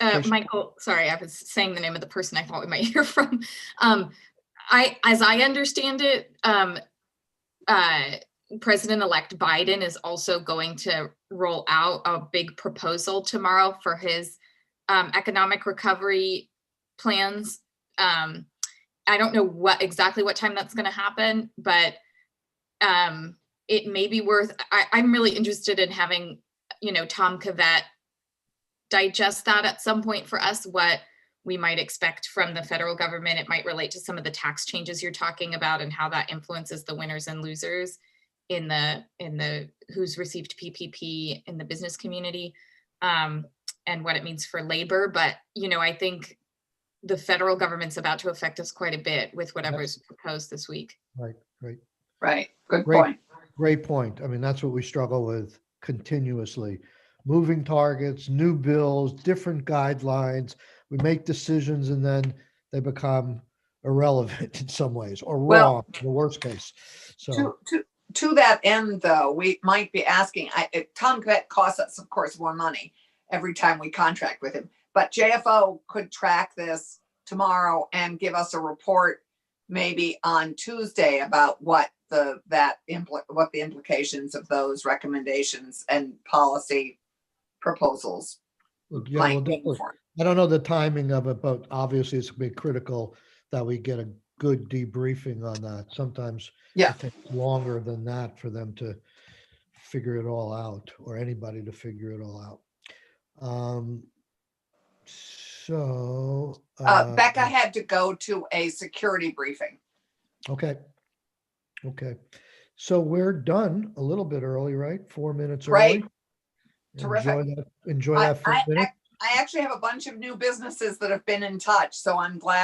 Michael, sorry, I was saying the name of the person I thought we might hear from. As I understand it, President-elect Biden is also going to roll out a big proposal tomorrow for his economic recovery plans. I don't know exactly what time that's going to happen, but it may be worth. I'm really interested in having, Tom Cavett digest that at some point for us, what we might expect from the federal government. It might relate to some of the tax changes you're talking about and how that influences the winners and losers in the who's received PPP in the business community, and what it means for labor. But, I think the federal government's about to affect us quite a bit with whatever's proposed this week. Right. Good point. Great point. I mean, that's what we struggle with continuously. Moving targets, new bills, different guidelines. We make decisions and then they become irrelevant in some ways, or wrong in the worst case. So to that end, though, we might be asking, Tom Vet costs us, of course, more money every time we contract with him, but JFO could track this tomorrow and give us a report maybe on Tuesday about what the implications of those recommendations and policy proposals Yeah, might well, be definitely. for. I don't know the timing of it, but obviously it's going to be critical that we get a good debriefing on that. Sometimes Yeah. it takes longer than that for them to figure it all out, or anybody to figure it all out. Becca had to go to a security briefing. Okay. Okay. So we're done a little bit early, right? 4 minutes Right. early. Terrific. Enjoy that 4 minutes. I actually have a bunch of new businesses that have been in touch, so I'm glad